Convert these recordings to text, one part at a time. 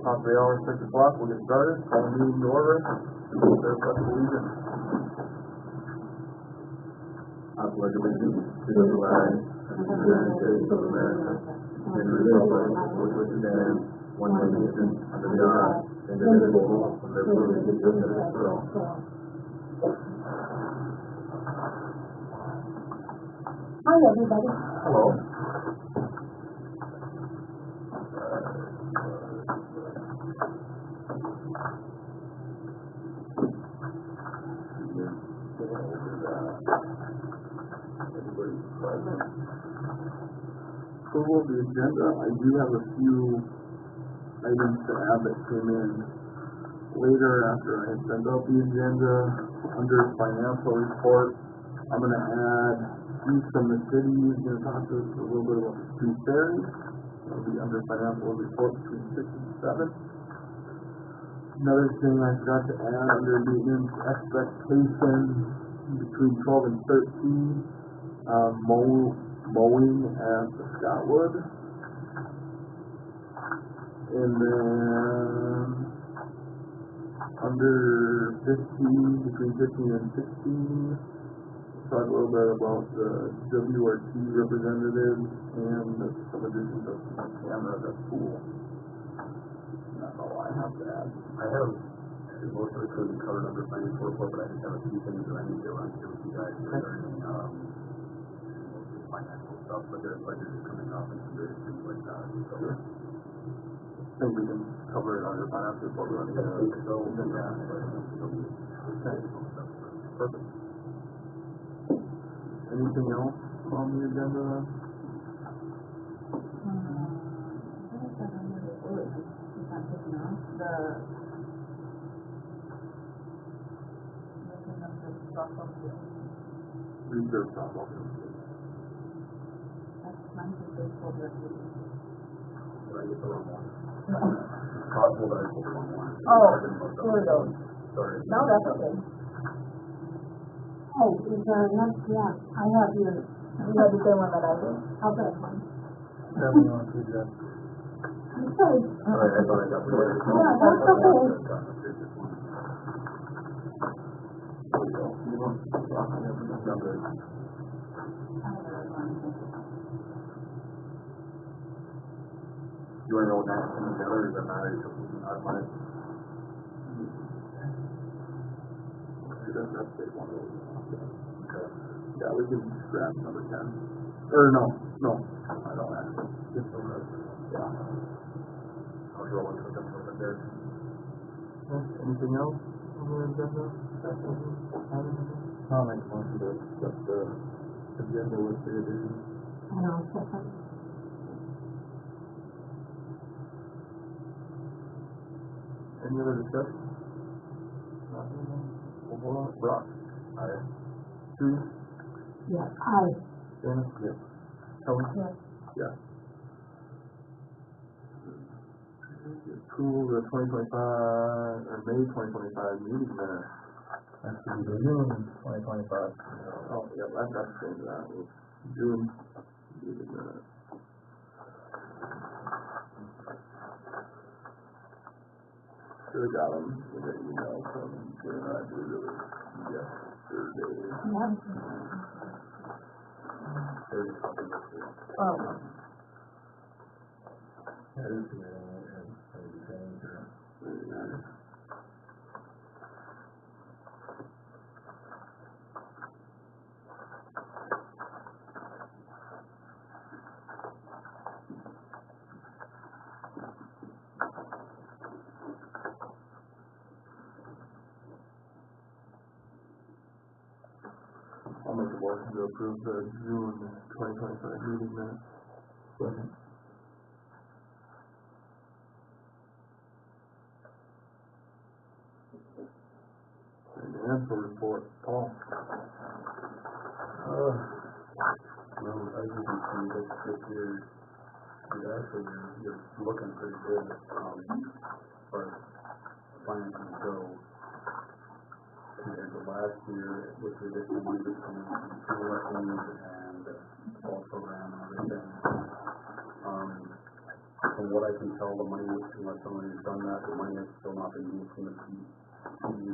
Top of the hour, 6 o'clock, we'll get started. Call the meeting to order. There's Pledge of Allegiance. I pledge allegiance to the flag of the United States of America and to the republic for which it stands, one nation, under God, indivisible, with liberty and justice for all. Hi, everybody. Hello. Approval of the agenda. I do have a few items to add that came in later after I had sent out the agenda. Under financial report, I'm going to add East from the city. He's going to talk to us a little bit about the two ferries. That'll be under financial report between 6 and 7. Another thing I forgot to add under maintenance expectations between 12 and 13, mowing at the Scotwood. And then under 15, between 15 and 16, talk a little bit about the WRT representatives and some additions of cameras at school. That's all I have to add. I have most of it could be covered under financial report, but I just have a few things that I need to run through with you guys regarding financial stuff, but their budget is coming up and some various things like that. So I think we can cover it under financial report. I think so. Okay. Perfect. Anything else on the agenda? Reserve softball field. Did I get the wrong one? Possible that I pulled the wrong one. Oh, here we go. Sorry. No, that's okay. Oh, is there next? Yeah, I have your. You have the same one that I did? I'll bet one. Tell me on to that. I'm sorry. Sorry, I thought I got the right. Yeah, that's okay. There we go. You want to talk on everything? You want to know what that's in the other, or does that matter? Not mine. That's big one. Okay. Yeah, we can grab number 10. Or no, I don't actually. Just over. Yeah. I'll draw one for them over there. Anything else on the agenda? I'll make a motion to accept the agenda with the addition. And I'll second. Any other discussion? Nothing? We'll vote on it. Brock? Aye. Sue? Yeah, aye. Dennis? Yes. Helen? Yes. Yes. Approval of the 2025, or May 2025 meeting minutes. That's in June 2025. Oh, yeah, that's the same to that. It's June meeting minutes. Should have got them in the email from June. I believe it was yesterday. Yeah. There's a copy of this here. Oh. That is the and change or I'll make a motion to approve the June 2025 meeting minutes. Second. And answer report, Paul. Well, as you can see, this year, you're looking pretty good, as far as financing go. Compared to last year, with the additional money that's coming from the school lessons and the fall program and everything. From what I can tell, the money, unless someone has done runoff and move from the CD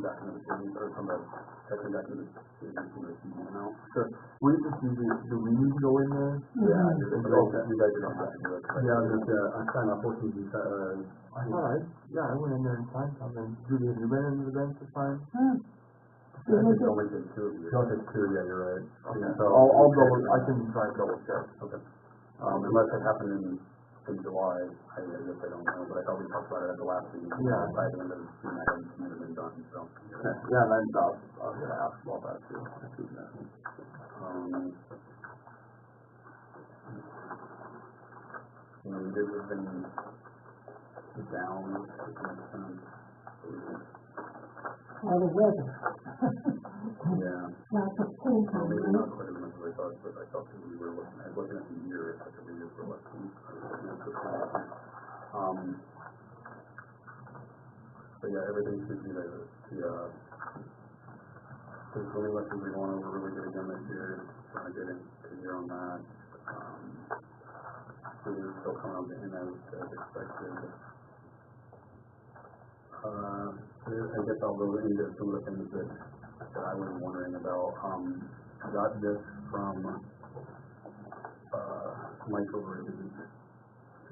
back into the savings, or from the checking back into the savings from the CD now. Sure. We just do we need to go in there? Yeah, Okay. you guys don't have to do it. Yeah, I signed off working, I thought I went in there and signed something. Judy, have you been into the bench to sign? I think it's only been 2 of you. don't take two, yeah, you're right. Okay. So, I'll I can try and double check. Okay. Unless it happened in July, I guess I don't know, but I thought we talked about it at the last meeting. Yeah. By the end of June, I hadn't seen it been done, so. Okay. Yeah, and I was gonna ask about that too. You know, we did have been down to some extent. All the weather, Yeah. lots of paint Well, on maybe it. not quite as much as I thought, but I thought that we were looking, I was looking at the year, I thought that we were less than, but yeah, everything seems to be the swimming lessons we went over really good again this year, trying to get into year on that. So we're still coming out the end as expected. I guess I'll go into some of the things that I was wondering about. I got this from Mike over at the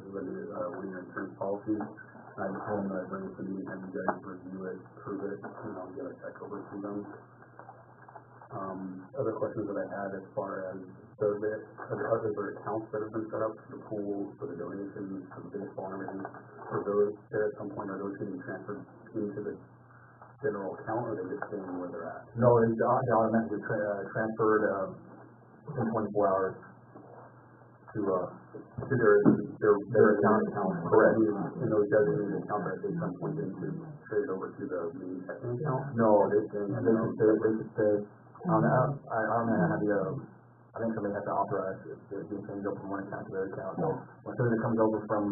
one-year insurance policy. I just told him that I'd bring it to me and have you guys review it, prove it, and I'll get a check over to them. Other questions that I had as far as are there accounts that have been set up for the pool, for the donations, for the baseball and everything? For those there at some point, are those getting transferred into the general account, or are they just staying where they're at? No, it's automatically transferred, within 24 hours to their account. Correct. And those designated accounts are at some point getting traded over to the main checking account? No, They staying in they their should own stay, I don't know how I think somebody has to authorize it to be changed over from one account to the other account. So as soon as it comes over from,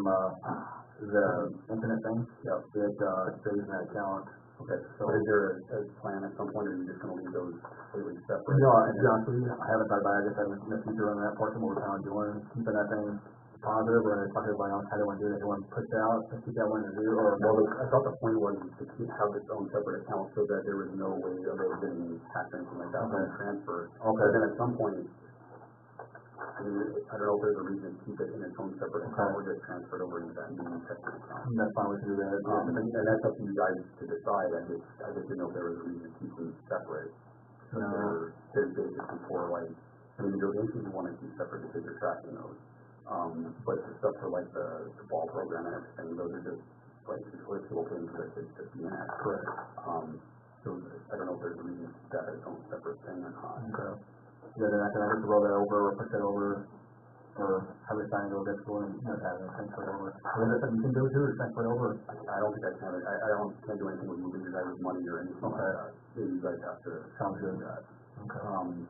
the internet thing, it, stays in that account. Okay, so is there a plan at some point, or are you just gonna leave those completely separate? No, to be honest with you, I haven't thought about it. I guess I was in the future on that portion, what we're kind of doing, keeping that thing positive, or talking to everybody else, how they want to do it, if they want to push it out, let's keep that one to do, or Well, I thought the point was to have its own separate account so that there was no way of it getting hacked or anything like that when it transferred. Okay. But then at some point, I mean, I don't know if there's a reason to keep it in its own separate account or get transferred over into that main checking account. that's fine, we can do that. And that's up to you guys to decide. I just didn't know if there was a reason to keep them separate. So No. they're basically for like, I mean, the donations you want to keep separate because you're tracking those. But the stuff for like the ball program and everything, those are just like, if people paying for their kids to be in it. Correct. So I don't know if there's a reason to keep that as its own separate thing or not. Okay. Yeah, then I can just roll that over, or push that over, or have it signed over, that's going, and have it transfer it over. I mean, that's something you can do too, is transfer it over. I don't think I can. Can't do anything with moving your guys' money or anything like that. You guys have to. Sounds good. do that. Okay.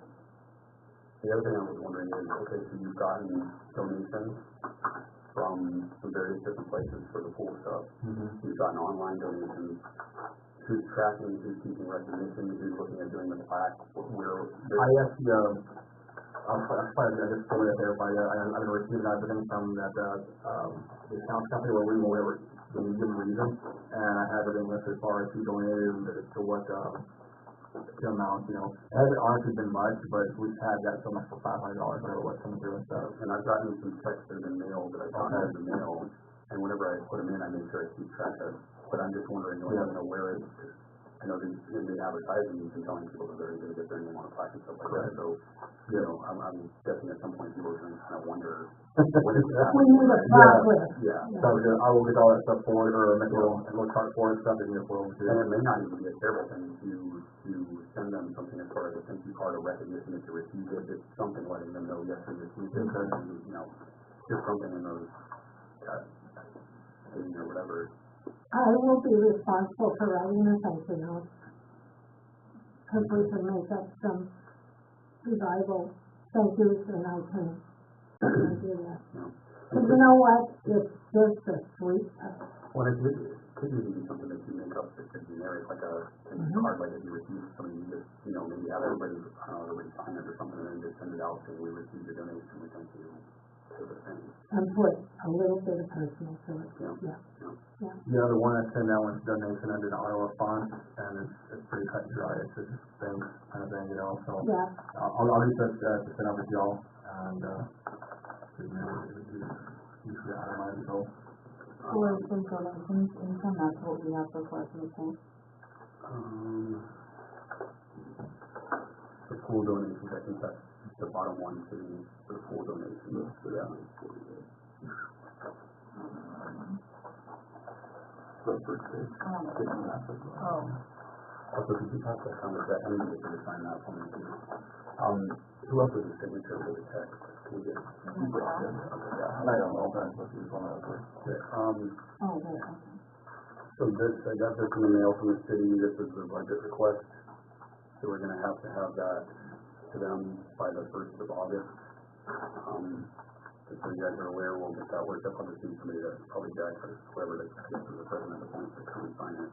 The other thing I was wondering is, okay, so you've gotten donations from some various different places for the pool stuff. Mm-hmm. You've gotten online donations. Who's tracking, who's keeping recognition, who's looking at doing the plaque, where... I asked the, I just told it there, I've been receiving everything from that, the account company where we will ever, the given reason, and I have everything listed as far as who donated, to what, to amount, you know. It hasn't honestly been much, but we've had that so much for $500, whatever it was coming through and stuff. And I've gotten some checks that have been mailed that I got in the mail, and whenever I put them in, I make sure I keep track of. But I'm just wondering, do I want to know where it is? I know that in the advertising, you've been telling people that they're going to get their name on a plaque and stuff like that. So, you know, I'm guessing at some point people are going to kind of wonder when it's We happening. need a progress. Yeah. So I will get all that stuff forward, or make a little chart for it, stuff, and get forward to. And it may not even be a terrible thing to send them something as far as a thank you card or recognition that you received it, just something letting them know, yes, we received it, and, you know, just something in those, things or whatever. I will be responsible for writing the thank you note. Because we can make up some desirable thank yous, and I can do that. No. Because you know what? It's just a sweet touch. Well, it could even be something that you make up that's generic, like a card, like if you receive something, you just, you know, maybe have everybody sign it or something, and then just send it out saying we received your donation, we thank you to the thing. And put a little bit of personal to it. Yeah. Yeah. Yeah, Yeah, the one I sent out was donation, I did an auto response, and it's pretty cut and dry, it's just thanks kind of thing, so. Yeah, I'll leave that, to send out with y'all, and, usually itemized, so. Or some donations income, that's what we have for collecting pool. The pool donations, I think that's the bottom one sitting for the pool donations, so yeah. The first page. Oh, Also, could you pass that on with that, I need to get you to sign that for me too. Who else is a signature for the text? Can we get? You brought it in. And I don't know if that's what you want to say. Okay, oh, there, okay. so this, I got this in the mail from the city, this is the budget request. So we're gonna have to have that to them by the 1st of August. Just so you guys are aware, we'll get that worked up on the team committee, that's probably Jack or whoever the, I guess is the president of the point to come and sign it.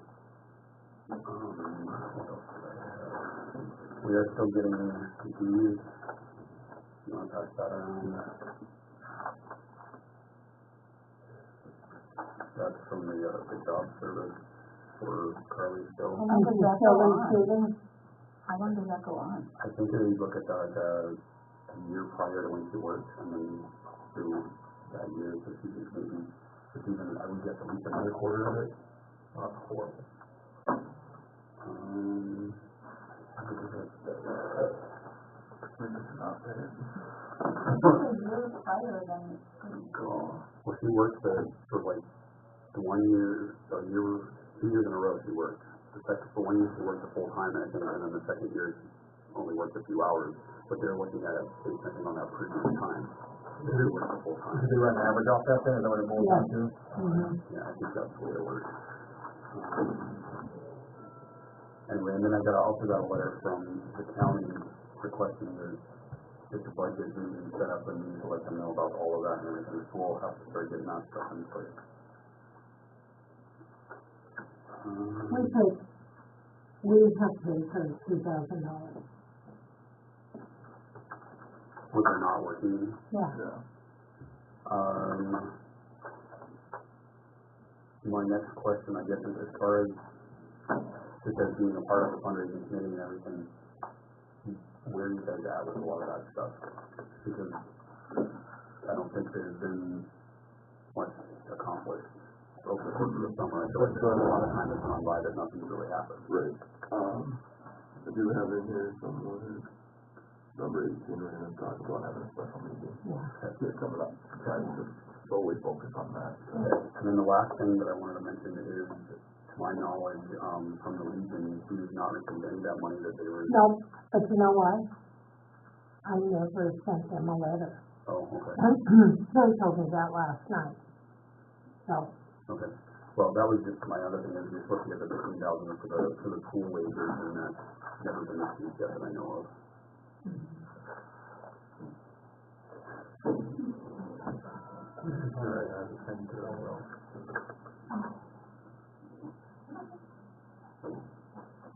What else did I have? We are still getting CPUs. You wanna pass that around? That's from the job service for Carly still. How long does that go on? How long does that go on? I think they look at that a year prior to when she worked, and then through that year, so she just maybe, just even, I would guess at least another quarter of it. Not horrible. I think that's well, she worked there for like the 1 year, 2 years in a row she worked. For 1 year she worked the full time, I think, and then the second year she only worked a few hours. But they're looking at it based, I think, on that previous time. They worked the full time. Did they run an average off that then, is that what it boils down to? Yeah, I think that's the way it works. Anyway, and then I also got a letter from the county requesting get the budget meeting set up and to let them know about all of that and everything. So we'll have to start getting that stuff in place. we have paid her $2,000. When they're not working. Yeah. Yeah. My next question, I guess, is as far as just as being a part of the fundraising committee and everything, where you guys at with a lot of that stuff? Because I don't think there's been much accomplished over the course of the summer. I feel like there's a lot of time that's gone by that nothing's really happened. Right. I do have in here some number 18, we're gonna talk about having a special meeting. Yeah. That's it coming up. Trying to solely focus on that. And then the last thing that I wanted to mention is, to my knowledge, from the Legion, we've not received any of that money that they were. No, but you know what? I never sent them a letter. Oh, okay. Ken told me that last night. So, Okay. Well, that was just my other thing, is we're supposed to get the 15,000 for the pool waivers, and that's never been received yet that I know of. I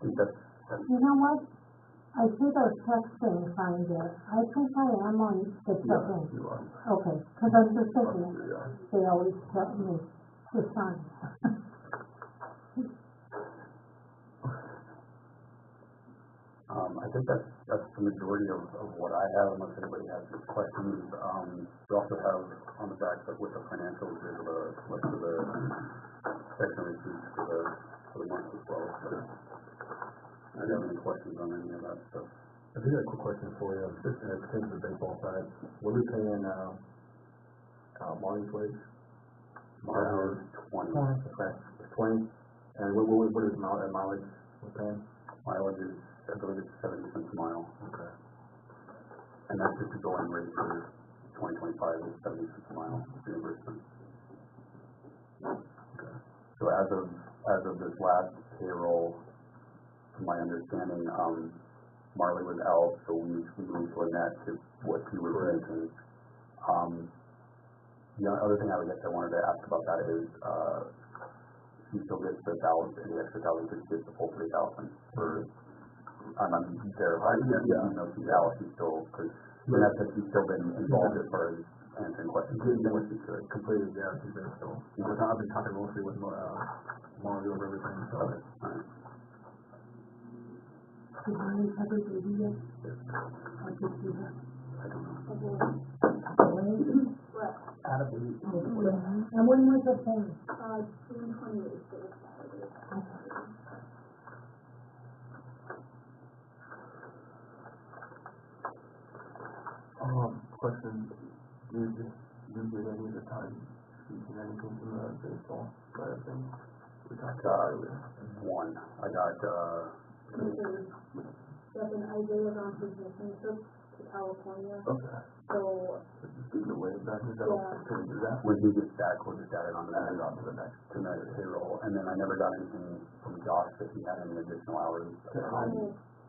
think that's you know what? I see those texting signs there. I think I am on the second. You are. Okay, because I'm just thinking, Yeah. they always tell me to sign. I think that's the majority of what I have, unless anybody has any questions. We also have on the back with the financials, there's a list of the section receipts for the month as well. So I don't have any questions on any of that stuff. I do have a quick question for you, just in terms of the baseball side, what are we paying, Marley's wage? Mileage 20. Okay, it's 20, and what is mileage we're paying? Mileage is, I believe it's 70 cents a mile. Okay. And that's just the going rate for 2025 is 70 cents a mile reimbursement. Okay. So as of this last payroll, to my understanding, Marley was out, so we moved to a net to what he was making. The other thing I wanted to ask about that is, he still gets the extra 1,000, because he gets the full 3,000 for, I'm verified, even though he's out, he's still, because Vanessa, he's still been involved as far as answering questions. Completed, yeah, she's been still. I've been talking mostly with, Molly over everything, so. Okay, all right. Do you want me to cover baby yet? I could do that. I don't know. Out of the. And when was the thing? June 28th, it was Saturday. Question, did you get any of the time, speaking anything from the baseball side of things? We talked about earlier. One, I got, Yep, and Isaiah's on his mission trip to California, Okay. so, So just give it away, that means I don't, can we do that? when he gets back, we'll just add it on that, Add it on to the next. to the payroll, and then I never got anything from Josh if he had any additional hours.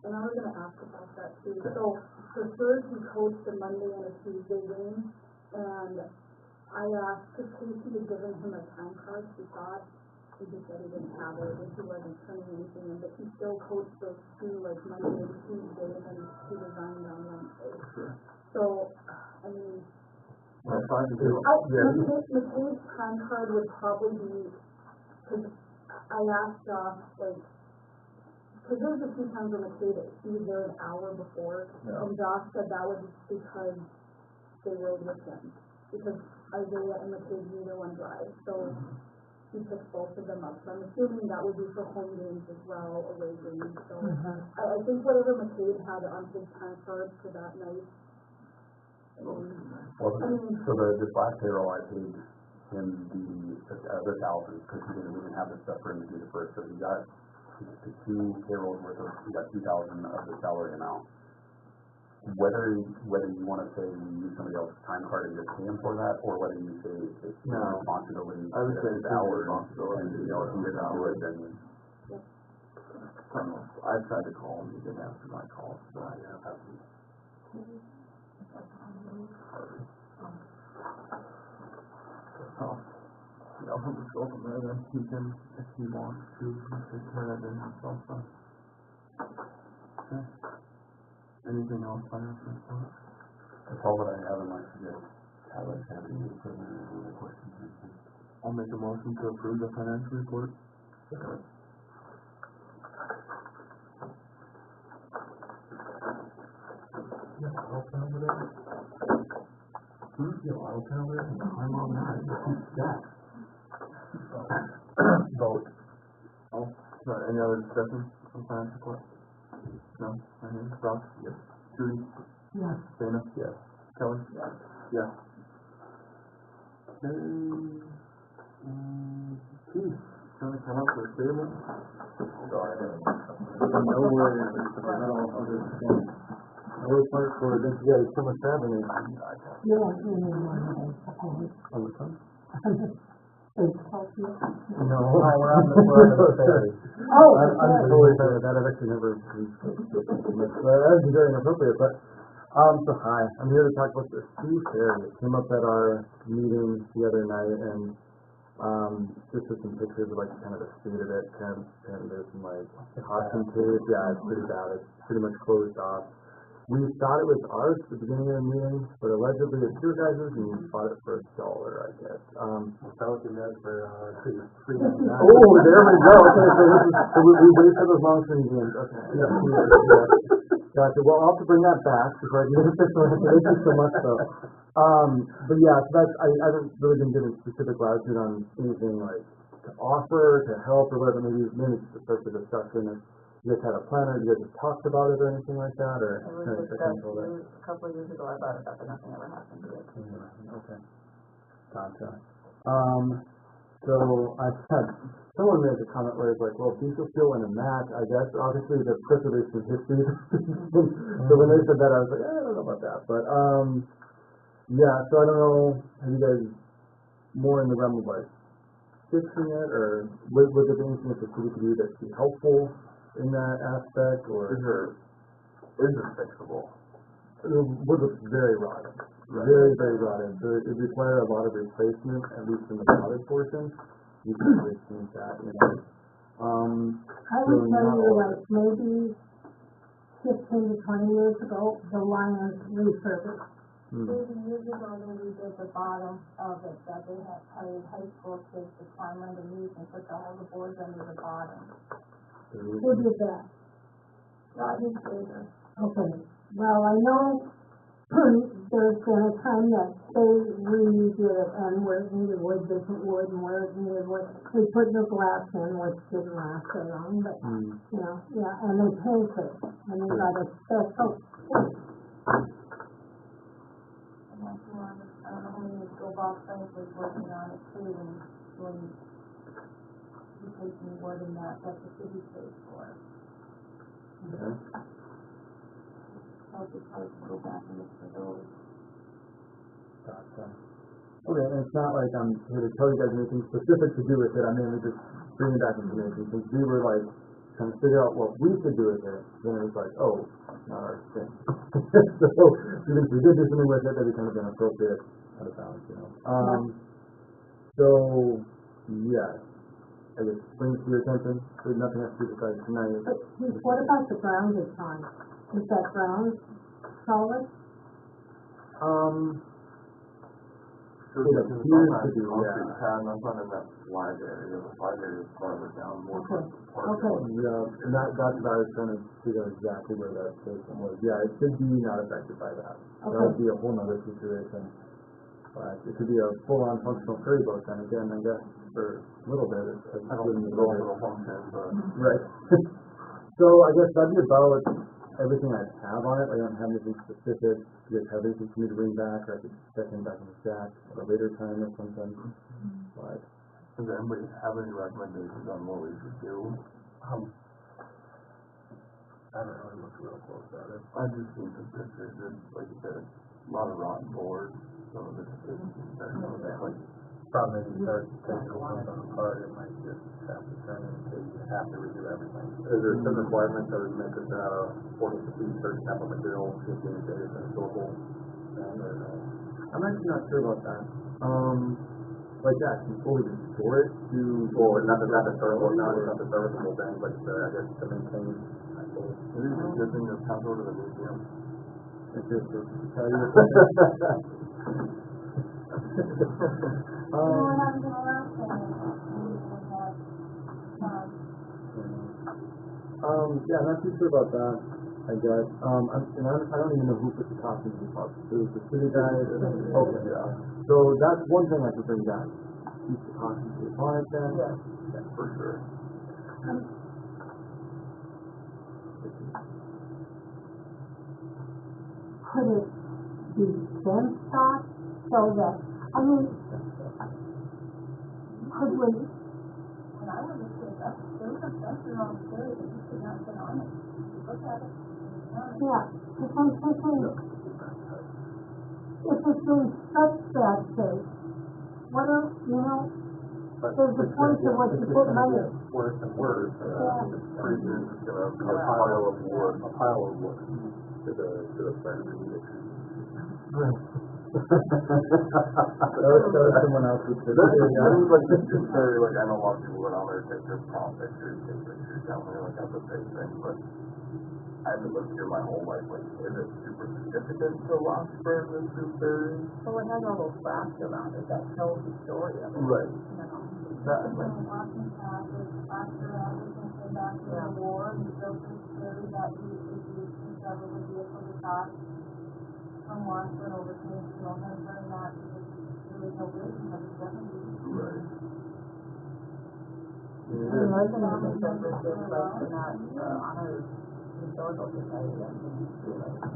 and I was gonna ask about that too. Okay. So, for sure, he coached a Monday and a Tuesday game, and I asked, cause Casey had given him a time card, he thought, he just said he didn't have it, and he wasn't turning anything in, but he still coached those two, like Monday and Tuesday, and then he resigned on Wednesday. Sure. So, I mean, Well, fine, too. McKay's time card would probably be, cause I asked Josh, like, cause there was a few times when McKay, he was there an hour before, Yeah. and Josh said that was because they rode with him, because Isaiah and McKay neither one drive, so he picked both of them up, so I'm assuming that would be for home games as well, away games, so. I think whatever McKay had on his time card for that night, I mean, So this last payroll, I paid him the other $1,000, because we didn't have the stuff for him to do the first, so he got the two payrolls worth of, he got $2,000 of the salary amount. Whether you wanna say you use somebody else's time card and just pay him for that, or whether you say it's his No. responsibility, I would say his it's his hours, responsibility. and, you know, if he doesn't do it, then. I don't know, I tried to call him, he didn't answer my calls, so I have to. Oh, yeah, I'll just go from there then, he can, if he wants to, take care of it himself, so. Okay. Anything else, financial report? That's all that I have unless you guys have any further questions or anything. I'll make a motion to approve the financial report. Vote. Oh, sorry, any other discussion on financial report? No, Ross? Yes. Judy? Yes. Dana? Yes. Kelly? Yes. Okay, Keith, gonna come up with a table? Sorry. No worries, I'll just, I was part for this, yeah, it's so much happening. You don't see me one of those, okay? On the phone? Baseball field. No, we're on the ferry. Oh, I'm okay. totally sorry, that I've actually never, that would be very inappropriate, but, so hi, I'm here to talk about the Sioux Ferry. It came up at our meeting the other night, and, just with some pictures of like kind of the state of it, kind of there's some like caution tape, yeah, it's pretty bad, it's pretty much closed off. We thought it was ours at the beginning of the meeting, but allegedly it's your guys's, and you bought it for $1, I guess. That was in there for, $3.99. Oh, there we go, okay, so we wait for those long-term games, okay. Yeah. Gotcha, well, I'll have to bring that back before I do the official answer, thank you so much, though. But yeah, so that's, I haven't really been given specific latitude on anything like to offer, to help, or whatever, maybe it's just start the discussion, if you guys had a plan, or you guys just talked about it or anything like that, or? It was kind of discussed technical there? a couple of years ago, I brought it up, and nothing ever happened to it. Okay. Gotcha. So I had, someone made a comment where it's like, well, people feel in a match, I guess, obviously the preservation of history. So when they said that, I was like, I don't know about that, but, yeah, so I don't know, have you guys more in the realm of like fixing it, or would there be anything that the city could do that could be helpful in that aspect, or? Is it fixable? It was very rotten, very, very rotten, so it required a lot of replacement, at least in the rotted portion. You can really see that, you know. I would tell you, like, maybe 15 to 20 years ago, the Lions refurbished 30 years ago, they redid the bottom of it, that they had hired high school kids to climb underneath and put all the boards under the bottom. Who did that? Rodney Sager. Okay, well, I know there's been a time that they redid it and where it needed wood, different wood, and where it needed wood. They put the glass in, which didn't last very long, but, you know, yeah, and they painted, and they got a special paint. And that's one, I don't know how many years ago, Bob Frank was working on it too, and when he takes me more than that the city pays for. Okay. I'll just probably go back and look for those. Gotcha. Okay, and it's not like I'm here to tell you guys anything specific to do with it, I'm mainly just bringing back information, since we were like, trying to figure out what we should do with it, then it was like, oh, that's not our thing. So, even if we did do something with it, that'd be kind of inappropriate out of bounds, you know. So, yes, I guess brings to your attention, there's nothing else to be decided tonight. But what about the ground design? Is that ground solid? So It it's appears on to be, that yeah. concrete pad, and that's not in that slide area, the slide area is farther down, more Okay, towards the park. okay. Yeah, and that's what I was trying to figure out exactly where that station was. Yeah, it should be not affected by that. That would be a whole nother situation. But it could be a full-on functional ferry boat then again, I guess, for a little bit. I don't think it's all for a function, but. Right. So I guess that'd be about everything I have on it. I don't have anything specific. You guys have anything for me to bring back, or I could check in back in the stack at a later time or something. But Does anybody have any recommendations on what we should do? I haven't really looked real close at it. I've just seen some pictures, and like you said, a lot of rotten boards, some of it's starting to look like. Problem is, you start taking one of them apart, it might just have to turn into, you have to redo everything. Is there some requirements that would make it, 40 feet, certain type of material, 15 inches, and silical? I'm actually not sure about that. Like that, can you fully restore it to? Well, not the serviceable, not the serviceable thing, but I guess to maintain, I suppose. Maybe it's a good thing to pass over to the museum. It's just to tell you. We're having an around Yeah, I'm not too sure about that, I guess. I don't even know who put the costumes in the park. It was the city guy. Okay, yeah. So that's one thing I could bring back. Keep the costumes to the park then. Yeah, for sure. Could it be fenced off so that, I mean, could we, When I was a kid, there was a fence around the ferry that you could not get on it. You look at it, yeah, if I'm thinking, if it's in such bad shape, what else, you know, there's a point to what you put money. Worse and worse. Pretty soon it's gonna be A pile of wood to the front of the that was someone else who said, This is like, it's very, like, I know a lot of people go down there, take their prom pictures, take pictures down there, like, that's a big thing, but I've been living here my whole life, like, is it super significant to Roxburgh, this new ferry? so it has all those facts around it that tells the story of it. Right. You know. That, When Washington passes, after Anderson came back from the war, and he built this ferry that he used to travel with vehicles across from Washington over to Minnesota, and during that, there was no bridge until the 70s. right. And I can even think that there's this place in that, on a historical society that needs to, like,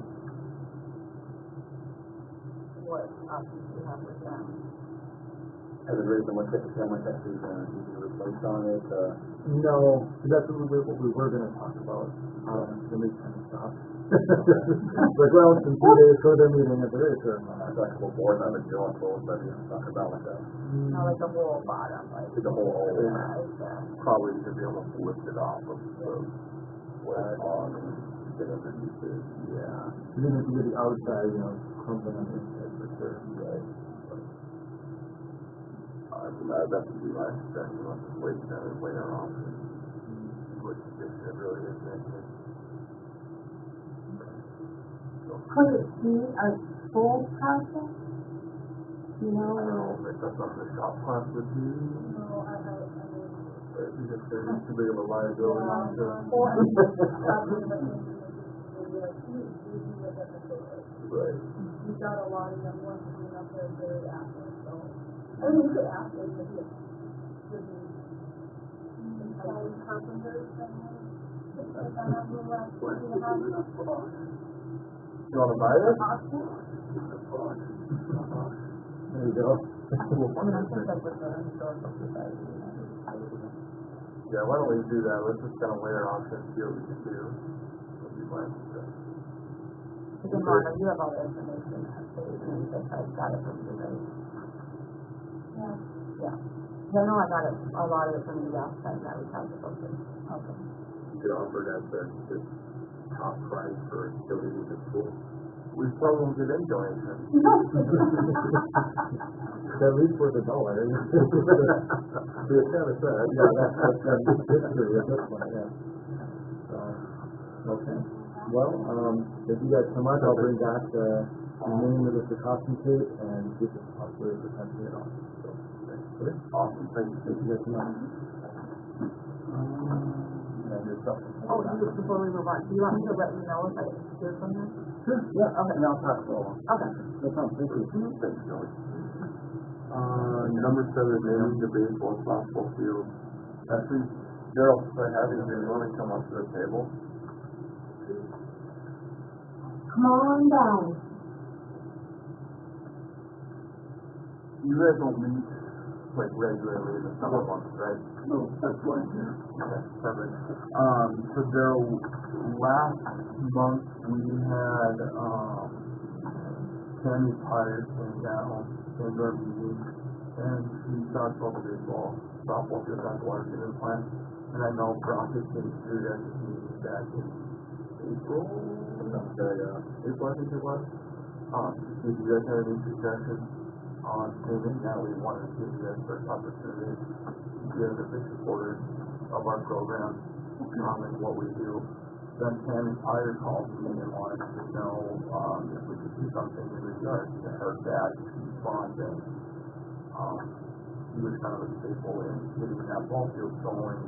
what options we have with them. Has it raised much that actually need to be replaced on it? No, that's what we were going to talk about. When we kind of stopped. Like, well, since we did go to their meeting at the race, I've got a couple boards I've been doing, so let's talk about like that. Not like the whole bottom, like. The whole hole. Probably to be able to lift it off of the, what it's on and get underneath it. Yeah. You need to get the outside, you know, crumbling on the inside for sure. Right. That would be my suggestion, let's just wait and then later on, what condition it really is in. Could it be a school project? You I know, don't know if that's something the shop class would do, No, I mean, because they're just too big of a liability to. or I mean, probably like maybe like you look at the photos. Right. You've got a lot of young ones coming up there very active, so. I mean, you could ask them if you give me. Always carpenters and it's like I have the last one in the house. You wanna buy this? There you go. Yeah, why don't we do that? Let's just kind of weigh our options, see what we can do. Would be my suggestion. Because Marta, you have all the information, I've got it from you, right? Yeah. Yeah. I know I got it, a lot of it from you last time that we talked about this. Okay. You could offer it as the top price for donating to school. We probably won't get any donations. At least worth $1. See, it's kind of sad. Yeah, that's history at this point, yeah. Okay. Well, if you guys come up, I'll bring back the name of the costume tape and see if it's possibly potentially at all. So, okay. Awesome. Thank you guys so much. Oh, before we move on, do you want me to let you know if I hear from them? Sure, yeah, okay, and I'll pass it along. Okay. No problem, thank you. Thanks, Joey. Number 7, naming the baseball softball field. Actually, Daryl, if I have you, you want to come up to the table? come on down. You guys don't meet, like, regularly in the summer months, right? No, that's why I'm here. Okay, perfect. So Daryl, last month we had, Tammy Pires came down, came to our meeting, and she talked about the baseball, softball field at the water treatment plant. And I know Brock has been through that meeting back in April, April I think it was. If you guys have any suggestions on payment, now we wanted to give you guys first opportunity to give the big supporters of our program, and what we do. Then Tammy Pires called me and wanted to know, if we could do something in regards to her dad sponsoring. He was kind of a staple in getting that ball field going,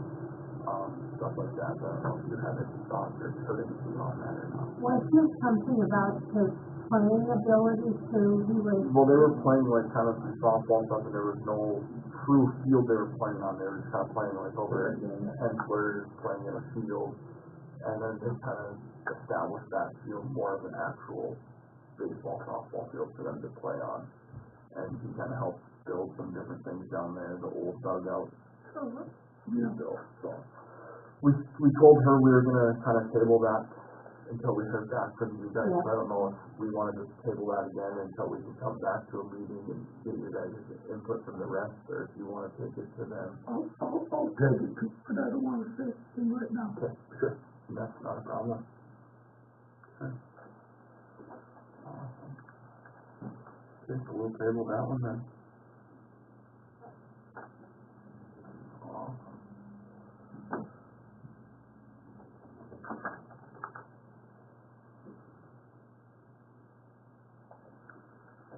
stuff like that. I don't know if you have any thoughts or heard anything on that or not. Was there something about his playing ability too? He was, Well, they were playing like kind of some softball stuff, and there was no true field they were playing on. They were just kind of playing like over in Hensler, playing in a field, and then they kind of established that field more of an actual baseball, softball field for them to play on. And he kind of helped build some different things down there, the old dugout. Built, so we told her we were gonna kind of table that until we heard back from you guys. Yeah. I don't know if we wanted to table that again until we can come back to a meeting and get you guys' input from the rest, or if you want to take it to them. I'll take it, but I don't want to say anything right now. Okay, sure. That's not a problem. Okay. Awesome. Okay, so we'll table that one then. Awesome.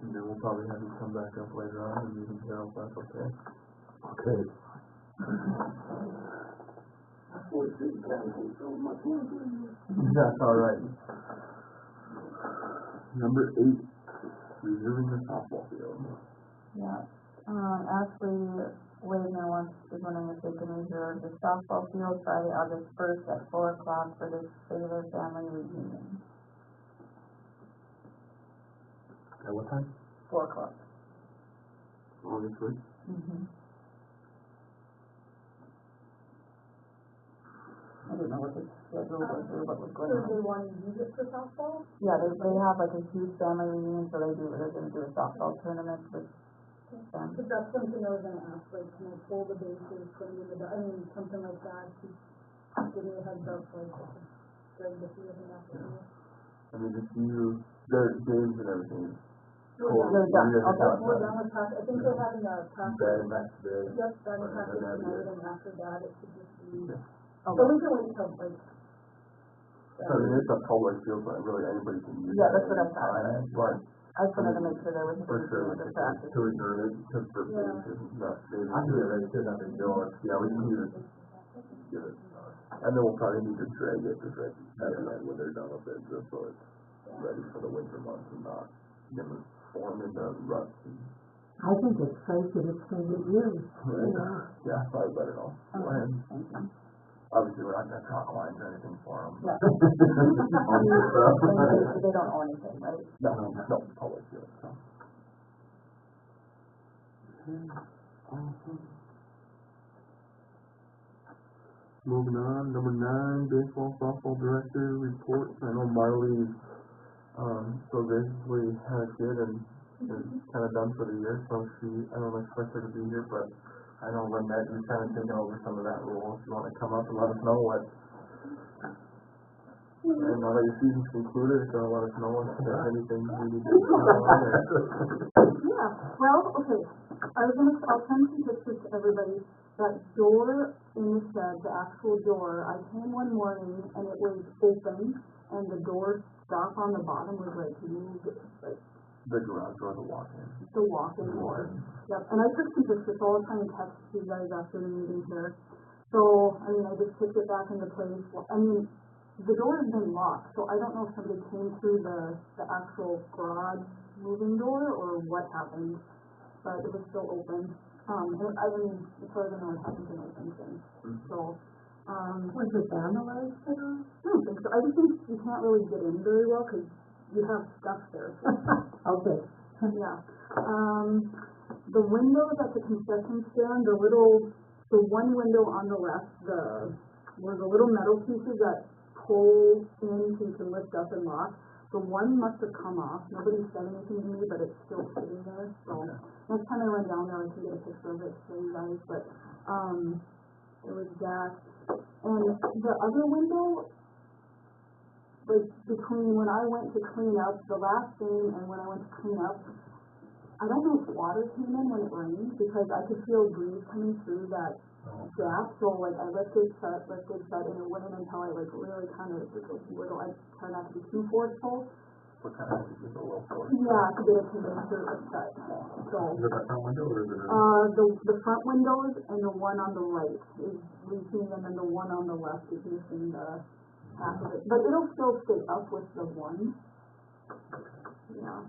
And then we'll probably have you come back up later on and meeting here if that's okay. Okay. That's all right. Number 8, reserving the softball field. Yeah. Actually, Wagner is wondering if they can reserve the softball field Friday, August 1st at 4 o'clock for the Sailor family reunion. At what time? 4 o'clock. August 1st? Mm-hmm. I didn't know what the schedule was or what was going So they on. want to use it for softball? Yeah, they have like a huge family reunion, so they're gonna do a softball tournament with them. Because that's something I was gonna ask, like, can I pull the bases, put them in the, something like that, to give me a heads up, like, during the season afternoon. I mean, if you, their games and everything. They're done, okay. We're done with practice, I think they're having a practice. Bad match day. Yep, that is Or practice another tonight, day. and after that, it should just be, Yeah. but we can wait till, like. I mean, it's a public field, but really anybody can use it. Yeah, that's what I at any thought. time, But I just wanted to make sure there was For sure, the practice. to adjourn it, because for Yeah. things, not days. I think it's good enough to do it, yeah, we can use it. Get it. And then we'll probably need to drag it, just right at the end when they're done with it, just so it's ready for the winter months and not gonna form into rust. I think it's safe that it's gonna get used, you know. Yeah, probably better know. Go ahead. Thank you. Obviously, we're not gonna chalk lines or anything for them. Yeah. On your stuff. They don't own anything, right? No, public, yeah, so. Moving on, number 9, baseball, softball director reports. I know Marley's, so basically had a kid and is kinda done for the year, so I don't expect her to be here, but I know Lynette, you've kinda taken over some of that role. If you wanna come up and let us know what, and now that your season's concluded, if you wanna let us know if there's anything we need to do on or. Yeah, well, okay, I'll send some pictures to everybody. That door in the shed, the actual door, I came one morning and it was open and the door stop on the bottom was like moved, like The garage door, the walk-in. the walk-in door. Yep, and I took some pictures, so I'll try and text you guys after the meeting here. So, I mean, I just kicked it back into place. Well, I mean, the door has been locked, so I don't know if somebody came through the actual garage moving door or what happened, but it was still open. And I mean, as far as I know, it hasn't been open since. So, Was it vandalized at all? I don't think so. I just think you can't really get in very well because you have stuff there. Okay. Yeah. The windows at the concession stand, the one window on the left, where the little metal pieces that pull in so you can lift up and lock, the one must have come off. Nobody said anything to me, but it's still sitting there. So next time I run down there, I can get a picture of it for you guys. But it was that. And the other window, like between when I went to clean up the last game and when I went to clean up, I don't know if water came in when it rained because I could feel breeze coming through that gap. So like I lifted shut, and it wouldn't until I like really kind of just like wiggle. I try not to be too forceful. What kind of, just a little force? Yeah, to get it to make sure it's shut. So Is it that front window or is it? the front windows and the one on the right is leaking, and then the one on the left is missing the half of it. But it'll still stay up with the one. Yeah.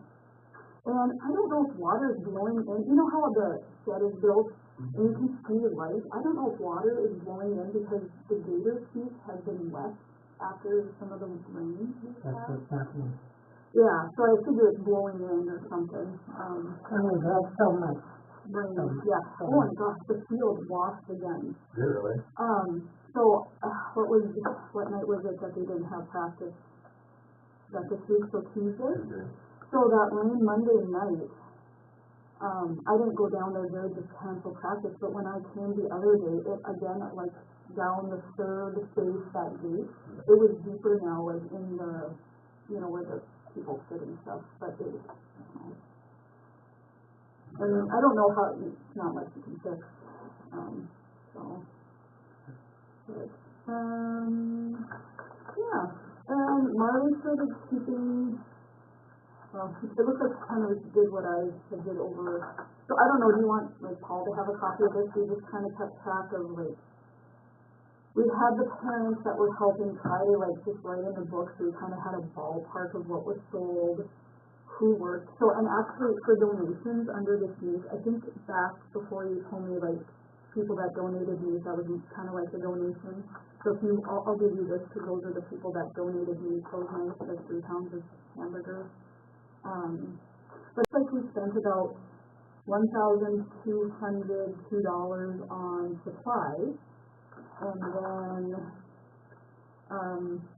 And I don't know if water is blowing in. You know how the shed is built and you can see the light? I don't know if water is blowing in because the gator teeth have been wet after some of the rain. That's what's happening. Yeah, so I figure it's blowing in or something. And we've had so much. Rain, yeah. Oh my gosh, the field washed again. Really? So, what night was it that they didn't have practice? That this week, so Tuesday? So that rain Monday night, I didn't go down there, they just canceled practice, but when I came the other day, it again, like, down the third space, that gate, it was deeper now, like, in the, where the people sit and stuff, but it was, I mean, I don't know how, it's not much you can fix, so. But, yeah, and Marley started keeping, well, it looks like kind of did what I did over, so I don't know, do you want, like, Paul to have a copy of this? We just kind of kept track of, like, we had the parents that were helping try to, like, just write in the book, so we kind of had a ballpark of what was sold, who worked. So, and actually, for donations under this youth, I think back before you told me, like, people that donated meat, that was kind of like a donation. So if you, I'll give you this, because those are the people that donated meat those nights, like 3 pounds of hamburgers. But it's like we spent about $1,202 on supplies, and then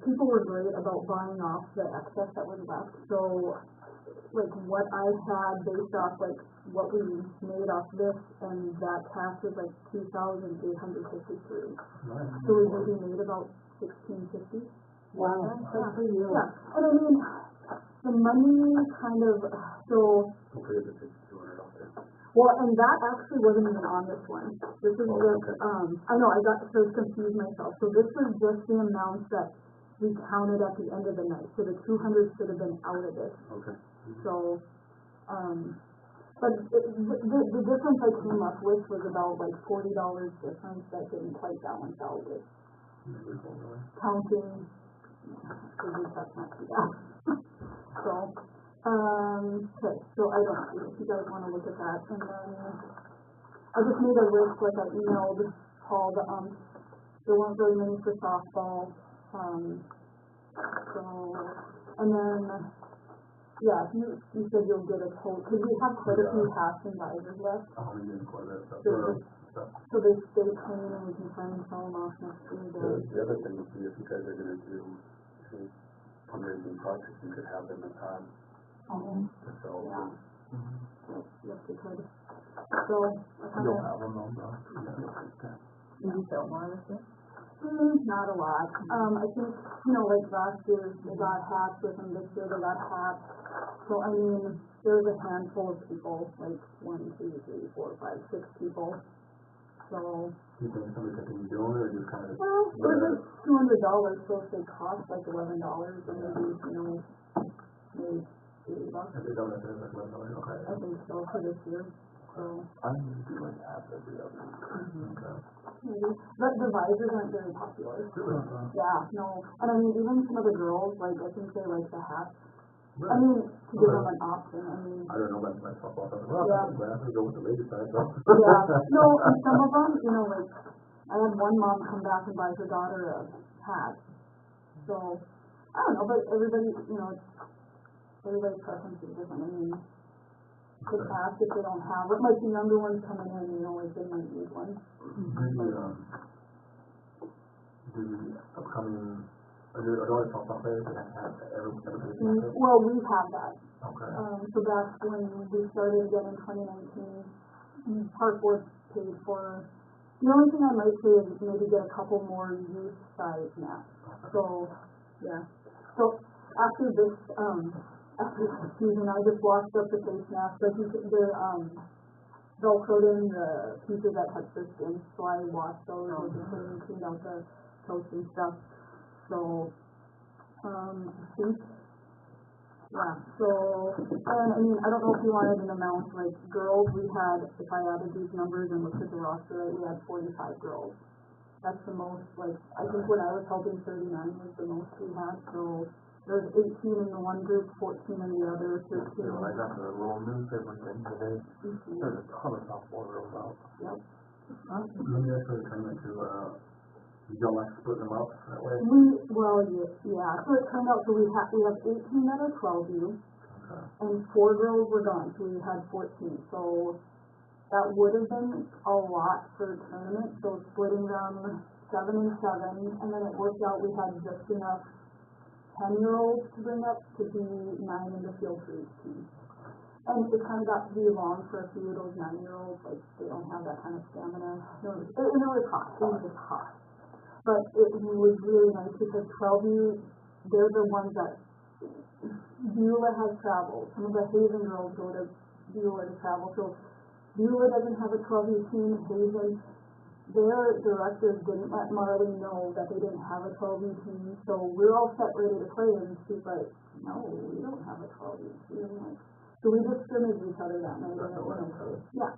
people were great about buying off the excess that was left. So, like, what I had based off, like, what we made off this and that cash was like $2,853. So we maybe made about $1,650. Wow, good for you. Yeah, and I mean, the money kind of, so, Hopefully it's $200 out there. well, and that actually wasn't even on this one. This is just, I know, I got so confused myself. So this was just the amounts that we counted at the end of the night. So the 200 should have been out of this. Okay. So, But the difference I came up with was about like $40 difference that didn't quite balance out with counting, because that's not too bad. So, okay, so I don't know if you guys wanna look at that, and then I just made a list, like I emailed Paul, there weren't very many for softball, so, and then, yeah, you said you'll get a quote, cause we have quite a few hats and visors left, We did quite a bit of stuff. so they stay clean and we can try and sell them off next year. The other thing would be if you guys are gonna do a fundraising project, you could have them at time to sell. Yeah. Yes, we could. So, I kind You'll of, have them on the, Did you sell more this year? not a lot. I think, like last year, they got hats with them, this year they got hats. So, I mean, there's a handful of people, like 1, 2, 3, 4, 5, 6 people. So, You think somebody could continue doing it, or just kind of? well, it was like $200, so if they cost like $11, then maybe, maybe $80. If they don't, if it's like $11, okay. I think so for this year, so. I need to do like half every other. Okay. Maybe, but the visors aren't very popular. Yeah, no, and I mean, even some of the girls, like, I think they like the hats. I mean, to give them an option, I mean, I don't know about my softball, but well, Yeah. I'm gonna go with the ladies side, so. yeah, no, and some of them, like, I had one mom come back and buy her daughter a hat. So, I don't know, but everybody, everybody's preference is different, I mean, just ask if they don't have it, like the younger ones coming in, like, they might need one. Maybe, the upcoming, are there other softball players that have every Well, we have that. Okay. So back when we started again in 2019, Park Board paid for, the only thing I might say is maybe get a couple more youth size mats. So, yeah. So after this season, I just washed up the face masks, like they're velcroed in the pieces that touch their skin. So I washed those and cleaned out the coats and stuff. So, I think, yeah, so, and I mean, I don't know if you wanted an amount, like girls, we had, if I added these numbers and looked at the roster, we had 45 girls. That's the most, like, I think when I was helping, 39 was the most we had, so there's 18 in the one group, 14 in the other, 13. I got the little newspaper thing today, there's a ton of softball girls out. Yep. Let me ask you a tournament to, you don't like splitting them up that way? Yeah, so it turned out, so we have 18 that are 12U, Okay. and 4 girls were gone, so we had 14, so that would have been a lot for a tournament, so splitting them 7 and 7, and then it worked out, we had just enough 10-year-olds to bring up to be 9 in the field for each team. And it kind of got to be long for a few of those 9-year-olds, like, they don't have that kind of stamina. It was hot, it was just hot. But it was really nice because 12U, they're the ones that Beulah has traveled. Some of the Hazen girls go to Beulah to travel. So Beulah doesn't have a 12U team. Hazen, their directors didn't let Marley know that they didn't have a 12U team. So we're all set ready to play, and she's like, no, we don't have a 12U team. So we just scrimmaged each other that night, and it went okay. Yeah.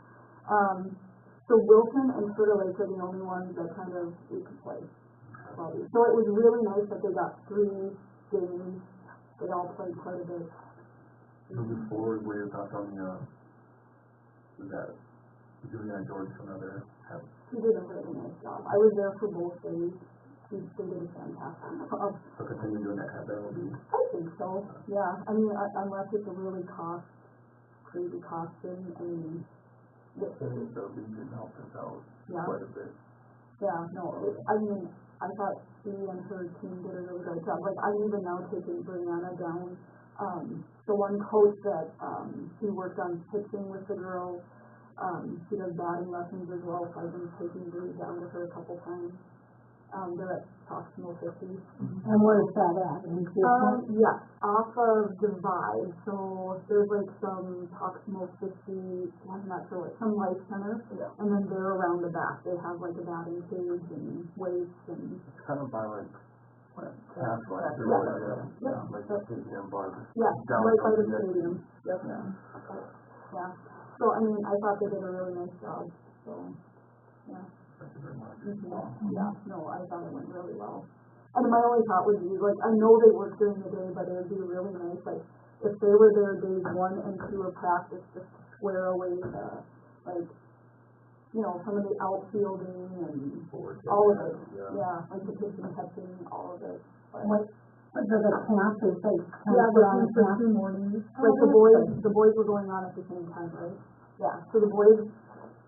So Wilson and Turtle Lake are the only ones that kind of we could play. So it was really nice that they got 3 games. They all played quite a bit. Moving forward, what are your thoughts on that Julia and George from other have? He did a really nice job. I was there for both days. They did a fantastic job. So continue doing that, that will be. I think so, yeah. I mean, unless it's a really crazy costume, I mean, The Legion helped us out yeah. quite a bit. Yeah, no, I mean, I thought she and her team did a really great job. Like, I'm even now taking Brianna down, the one coach that, she worked on pitching with the girls, she does batting lessons as well, so I've been taking Bree down to her a couple times. They're at Proximal 50. And where's that at? In Houston? Yeah, off of Divide, so there's like some Proximal 50, I'm not sure what, some life center, and then they're around the back, they have like a batting cage and weights and. It's kind of by like That's right. Yeah. Like that stadium bar. Yeah, Down right by the from the- stadium, yep. Yeah, so I mean, I thought they did a really nice job, so, yeah. Thank you very much. Yeah, no, I thought it went really well. And my only thought would be, like, I know they work during the day, but it would be really nice, like, if they were there days 1 and 2 of practice, just to square away the, like, you know, some of the outfielding and all of it. Yeah, like the pitching, catching, all of it. But The camp is like. yeah, the camp for 2 mornings, like the boys were going on at the same time, right? Yeah, so the boys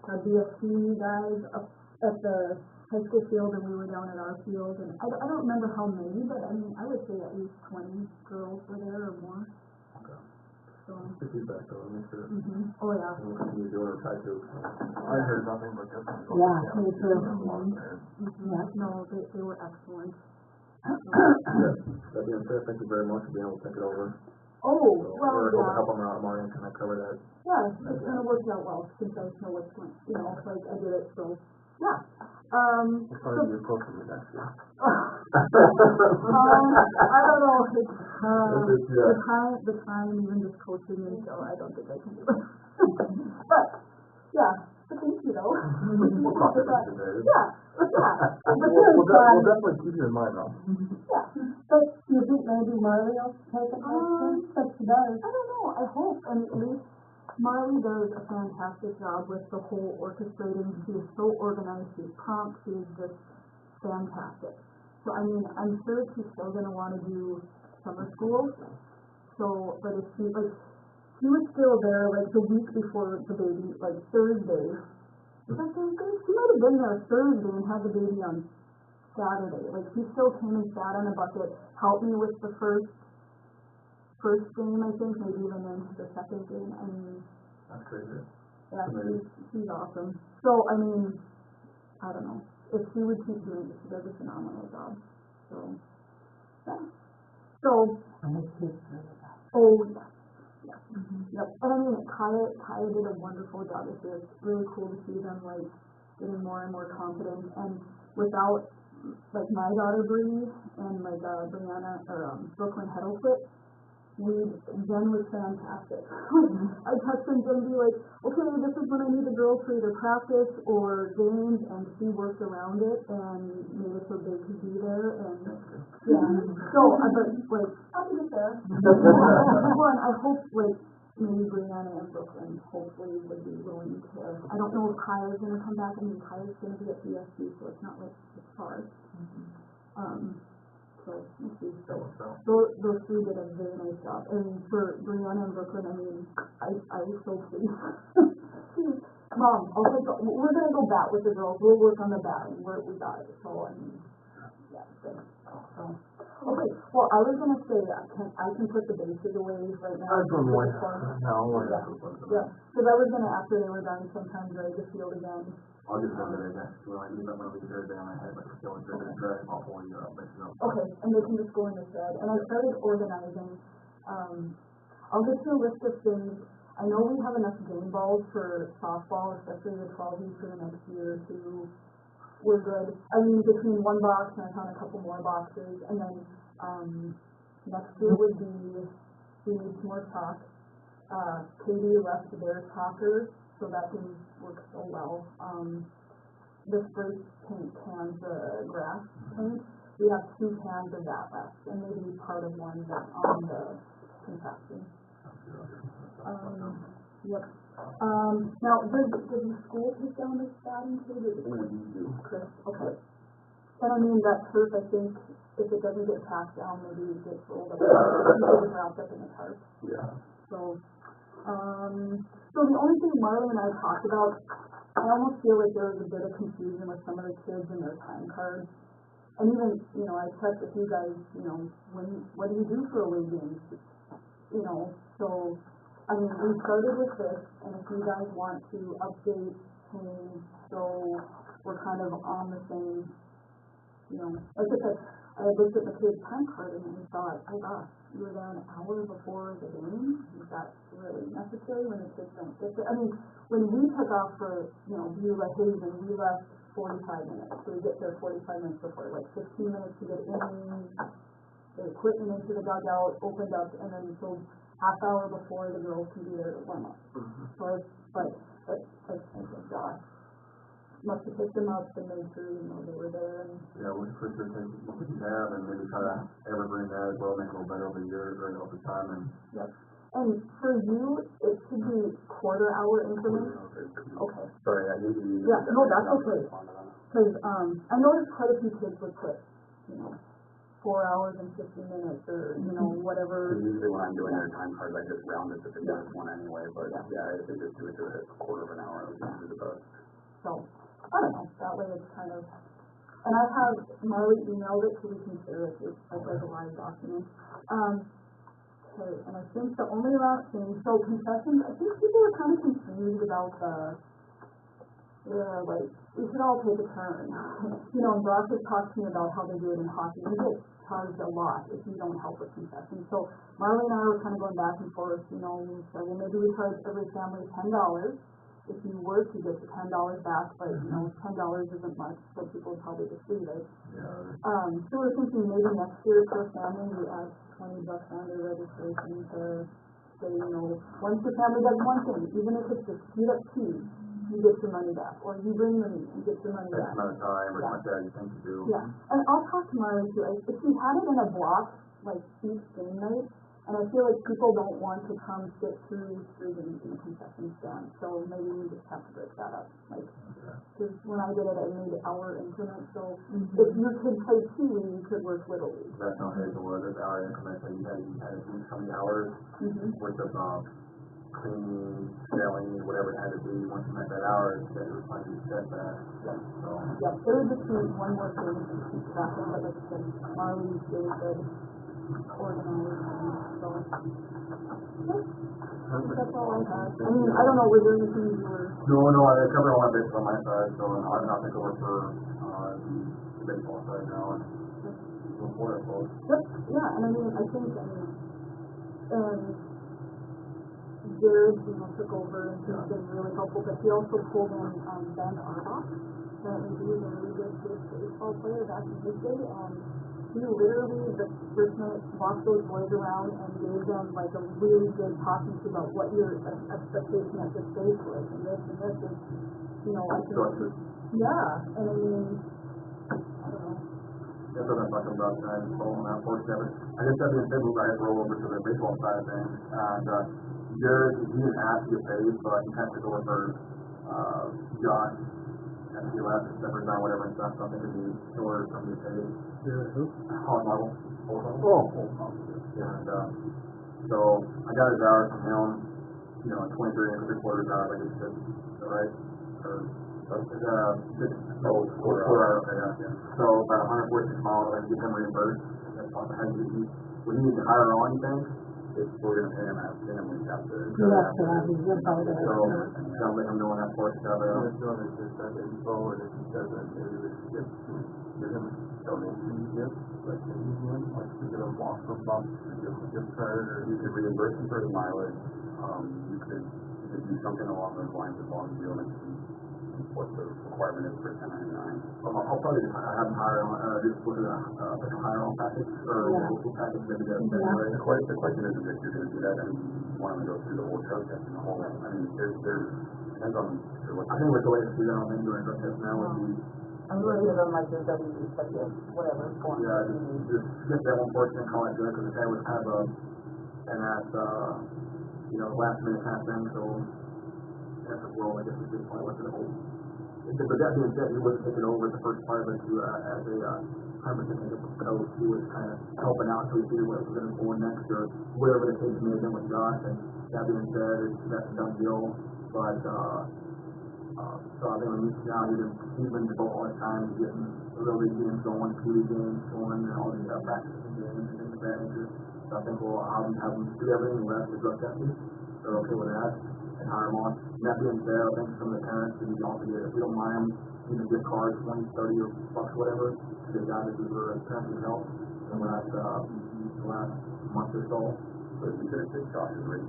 had BFC guys up at the high school field and we were down at our field, and I don't remember how many, but I mean, I would say at least 20 girls were there or more. Okay. So, The feedback though, make sure. oh yeah. We'll continue doing or try to. I heard nothing but good things. Yeah, me too. Yeah, no, they were excellent. That being said, thank you very much for being able to think it over. Oh, So, well, we're hoping to yeah. help them out tomorrow and kind of cover that. Yeah, and it worked out well, since I know what's going, you know, like I did it, so, yeah. We'll probably be close to the next year. I don't know, it's, Yeah. the time, even just coaching me, so I don't think I can do it. But, yeah, but thank you though. We'll talk about it today. Yeah, yeah. But We'll then, definitely keep you in mind though. yeah. But you think maybe Marley will take it next time? But she does. I don't know, I hope, and at least Marley does a fantastic job with the whole orchestrating. She is so organized, she's prompt, she's just fantastic. So, I mean, I'm sure she's still gonna wanna do summer school, so, but if she, like, she was still there, like, the week before the baby, like, Thursday. She might have been there Thursday and had the baby on Saturday, like, she still came and sat on a bucket, helped me with the first game, I think, maybe even into the second game. I mean, That's crazy. yeah, she's awesome. So, I mean, I don't know, if she would keep doing it, she does a phenomenal job, so, yeah. So, oh, yeah, yeah, yep, and I mean, Kaya did a wonderful job this year. It's really cool to see them, like, getting more and more confident, and without, like, my daughter Bree and, like, Brianna, or, Brooklyn Heddlefoot, Jen was fantastic. I text them and be like, okay, this is when I need the girls for either practice or games, and she worked around it and made it so they could be there, and, yeah, so, but, like, I'll be there. Well, and I hope, like, maybe Brianna and Brooklyn hopefully would be willing to, I don't know if Kyle's gonna come back. I mean, Kyle's gonna be at BSC, so it's not like it's far. So, we'll see. Those 3 did a very nice job, and for Brianna and Brooklyn, I mean, I was so pleased. Mom, we're gonna go bat with the girls, we'll work on the batting, we got it, so, I mean, yeah, good, so. Okay, well, I was gonna say, I can put the bases away right now. That's one more. Yeah, because I was gonna, after they were done, sometime drag the field again. I'll just send it in next, when I leave that one over there, then I have like a feeling they're gonna drag off all you up, but you know. Okay, and they can just go in the shed, and I started organizing, I'll get you a list of things. I know we have enough game balls for softball, especially the 12 for the next year or 2. We're good. I mean, between 1 box and I found a couple more boxes, and then, next year would be, we need some more chalk. Katie left their talker, so that didn't work so well. The spray paint cans, the grass paint, we have 2 cans of that left, and maybe part of one that's on the contraption. Yep. Now, does the school take down this batting too? Chris, okay. And I mean, that turf, I think, if it doesn't get packed down, maybe it gets rolled up, maybe wrapped up in the tarp. Yeah. So, so the only thing Marley and I talked about, I almost feel like there was a bit of confusion with some of the kids and their time cards. And even, you know, I checked with you guys, you know, what do you do for away games? You know, so, I mean, we started with this, and if you guys want to update, change, so we're kind of on the same, you know, like I said, I looked at the kid's time card and I thought, oh gosh, you were there an hour before the game? Is that really necessary when the kids don't get there? I mean, when we took off for, you know, Beulah Hazen, we left 45 minutes. So we get there 45 minutes before, like 15 minutes to get in, the equipment into the dugout, opened up, and then so half hour before the girls can be there to warm up. So I think Josh must have picked them up and made sure, they were there and. Yeah, we for sure take what we have and maybe try to evergreen that as well, make it a little better over the years or over time and. Yep. And for you, it should be quarter-hour increments? Okay. Sorry, I need to. Yeah, no, that's okay. Cause, I noticed quite a few kids would put, 4 hours and 50 minutes or, whatever. Usually when I'm doing their time cards, I just round it to the nearest one anyway, but yeah, if they just do it to a quarter of an hour, it would be the best. So, I don't know, that way it's kind of, and I have Marley emailed it so we can share it with, as a live document. Okay, and I think the only last thing, so concessions, I think people are kind of confused about like, we should all take a turn. And Brock has talked to me about how they do it in hockey. You get charged a lot if you don't help with concessions. So Marley and I were kind of going back and forth, we said, well, maybe we charge every family $10. If you work, you get the $10 back, but, $10 isn't much, so people would probably just leave it. Yeah. So we're thinking maybe next year per family, we add $20 on their registration to say, once the family does one thing, even if it's just heat up tea, you get your money back, or you bring your meat, you get your money Takes back. another time or something like that, you think you do. Yeah, and I'll talk to Marley too. If we had it in a block, like each game night, and I feel like people don't want to come sit through 3 games in the concession stand, so maybe we just have to break that up. Like, because when I did it, I made hour increments, so if you could play T, you could work Little League. That's how Hazel was, it's hour increments, so you had to do so many hours worth of, cleaning, shelling, whatever it had to be, once you met that hour, then it was like you said that, so. Yeah, there would just be one more thing to keep track of, but like I said, Marley's really good organized, so. That's all I had. I mean, I don't know, were there anything you were? No, I covered all my bases on my side, so I'll not take over for, the baseball side now, and move forward, I suppose. Yep, yeah, and I think, Jared, took over and he's been really helpful, but he also pulled in, Ben Arbach. Apparently he was a really good baseball player back in his day, and he literally, the person walked those boys around and gave them like a really good talking to about what your expectation at this stage was, and this is, I think, yeah, and I don't know. That's what I'm talking about tonight, so on that portion of it. I guess that being said, we'll go ahead and roll over to the baseball side of things, and, Jared, he didn't ask to get paid, but he had to go over, Josh, and he left, separate down, whatever, and stuff, something to be, or something to pay. Who? Holland Marble. Oh. And, so, I got his hours from him, 23 and 3/4 hours, like you said, right? Or, quarter hour, okay, yeah. So, about 146 miles, I get him reimbursed, that's awesome, how do you, would you need to hire on, you think? If we're gonna pay him at family, we have to. That's what I was about to So, sounds like I'm doing that portion of it. It's doing it just that info, and if he doesn't, maybe we should give him donation gifts, like the museum, like to get a walk from box, to give him a gift card, or You could reimburse him for his mileage, you could do something along those lines as long as you don't exceed what the requirement is for 1099. I'll probably have him hire on, just look at like a hire on package, or local package, maybe that's that way. The question is if you're gonna do that, and you want him to go through the whole drug test and the whole, there's, depends on what. I think we're going to do that on the doing drug test now would be. I'm going to give them like your whatever form. Yeah, just get that one portion and call it good, because the guy was kind of and that's, last minute kind of thing, so that's a role, I guess we should probably went to the whole. But that being said, he wasn't taking over the first part of it to, as a, 100% coach. He was kind of helping out until he figured what was going to go next, or whatever the case may have been with Josh, and that being said, that's a done deal, but, so I think now he's been devoted all the time to getting the Little League games going, PE games going, and all these practicing games and things of that nature. So I think I'll have him do everything, the rest of the drug testing. They're okay with that, and hire him on. And that being said, I think some of the parents would be also get, if we don't mind, even gift cards, 20, 30 or bucks, whatever, to the guys that do their parents would help in the last month or so. So if you could take Josh's rate,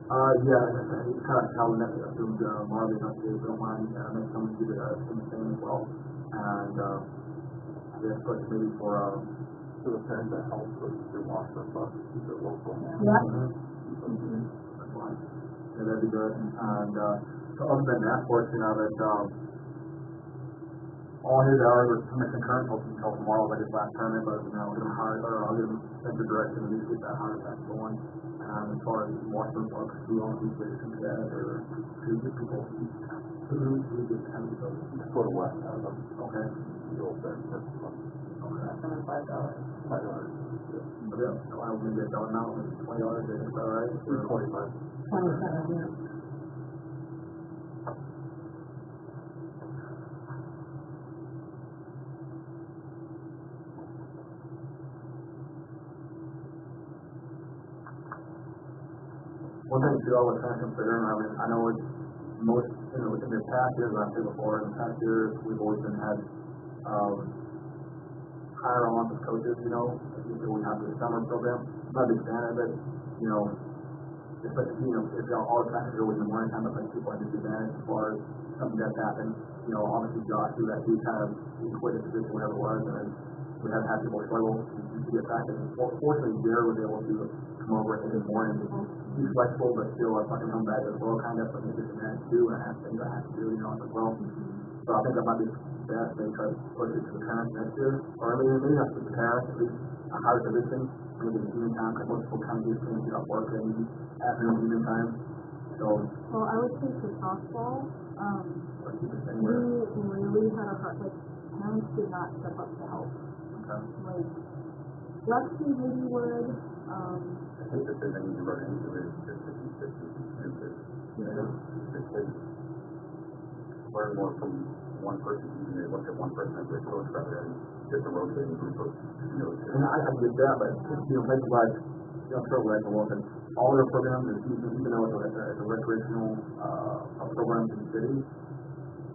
Yeah, it's kind of how that assumed, Marley, not to, don't mind, make some keep it, in the same as well. And, I guess, but maybe for, To the parent that helps with your washer, but keep it local. Yep. that's fine. Yeah, that'd be good. And, so other than that portion of it, all his hours are commission current until tomorrow, like his last tournament, but, you know, give him hard, or I'll give him send the direction, and get that hard back going. As far as Washington folks, who owns these positions, or who get people, who gets kind of those. Just go to West, out of them. Okay. You'll there for $5. $5. Yeah, so I was gonna get going now, $20, is that all right? $25. 27, yeah. One thing too, I was kind of considering, I mean, I know it's most, in the past years, I've said before, in the past years, we've always been had, higher on of coaches, you know, like usually we have the summer program. I'm not a big fan of it, you know, especially, you know, if y'all all the practice are in the morning time, but like people have disadvantage as far as something that's happened. You know, obviously Josh, who that he kind of, he quit his position, whatever it was, and then we have had people struggle to get back. And fortunately, Jared was able to come over in the morning. He's flexible, but still, I'm talking home back as well, kind of, but he disadvantage too, and I have things I have to do, you know, as well. So I think that might be best, maybe try to push it to the parents next year, or maybe not to the parents, at least a higher position, maybe in the evening time, because most people kind of get things out work and afternoon, evening time. So, Well, I would say for softball, or keep it we anywhere. really had a hard, like, parents did not step up to help. Okay. Like, Lexi maybe would, I think that they need to run into it, just 50-50, and the kids learn more from one person, even they look at one person as their coach rather than just a rotating group of, you know, And I get that, but, you know, places like, you know, Turtle Lake and Wilson, all their programs, even though it's a recreational, program in the city,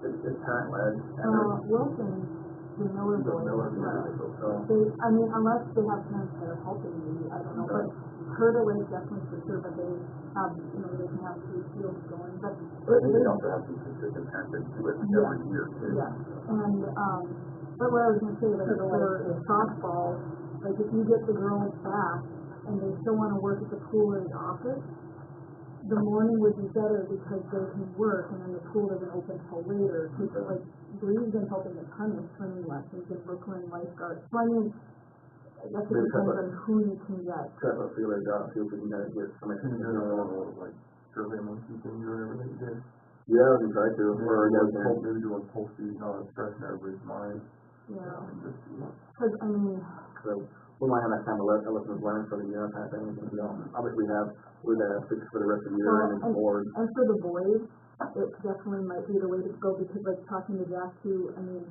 it's parent-led, and they're, Wilson, the Miller the boys. Miller, yeah. so. They, I mean, unless they have parents that are helping maybe, I don't know, but Turtle Lake definitely for sure, but they have, you know, they can have 3 fields going, but But I think they also have some consistent parents that do it every year too. yeah, and, but what I was gonna say, like, for softball, like, if you get the girls back, and they still wanna work at the pool or the office, the morning would be better because they can work, and then the pool doesn't open till later, cause like, Bree's been helping a ton with swimming lessons in Brooklyn lifeguard, so I mean, I guess it Maybe depends separate. on who you can get. Try to feel it out, see if we can get some Can you do extra. a little, like, survey monkey thing or whatever they did? Yeah, we try to, or, yeah, we can. Maybe do a post season on it's fresh in everybody's mind. Yeah, And just, you know, cause I mean, So, we might have that kind of lessons learned for the year kind of thing, you know, obviously we have, we're gonna fix for the rest of the year and then forward. and for the boys, it definitely might be the way to go, because like talking to Jack too, I mean,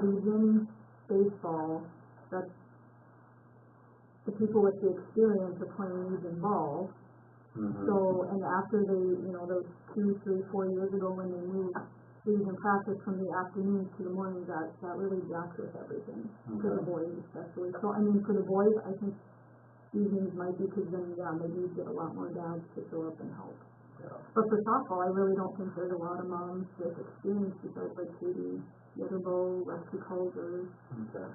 Legion baseball, that's the people with the experience of playing Legion ball. Mm-hmm. So, and after they, you know, those 2, 3, 4 years ago when they moved Legion practice from the afternoons to the mornings, that really jacks with everything, for the boys especially. So, I mean, for the boys, I think evenings might be, because then, yeah, maybe you get a lot more dads to show up and help. Yeah. But for softball, I really don't think there's a lot of moms with experience besides like Katie Yetterbo, Lexi Culver, Okay.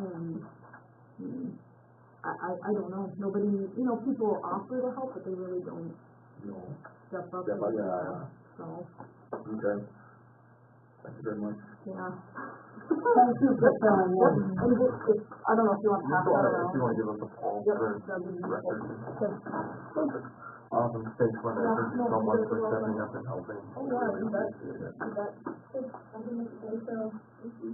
and, I don't know, nobody, you know, people offer to help, but they really don't No. step up. Step up, yeah. So, Okay. Thank you very much. yeah. Thank you for filling in. And just, I don't know if you want to pass that if around. you wanna give us a poll Yep, for that'd be record. good. Awesome, thanks, Linda, Yeah, thank you no, so much you're for welcome. stepping up and helping. Oh, yeah, you bet. Appreciate it. You bet. Good, I can make it so, thank you.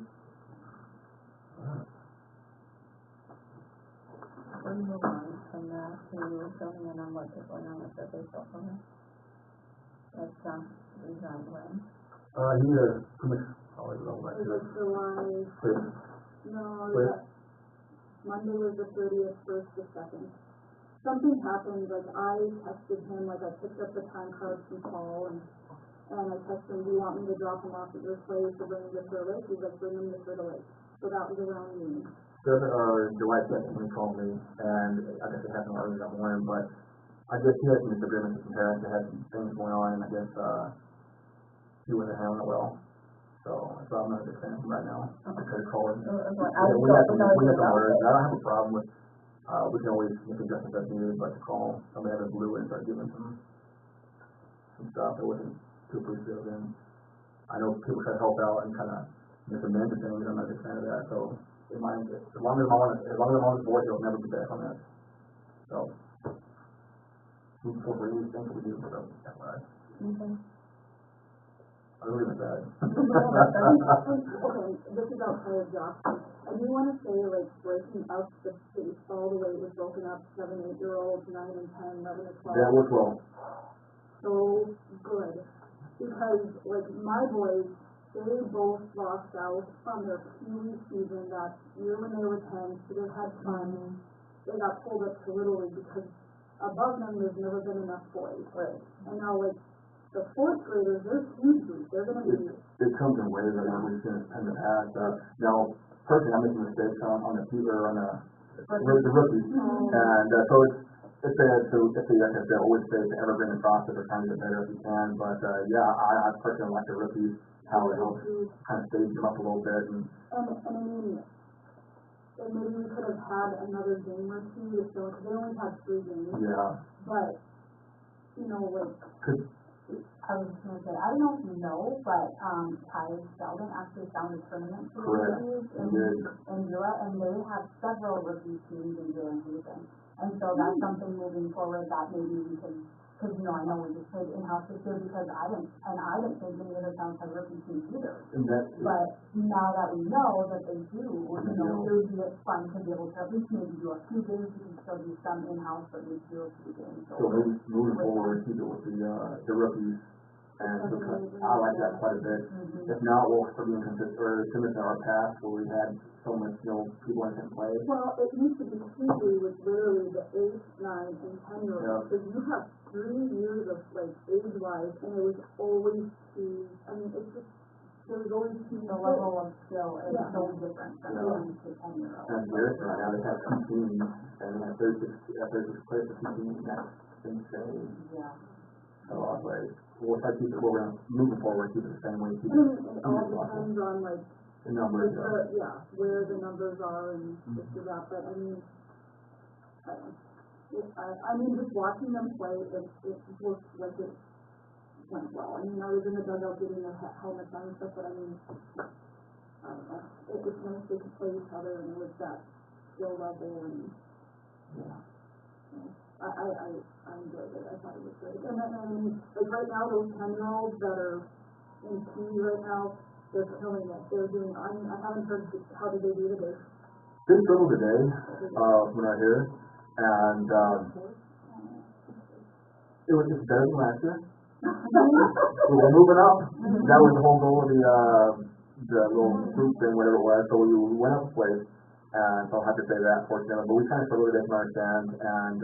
We'll move on from that to filling in on what's going on with the baseball program. That's, John Glenn. He need a commission, oh, I don't know, It was July, Chris. no, Wait. that, Monday was the 30th, first to second. Something happened, like I texted him, like I picked up the time cards from Paul, and I texted him, do you want me to drop him off at your place or bring him to Clear Lake? He's like, bring him to Clear Lake. So that was around noon. July 2nd, when he called me, and I guess it happened early that morning, but I guess he had some disagreements with some parents, they had some things going on, and I guess, he wasn't handling it well. So I'm not a big fan of him right now. I could call him. We have some words, I don't have a problem with, we can always make adjustments as needed, but to call somebody out of the blue and start giving some stuff that wasn't too appreciative, and I know people try to help out and kinda make amends and things, I'm not a big fan of that, so, as long as I'm on the board, he'll never be back on that, so. Move forward, we think we do, so, that's why. Okay. I really like that. Okay, this is outside of Josh. I do wanna say, like, breaking up the space all the way, it was broken up 7, 8-year-olds, 9 and 10, 11 and 12. That works well. So good, because, like, my boys, they both lost out on their Pee-wee season that year when they were 10, so they had fun. They got pulled up to Little League because above them, there's never been enough boys. Right. And now, like, the 4th graders, they're huge, they're gonna be, It comes in waves that we've seen in the past, now, personally, I'm making mistakes on the Peter, on the rookies, and, so it's bad to, like I said, always say to evergreen and process or trying to get better if you can, but, yeah, I personally like the rookies, how it helps kind of stage them up a little bit, and and I mean, and maybe we could have had another game or two to show, because they only had 3 games, yeah. but, you know, like, I was just gonna say, I don't know if you know, but, Ty Sheldon actually found a tournament for Correct. rookies He did. in Europe, and they have several rookie teams in Grand Haven. And so that's something moving forward that maybe we can, cause you know, I know we just played in-house this year because I didn't think any other towns had rookie teams either. And that, But now that we know that they do, you know, it would be fun to be able to at least maybe do a few games, we can still do some in-house, but maybe do a few games. so moving forward, keep it with the rookies, and I like that quite a bit. If not, we'll still be inconsistent, or similar to our past, where we had so much, people that can play. well, it used to be Tuesday was literally the 8, 9, and 10-year-olds, so you have 3 years of, like, age-wise, and it was always I mean, it's just, there was always The level of skill is Yeah. so different from Yeah. 1 to 10-year-olds. And Garrison right now, they have 2 teams, and they have 36 players for 2 teams, and that's insane. Yeah. So I was like, we'll try to keep it, we're gonna, moving forward, keep it the same way, keep I mean, it it all depends on, like, the numbers, where the numbers are and this or that, but I mean, I don't know. I mean, just watching them play, it looks like it went well. I mean, I was in the dugout getting their helmets on and stuff, but I mean, I don't know. It was nice they could play each other and it was that skill level and, yeah. I enjoyed it. I thought it was great. And then, I mean, like right now, those 10-year-olds that are in P right now, they're killing it. They're doing, I mean, I haven't heard, how did they do today? Didn't struggle today, when I hear, and, it was just better than last year. We were moving up, that was the whole goal of the little group thing, whatever it was, so we went up a place, and so I'll have to say that, fortunately, but we kind of struggled today from our stand, and,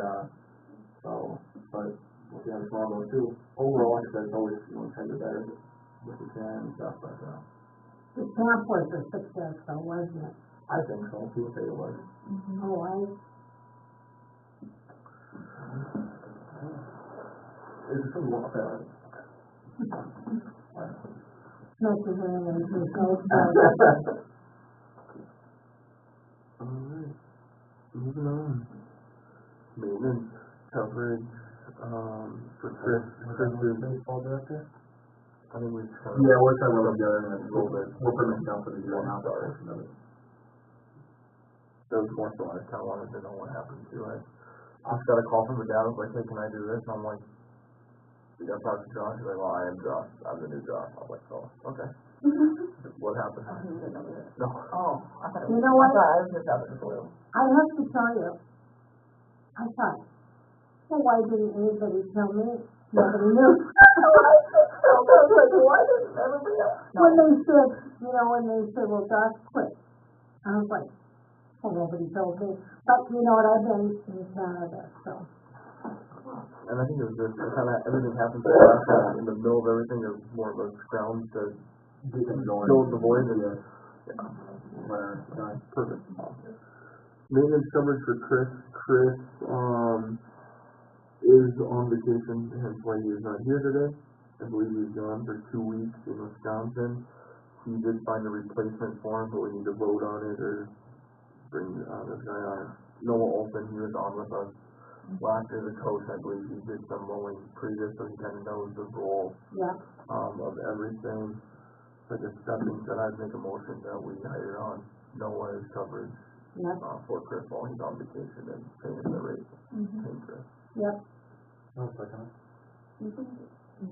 so, but we'll see how tomorrow goes too. Overall, like I said, it's always, try to do better if we can and stuff, but, The camp was a success though, wasn't it? I think so, people say it was. Oh, Is it something more fair? nice to hear them, there's no doubt. Alright, moving on. Maintenance coverage, for Chris is Baseball director? I think we. Yeah, we're trying to work together and a little bit, we're pretty much down for the year now, sorry. That was more so I kinda wanted to know what happened too. I just got a call from the dad, I was like, hey, can I do this? And I'm like, you gotta talk to Josh. He's like, well, I am Josh, I'm the new Josh. I was like, oh, okay. What happened? No. Oh, I thought it You was, know I what? thought I was just out of the blue. I have to tell you, I thought, well, why didn't anybody tell me? Nobody knew. I was like, why didn't everybody else? When they said, when they said, well, Josh quit, I was like, well, nobody told me. But you know what, I've been in Canada, so. And I think it was just, kinda, everything happened so fast, in the middle of everything, there's more of a scrounge to Get them going. fill the void and, perfect. Maintenance coverage for Chris, is on vacation, hence why he is not here today. I believe he's gone for 2 weeks in Wisconsin. He did find a replacement for him, but we need to vote on it or bring this guy on. Noah Olson, he was on with us last year as a coach. I believe he did some mowing previous, so he kind of knows the role Yeah, of everything. So I guess that being said, I'd make a motion that we hire on Noah as coverage yep, for Chris while he's on vacation and paying the rate. Paying Chris. yep. No, second. Do you think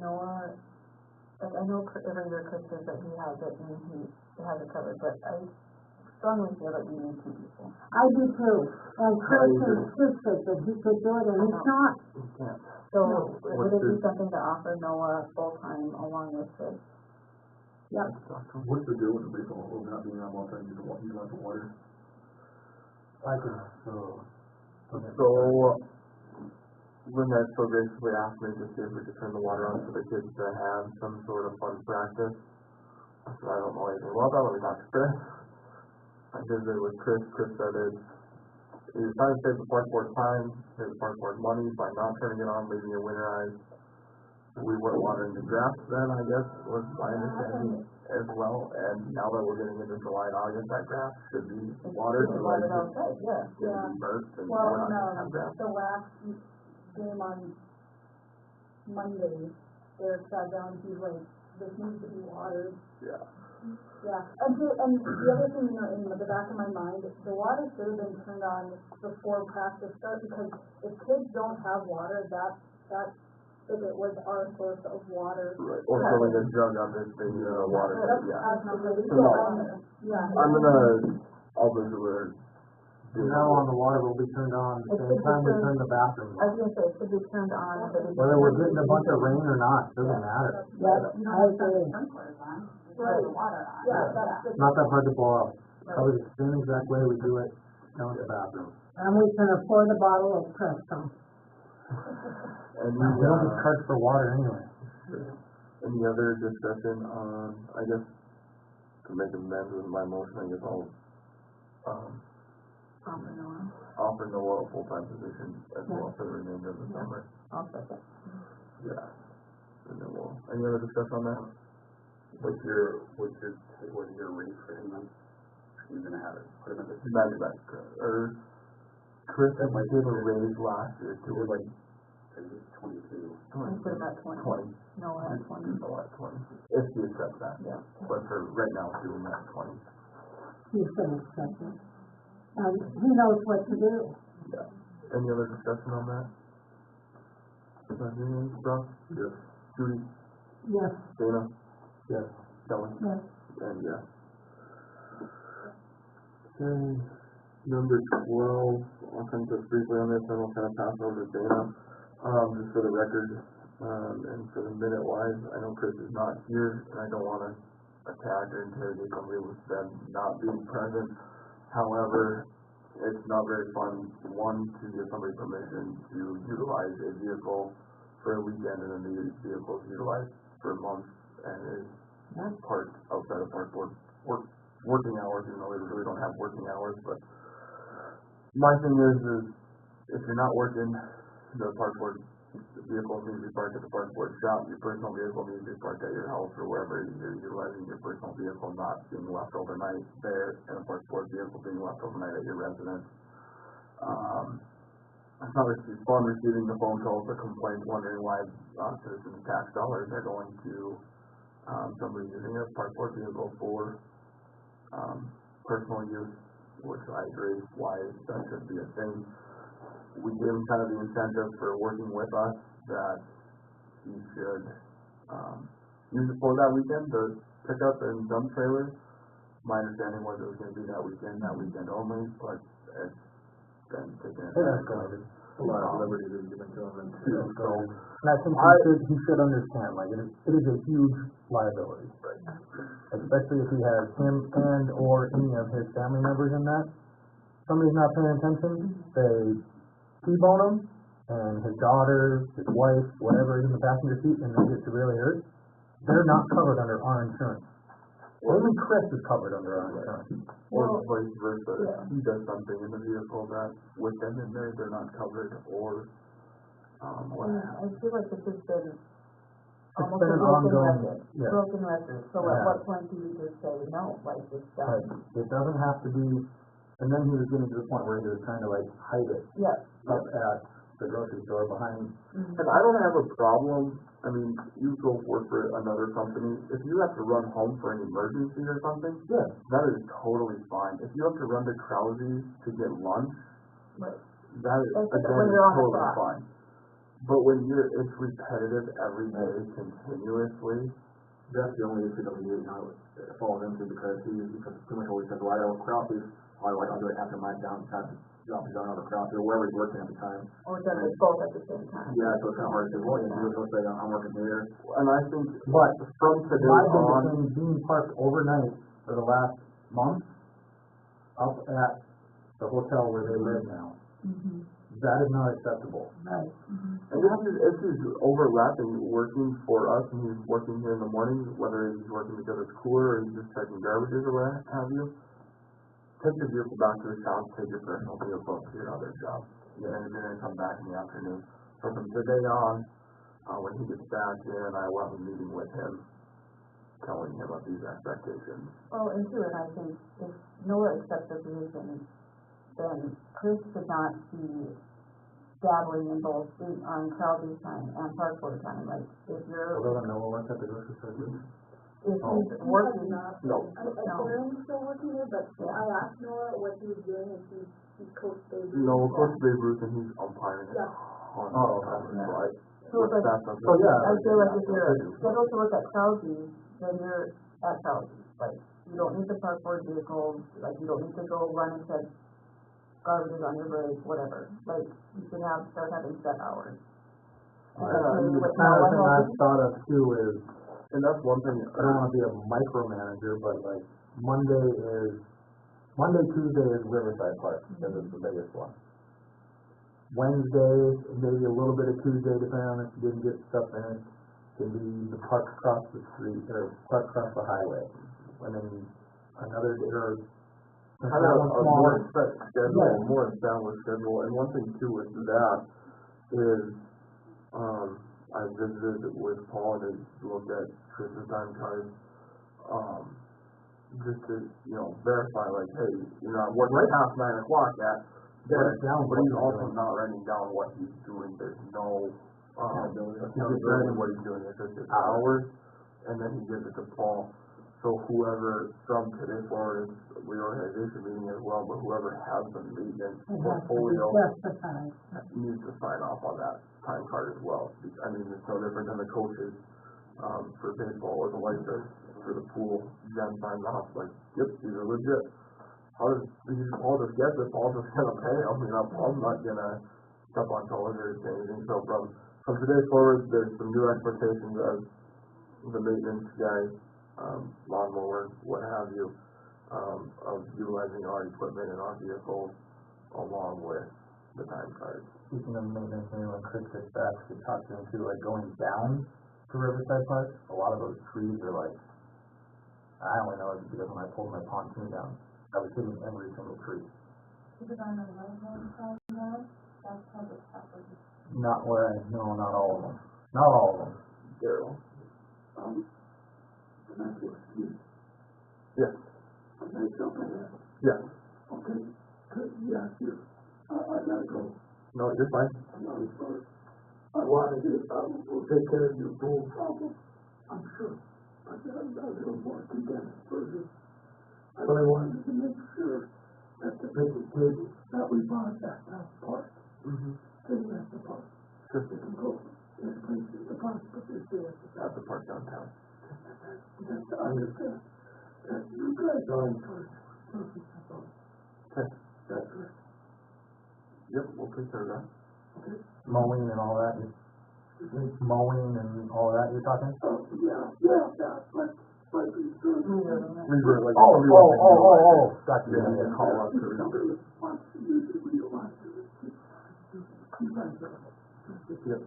Noah, like, I know every year Chris says that he has it and he has it covered, but I strongly feel that we need 2 people. I do too, and Chris insisted that he could do it, and he's not. He can't. So, No. would it be something to offer Noah full-time along with Chris? Yep, What's the deal with the baseball, or not being on one side, you want the water? I can, So, Lynette so graciously asked me to see if we could turn the water on for the kids to have some sort of fun practice. So I don't know anything about that, let me talk to Chris. I visited with Chris said he was trying to save the park board time, save the park board money by not turning it on, leaving it winterized. We weren't watering the grass then, I guess, was my understanding as well, and now that we're getting into July and August, that grass should be watered, otherwise Watered it's outside, yeah. gonna be burnt and Well, we're not gonna have grass. the last game on Monday, Derek sat down, he's like, this needs to be watered. Yeah. Yeah, and the other thing, in the back of my mind, the water should have been turned on before practice starts, because if kids don't have water, if it was our source of water. Right, or filling a jug up and thing, water, That's yeah. absolutely, So, yeah. I'll visit with her. from now on, the water will be turned on the same time we turn the bathroom I on. was gonna say, it should be turned on, but Whether we're getting a bunch of rain or not, doesn't matter. yep, I agree. Right, yeah, that's. Not that hard to blow out. Probably the same exact way we do it down at the bathroom. And we can afford a bottle of Presto. And We don't get charged for water anyway. any other discussion on, I guess, to make amends with my motion, I guess I'll, offer Noah. offer Noah a full-time position as well for the remainder of the summer. I'll second. Yeah. And then any other discussion on that? What's your rate for him? You're gonna have it, put him at the. Back, or Chris had did a raise last year to like He's 22. And put him at 20. 20. Noah at 20. Noah at 20. If he accepts that. Yeah. But for right now, do him at 20. He's gonna accept it. And he knows what to do. Yeah. Any other discussion on that? Is that anything, Brock? Yes. Judy? Yes, Dana? Yes. Kelly? yes. And yes. Okay, number 12, I'll come just briefly on this, then we'll kind of pass over to Dana. Just for the record, and for the minute wise, I know Chris is not here, and I don't wanna attack or interrogate somebody with them not being present. However, it's not very fun, one, to give somebody permission to utilize a vehicle for a weekend and then the vehicle is utilized for months and is parked outside of park board working hours, even though they really don't have working hours. But my thing is if you're not working, the park board vehicle needs to be parked at the park board shop. Your personal vehicle needs to be parked at your house or wherever you're utilizing your personal vehicle, not being left overnight there, and a park board vehicle being left overnight at your residence. It's not fun receiving the phone calls or complaints wondering why citizens' tax dollars are going to somebody using a park board vehicle for personal use, which I agree why that should be a thing. We gave him kind of the incentive for working with us that he should use it for that weekend, the pickup and dump trailers. My understanding was it was going to be that weekend only, but it's been taken advantage of. A lot of liberty being given to him and So, and I think he should understand, like, it is a huge liability. Especially if he has him and or any of his family members in that. Somebody's not paying attention, they T-bone him, and his daughter, his wife, whatever is in the passenger seat, and they get severely hurt. They're not covered under our insurance. Only Chris is covered under our insurance. or vice versa, if he does something in the vehicle that with them in there, they're not covered, or what happened. I feel like this has been almost been a an broken ongoing- record, yeah. broken record, so at Yeah. what point do you just say, no, like, it's But done? it doesn't have to be, and then he was getting to the point where he was trying to like hide it Yeah. up at the grocery store behind. Mhm. And I don't have a problem, I mean, you go work for another company, if you have to run home for an emergency or something, Yeah. that is totally fine. If you have to run to Krause's to get lunch, Right. that is, That's again, when is you're on the totally clock. fine. But when it's repetitive every day continuously, That's the only issue that we, it falls into because because too much always says, well, I don't crowd these, I'll do it after my job is done on the crowd, or wherever he's working at the time. Or does it both at the same time? Yeah, so it's kind of hard to, well, you'll say, I'm working here. and I think But from today my on, biggest thing, being parked overnight for the last month up at the hotel where they live now, Mhm. that is not acceptable. Right. and this is overlapping, working for us, and he's working here in the morning, whether he's working because it's cooler or he's just checking garbages or what have you. Take your vehicle back to the shop, take your personal vehicle to your other job, and then you're gonna come back in the afternoon. So from today on, when he gets back in, I will have a meeting with him, telling him of these expectations. Well, and too, and I think if Noah accepts the position, then Chris should not be dabbling in both on Crowley's time and park board time, like, if you're, Although I know what's at the grocery store. if Oh. he's working, No. Aaron's still working there, but Yeah. I asked Noah what he was doing, and he coached Babe. No, of course Babe Ruth, and he's umpiring it. Yeah. On Oh, the okay. so I, so it's like, that's up to So, yeah, I feel like if you're him. scheduled to work at Crowley's, then you're at Crowley's, like, you don't need the park board vehicle, like, you don't need to go run and check garbage on your break, whatever, like, you should start having set hours. And Yeah, then maybe the with kind of Noah thing I've helping, thought of too is, And that's one thing, I don't wanna be a micromanager, but like, Monday, Tuesday is Riverside Park, because it's the biggest one. Wednesday, maybe a little bit of Tuesday, depending on if you didn't get stuff in, can be the park across the street, or park across the highway. And then another day, or kind of a more set schedule, Yeah. more established schedule, and one thing too with that is, I visited with Paul and he looked at Chris's time cards, just to, verify like, hey, you're not working past 9 o'clock yet, Write down but what he's you're also doing. not writing down what he's doing, there's no, Accountability. accountability of what he's doing, it's just his hours, and then he gives it to Paul. So whoever, from today forward, is reorganization meeting as well, but whoever has the maintenance It has to be portfolio justified. needs to sign off on that time card as well. I mean, it's no different than the coaches, for baseball or the lifeguards for the pool. Jen signs off like, yep, these are legit. Paul just gets it, Paul's just gonna pay him, Paul's not gonna step on toes or say anything. So from today forward, there's some new expectations as the maintenance guys, lawnmowers, what have you, of utilizing our equipment and our vehicles along with the time cards. Speaking of maintenance, maybe when Chris gets back, we could talk to him too, like going down to Riverside Park, a lot of those trees are like, I only know it because when I pulled my pontoon down, I was hitting every single tree. Is it on the right-hand side now? That's public property. Not no, not all of them. Not all of them. Daryl? Can I say excuse? Yes. Can I jump in there? Yes. Okay, yes, you, I gotta go. No, you're fine. I'm not sorry. I wanted to, we'll take care of your pool problem, I'm sure. But I'm not gonna want to get further. But I wanted to make sure that the picnic table that we bought at that park, sitting at the park, Sure. they can go, there's places at the park, but they're still at the At the park downtown. Just to understand that you guys are in charge. Okay. That's right. Yep, we'll take care of that. Mowing and all that, mowing and all that, you're talking? Yeah, but be sure. Leave it like. Gotcha. Yeah, call up to it. Somebody wants to use it, we don't want to. You guys are. Yep.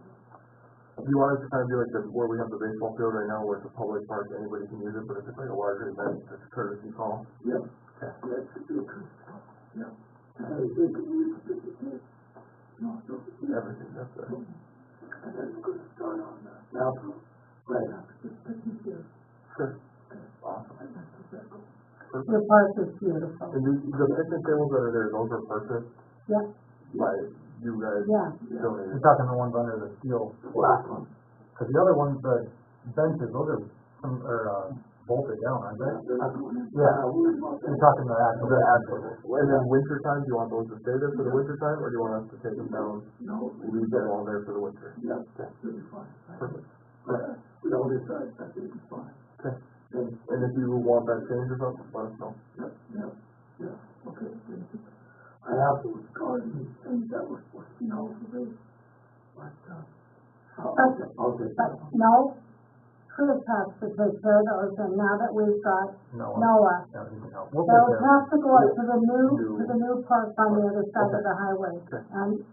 Do you want us to kind of be like where we have the baseball field right now, where it's a public park, anybody can use it, but if it's like a larger event, it's a courtesy call? Yeah. Okay. That should be okay. Yeah. And they can use it if they can. No, Everything, that's it. and then we're gonna start on that. Now, right after this picnic here. Sure. Awesome. And that's the second. Your park is beautiful. And the picnic tables that are there, those are purchased Yeah, by you guys yeah. donated? You're talking the ones under the steel black ones, cause the other ones, the benches, those are bolted down, aren't they? Yeah. You're talking the actual. The actual. And then winter time, do you want those to stay there for the winter time, or do you want us to take them down, No, leave them all there for the winter? yeah, that's really fine. Perfect. We all decide, I think it's fine. Okay. And, And if you want that changed or something, let us know. yeah, okay, thank you. I have those gardening things that were supposed to be all for this, but, I'll take But that. no, Chris has to take care of those, and now that we've got Noah, Yeah, you can help. We'll take those care of it. have to go up to the new park on the other side of the highway. And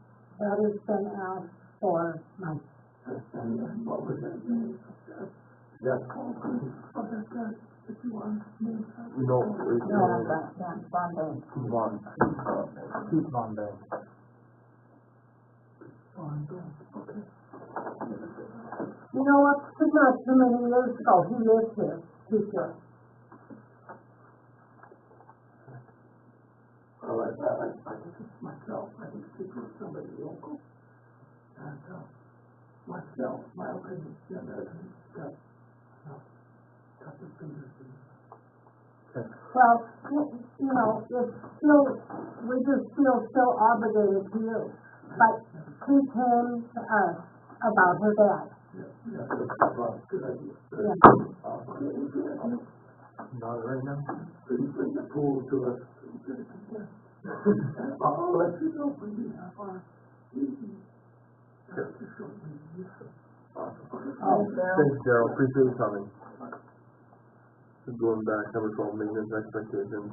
that has been asked for months. And what was that name? That's called, what is that, if you want, name? No, it's, Bond bank. Vaughn. Keep on there. Okay. You know what, it's not too many years ago, he lived here, he's here. Well, I think it's myself, I think it's with somebody local. And, myself, my opinion, yeah, got the fingers in. Well, you know, it's still, we just feel so obligated to you. But she came to us about her dad. Yeah, good idea. Yeah. Not right now. Please bring the pool to us. And I'll let you know when we have our meeting. Oh, Thanks, Daryl, appreciate you coming. Going back, number 12, maintenance expectations.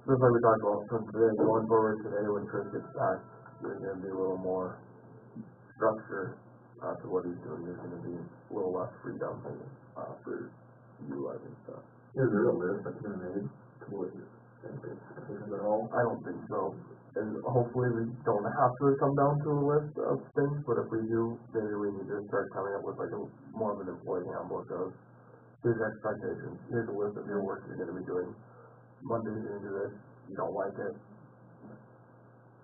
Just like we talked about from today, going forward today, when Chris gets back, there's gonna be a little more structure, to what he's doing. There's gonna be a little less freedom, for utilizing stuff. Is there a list that's been made towards expectations at all? I don't think so. And hopefully we don't have to come down to a list of things, but if we do, maybe we need to start coming up with like more of an employee handbook of here's expectations, here's a list of your work you're gonna be doing. Monday you're gonna do this, you don't like it.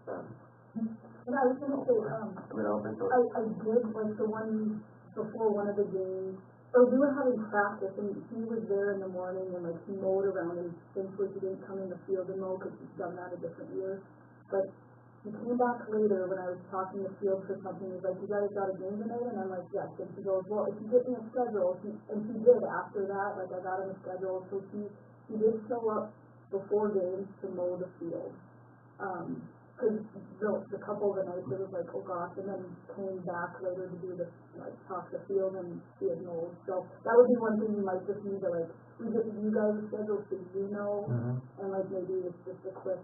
And I was gonna say, I don't think so. I did, like, the one before one of the games, so we were having practice, and he was there in the morning, and like, he mowed around, and thankfully he didn't come in the field and mow, because he's done that a different year. But he came back later when I was talking to Field for something, he's like, you guys got a game tonight? And I'm like, yes. And he goes, well, if you get me a schedule, and he did after that, like, I got him a schedule, so he did show up before games to mow the field. Cause the couple of the nights it was like, oh gosh, and then came back later to do the, like, talk the field and see it mowed. So that would be one thing you might just need to, like, we get you guys a schedule so you know, and like maybe it's just a quick.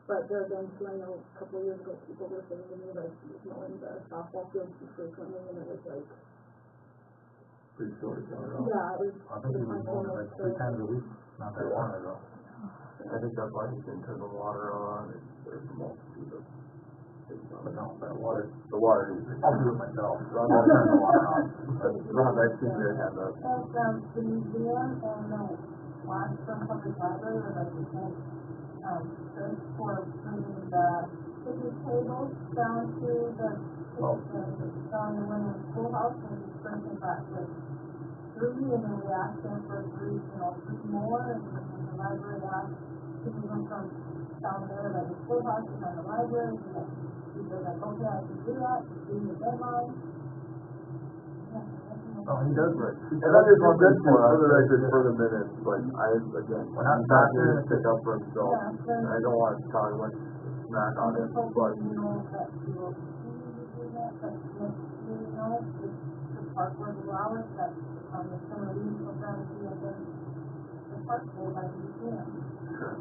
But there again, too, I know a couple of years ago, people were saying to me, like, mowing the softball field too frequently, and it was like, Pretty short, yeah, it was. I think we were going like 3 times a week, not that long ago. I think that's why you can turn the water on, and there's a multitude of things on But it. no, that water, The water needs to. I'll do it myself. Ron, I'll turn the water on. Ron, I see your hand up. As, the museum and the Washington Public Library would like to thank, Chris for bringing the picnic tables down to down in Winter Schoolhouse and bringing back with 3, and then we asked him for 3 more, and the library asked to move them from down there, like the schoolhouse and then the library, and he was like, okay, I can do that, give me a deadline. Oh, he does work. And that is one thing for the record, for the minutes, but again, We're not he's not here to talking- stick up for himself. And I don't want to talk much smack on him, but You know that you will continue to do that, but you know, if the park board allow us, that, if some of these will down to you, then the park board might be doing. sure.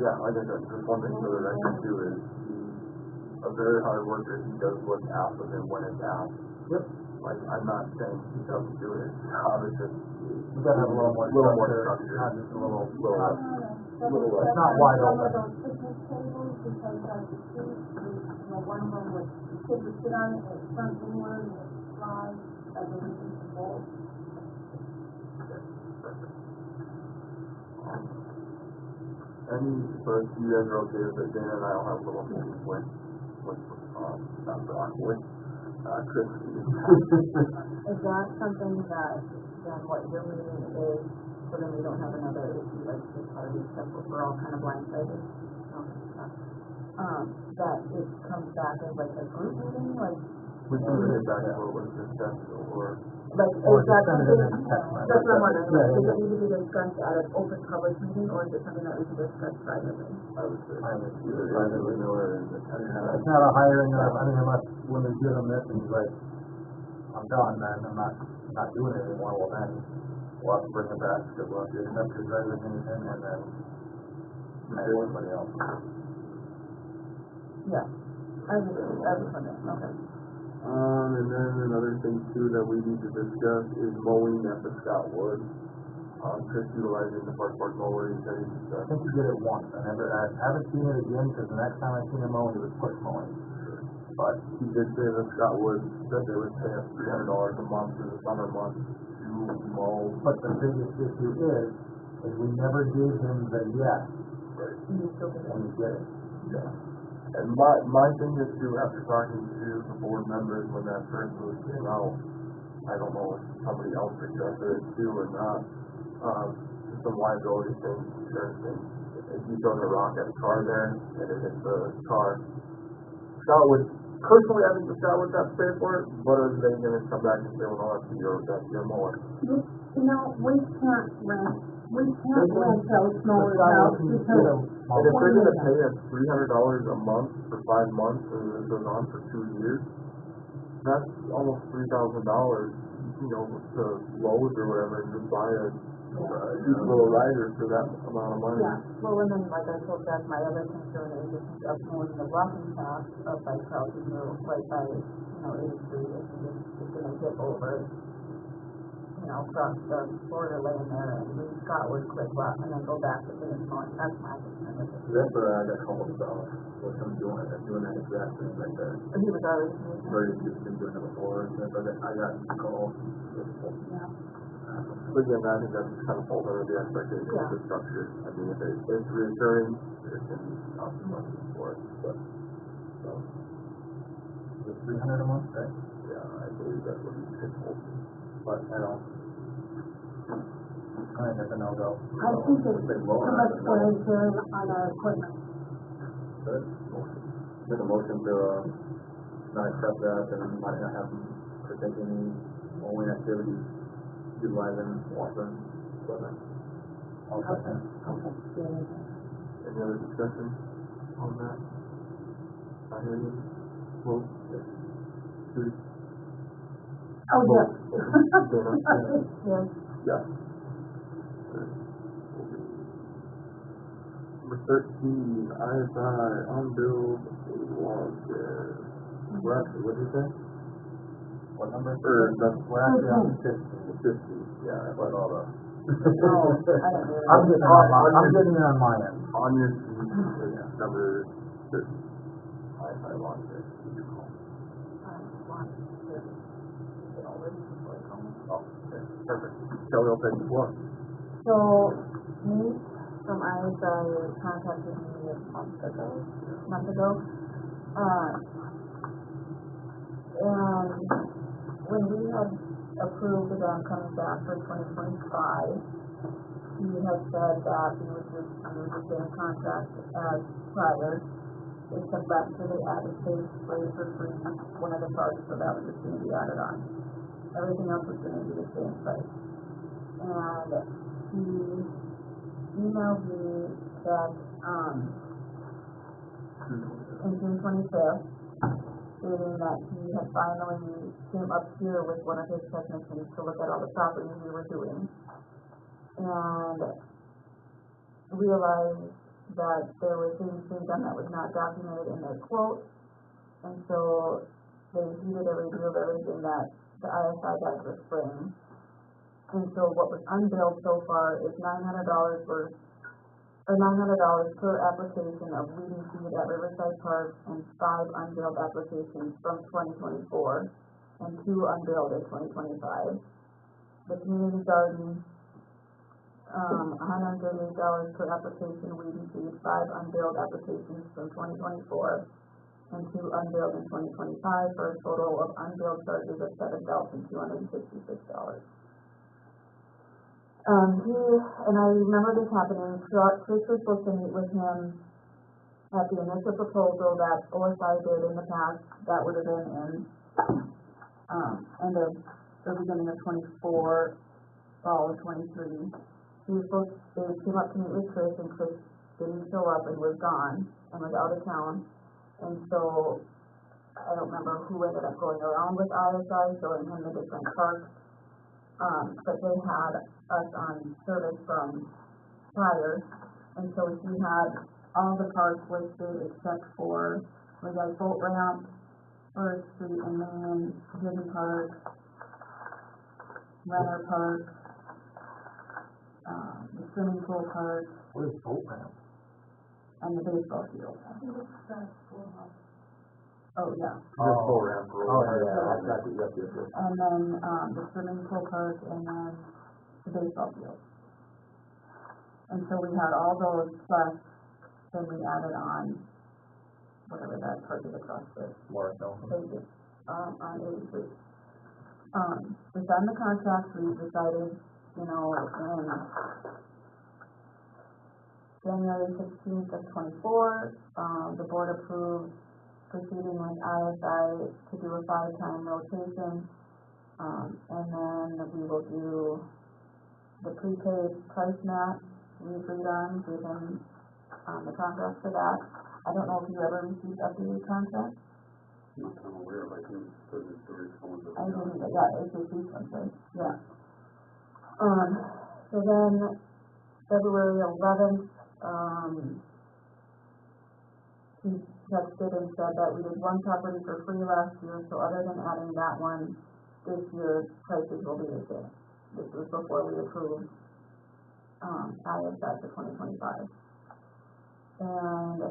Yeah, like I said, just one thing for the record too is he's a very hard worker. He does what's asked of him when it's asked. Yep. Like, I'm not saying he doesn't do his job, it's just. We gotta have a little more structure, not just a little, It's not wide Some of open. those picnic tables, because as you see, one of them was Could you sit on it, something where it slides, as a reusable? So if you guys are okay with it, Dana and I will have a little meeting with, not Brock, with, Chris. Is that something that, then what your meeting is, so then we don't have another issue, like, this part of the stuff, we're all kind of blindsided? That it comes back as like a group meeting, like, We can get back to what was discussed, or, like, Or is that just send it something, in a text message. that's what I'm wondering, like, does it need to be discussed at an open public meeting, or is it something that we can discuss privately? I would say, Privately. either privately or in the It's not a hiring, I mean, unless, when they give him this, and he's like, I'm done, man, I'm not doing it anymore, well then, we'll have to bring it back, because we'll have to accept his resignation, and then hire somebody else. Yeah, I was wondering, okay. And then another thing too that we need to discuss is mowing at the Scott Wood. Chris utilizing the park mower, he said he's, I think he did it once, I haven't seen it again, because the next time I seen him mow, he was push mowing. but he did say that Scott Wood said they would pay us $300 a month for the summer months to mow. But the biggest issue is we never gave him the yes, You still do and he did it. And my thing is too, after talking to the board members when that first move came out, I don't know if somebody else suggested it too or not, some liability things, insurance things. If you throw a rock at a car there, and it hits the car, Scott would, personally, I think the Scott would have to pay for it, but are they gonna come back and say, well, no, that's your mower? You know, we can't rent those mowers out because. And if they're gonna pay us $300 a month for 5 months, and this goes on for 2 years, that's almost $3,000, to Lowe's or whatever, and just buy a cheap little rider for that amount of money. Yeah, well, and then, like I told Jeff, my other concern is if he's up mowing the walking path up by Charlton Mill, right by, 83, if he's gonna dip over, across the border lane there, and leave Scotwood quick walk, and then go back to finish mowing, that's my concern with it. That's what I got called about, with him doing that exact thing right there. But he was already, Very good, been doing it before, and then I got a call. yeah. But again, I think that's kind of falls under the expectation of the structure. I mean, if it's reoccurring, there can be consequences for it, but, so, Is it $300 a month, right? yeah, I believe that's what he's told. But, I think that's a no-go. I think it's too much wear and tear on our equipment. Good. Make a motion to, not accept that, and not have them partake in any mowing activities, utilizing Washburn equipment. Okay. Any other discussion on that? Not hearing you? Well, Judy? Oh, yes. Dana? Yes. Yeah. Number 13, ISI, unbilled log care. We're actually, what did you say? What number? We're actually on 50, yeah, I went all the. I'm getting it on my end. On your sheet, it's number 50. ISI log care. Oh, okay, perfect. Kelly will take the floor. So, me from ISI contacted me a month ago, and when we had approved the coming back for 2025, he had said that he was just under the same contract as prior, except that for the added stage spray for free, one of the parts, so that was just going to be added on. Everything else was going to be the same price. And he emailed me that, in June 25th, stating that he had finally came up here with one of his technicians to look at all the properties we were doing, and realized that there was things being done that was not documented in their quote, and so they reviewed a review of everything that the ISI guys were spraying. And so what was unbilled so far is $900 worth or $900 per application of weeding seed at Riverside Park and 5 unbilled applications from 2024 and 2 unbilled in 2025. The community garden, $138 per application weeding seed, 5 unbilled applications from 2024 and 2 unbilled in 2025 for a total of unbilled charges of $7,266. And I remember this happening, Chris was supposed to meet with him at the initial proposal that OSI did in the past. That would have been in, end of, the beginning of 24, fall of 23. They came up to meet with Chris, and Chris didn't show up and was gone, and was out of town. And so, I don't remember who ended up going around with ISI, showing him the different parks. But they had us on service from prior, and so he had all the parks listed except for, we got Boat Ramp, First Street and Main, Hidden Park, Renner Park, the swimming pool park, What is Boat Ramp? and the baseball field. Oh, yeah. Just Boat Ramp. Oh, yeah, I got it, yes. And then, the swimming pool park, and then the baseball field. And so we had all those, plus then we added on whatever that park is across the pages, on 83. We signed the contract, we decided, in January 16th of 24, the board approved proceeding with ISI to do a 5-time rotation, and then we will do the prepaid price match, we've redone, given, the contract for that. I don't know if you ever received updated contract? I'm not kind of aware, like, there's someone that. I didn't, yeah, it's just these ones, right? Yeah. So then, February 11th, he texted and said that we did one property for free last year, so other than adding that one, this year prices will be the same. This was before we approved, ISI for 2025. And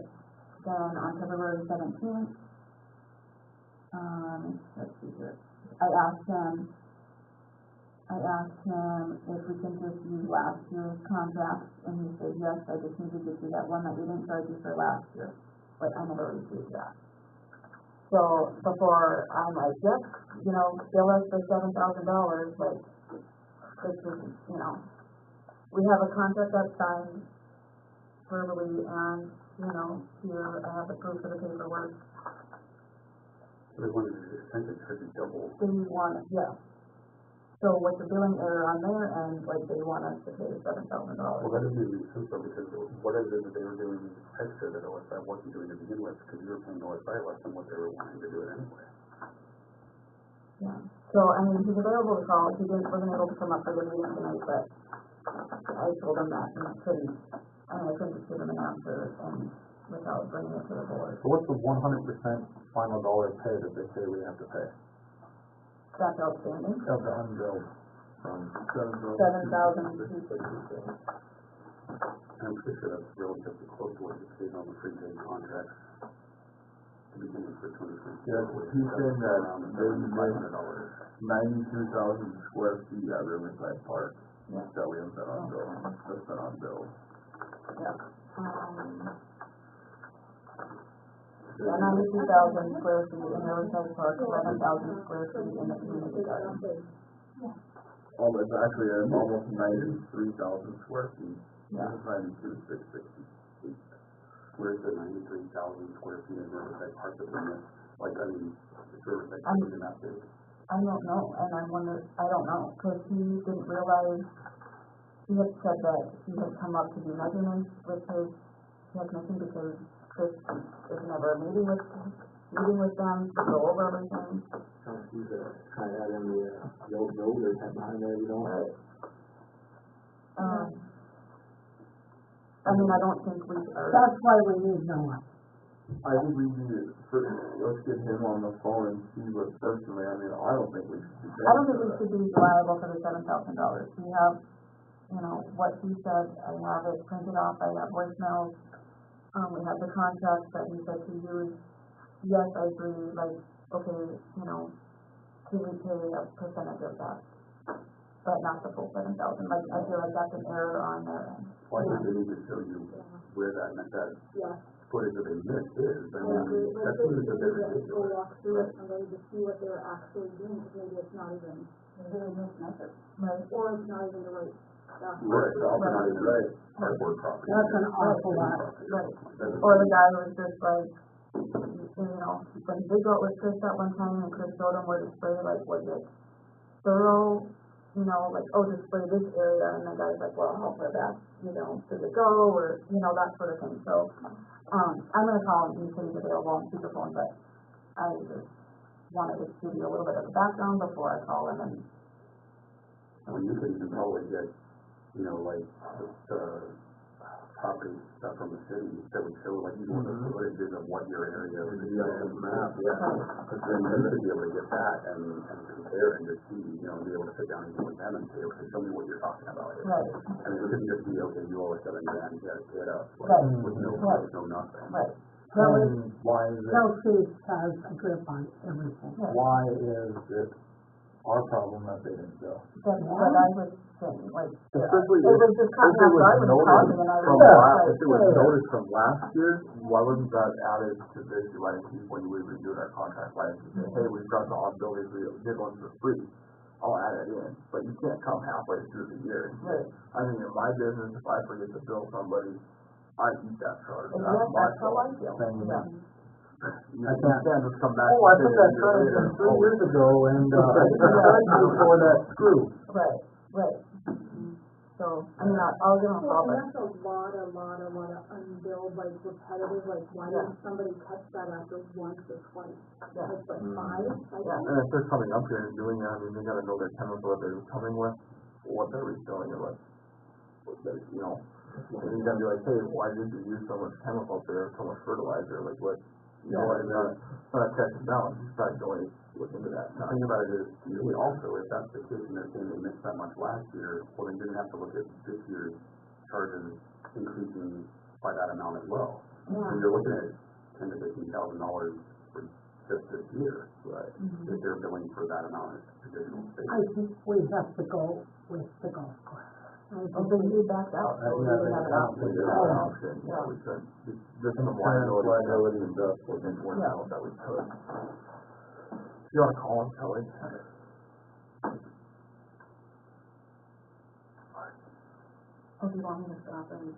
then on February 17th, let's see here, I asked him if we can just use last year's contract, and he said, yes, I just need to get you that one that we didn't charge you for last year, but I never received that. So before I'm like, yep, bill us for $7,000, like, this is, we have a contract that's signed verbally, and, here I have the proof of the paperwork. They wanted to essentially charge you double. They want, yeah. So with the billing error on their end, like, they want us to pay $7,000. Well, that doesn't make any sense though, because what is it that they were doing extra that OSI wasn't doing to begin with? Because you were paying OSI less than what they were wanting to do it anyway. Yeah. So, I mean, he's available to call. He wasn't able to come up for the meeting tonight, but I told him that and I couldn't just give him an answer and without bringing it to the board. So what's the 100% final dollar pay that they say we have to pay? That's outstanding. Of the unbilled from $7,266. And I'm pretty sure that's relatively close to what you paid on the prepaid contracts to begin with for 2020. Yeah, he's saying that they made $500. 92,000 square feet at Riverside Park. Yeah. That we have been on bill, that's been on bill. Yeah. Yeah, 92,000 square feet in Riverside Park, 11,000 square feet in the community garden. Oh, but it's actually almost 93,000 square feet. Yeah. It's 92,660. Where's the 93,000 square feet in Riverside Park that we missed? Like, I mean, is Riverside I'm- Park in that big? I don't know, and I don't know, because he didn't realize, he had said that he had come up to do measurements with his technician, because Chris is never meeting with them to go over everything. He's kind of in the, old builder type behind there, Right. I mean, I don't think we are. That's why we need Noah. I think we need to, let's get him on the phone and see, but personally, I mean, I don't think we should be. I don't think we should be liable for the $7,000. We have you know, what he said, I have it printed off, I have voicemails, we have the contracts that he said to use. Yes, I agree, like, okay, you know, can we pay a percentage of that? But not the full 7,000, like, I feel like that's an error on their end. Well, I think they need to show you where that Yeah. footage that they missed is, I I mean, agree, that like, seems a bit go ridiculous. walk through it, somebody to see what they're actually doing, because maybe it's not even, Really mismeasured. Right. or it's not even the right stuff. Right, it's also not even right, cardboard property. That's an awful lot. Right. That's- Or the guy who was just like, you know, when Big Goat was Chris that one time and Chris showed him where to spray, like, was it thorough, you know, like, oh, just spray this area, and the guy's like, well, how far back, you know, does it go, or, you know, that sort of thing, so, I'm gonna call him, he said he's available on speakerphone, but I just wanted to give you a little bit of the background before I call him, and, Well, you can probably get, you know, like, the property stuff from the city that would show, like, even the footages of what your area is. Yeah, map, yeah. Because then you should be able to get that and compare and just see, you know, be able to sit down and meet with them and say, okay, show me what you're talking about here. right, And it couldn't just be, okay, you owe us $7 grand, you gotta pay it up, like, Right. with no, Right. with no nothing. right. And why is it, Hill Chief has a grip on everything. why is it our problem that they didn't go? That's what I was saying, like, Especially it was just cutting off, I was talking, and I was if it was like, noticed from last year, why wasn't that added to this, like, when we reviewed our contract last year? Hey, we've got the possibilities, we did one for free, I'll add it in, but you can't come halfway through the year. right, I mean, in my business, if I forget to bill somebody, I eat that charge, and that's my that's how I fault. feel, Then yeah. I can't just come back. Oh, I and put say that a year charge later, in 3 oh, years ago, and, I charged you for that screw. Right, right. So, I mean, I'll give him a call, Well, but, and that's a lot of unbilled, like, repetitive, like, why didn't somebody catch that after once or twice? yeah, Like, what, five? I Yeah. think? And if they're coming up here and doing that, I mean, they gotta know their chemical that they're coming with, what they're reselling it with. You know, and you're gonna be like, hey, why did you use so much chemical there, so much fertilizer, like what? You know, and not check it down, you start going, look into that. The thing about it is, you know, also, if that's the case and they're saying they missed that much last year, well, then you're gonna have to look at this year's charges increasing by that amount as well. And you're looking at $10,000 to $15,000 for just this year, right? If they're billing for that amount of additional space. I think we have to go with the golf course. and then you backed out, so we didn't have an option. Yeah, we could, there's some liability and stuff, we didn't work Yeah. out that we could. You wanna call him, Kelly? Oh, do you want me to stop and,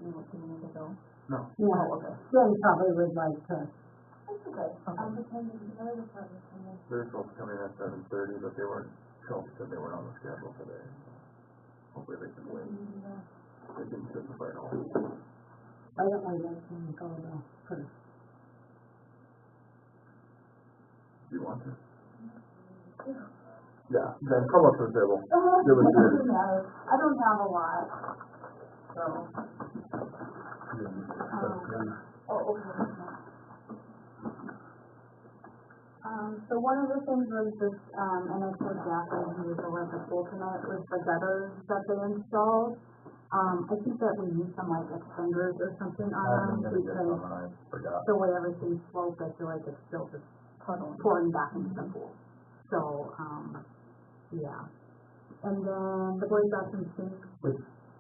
you know, do you need to go? No. Yeah, Oh, okay. Jen probably would like to. That's okay. I'm pretending to know the problem. They're supposed to come in at 7:30, but they weren't, Chelsea said they weren't on the schedule today. Hopefully they can wait. They can sit the fight all. Why don't we let him go though first? Do you want to? Yeah, then come up to the table. Give us your, Doesn't matter, I don't have a lot, so. Oh, okay. So one of the things was this, and I told Jack when he was over at the pool tonight, was the gutters that they installed. I think that we need some like extenders or something on them, because I forgot. the way everything's sloped, I feel like it's still just pouring back into the pool. So, yeah. And then the boys got some sinks.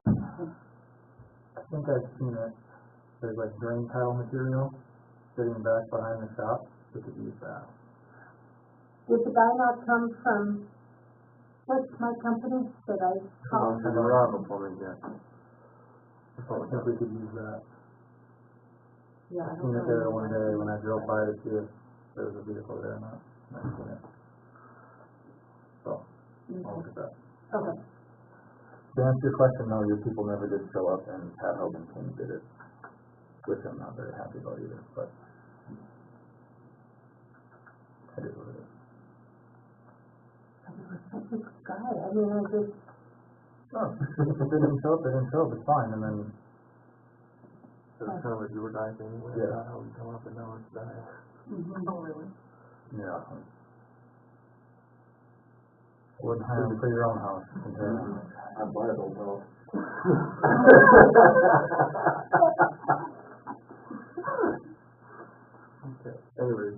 I think I've seen it, there's like drain tile material sitting back behind the shop, we could use that. Did the guy not come from, what's my company that I called? And we're on the plumbing yet. I think we could use that. Yeah, I Seen don't it there know. one day when I drove by to see if there was a vehicle there or not, and I seen it. So, I'll look at that. Okay. To answer your question, no, your people never did show up, and Pat Hogan King did it, which I'm not very happy about either, but it is what it is. Such a guy, I mean, I just, Oh, if it didn't show up, it didn't show up, it's fine, and then, So it's kind of a do or die thing, where Yeah. not how we come up and now it's die. Oh, really? yeah. Wouldn't hire them for your own house. I'd buy it hotel. Okay, anyways,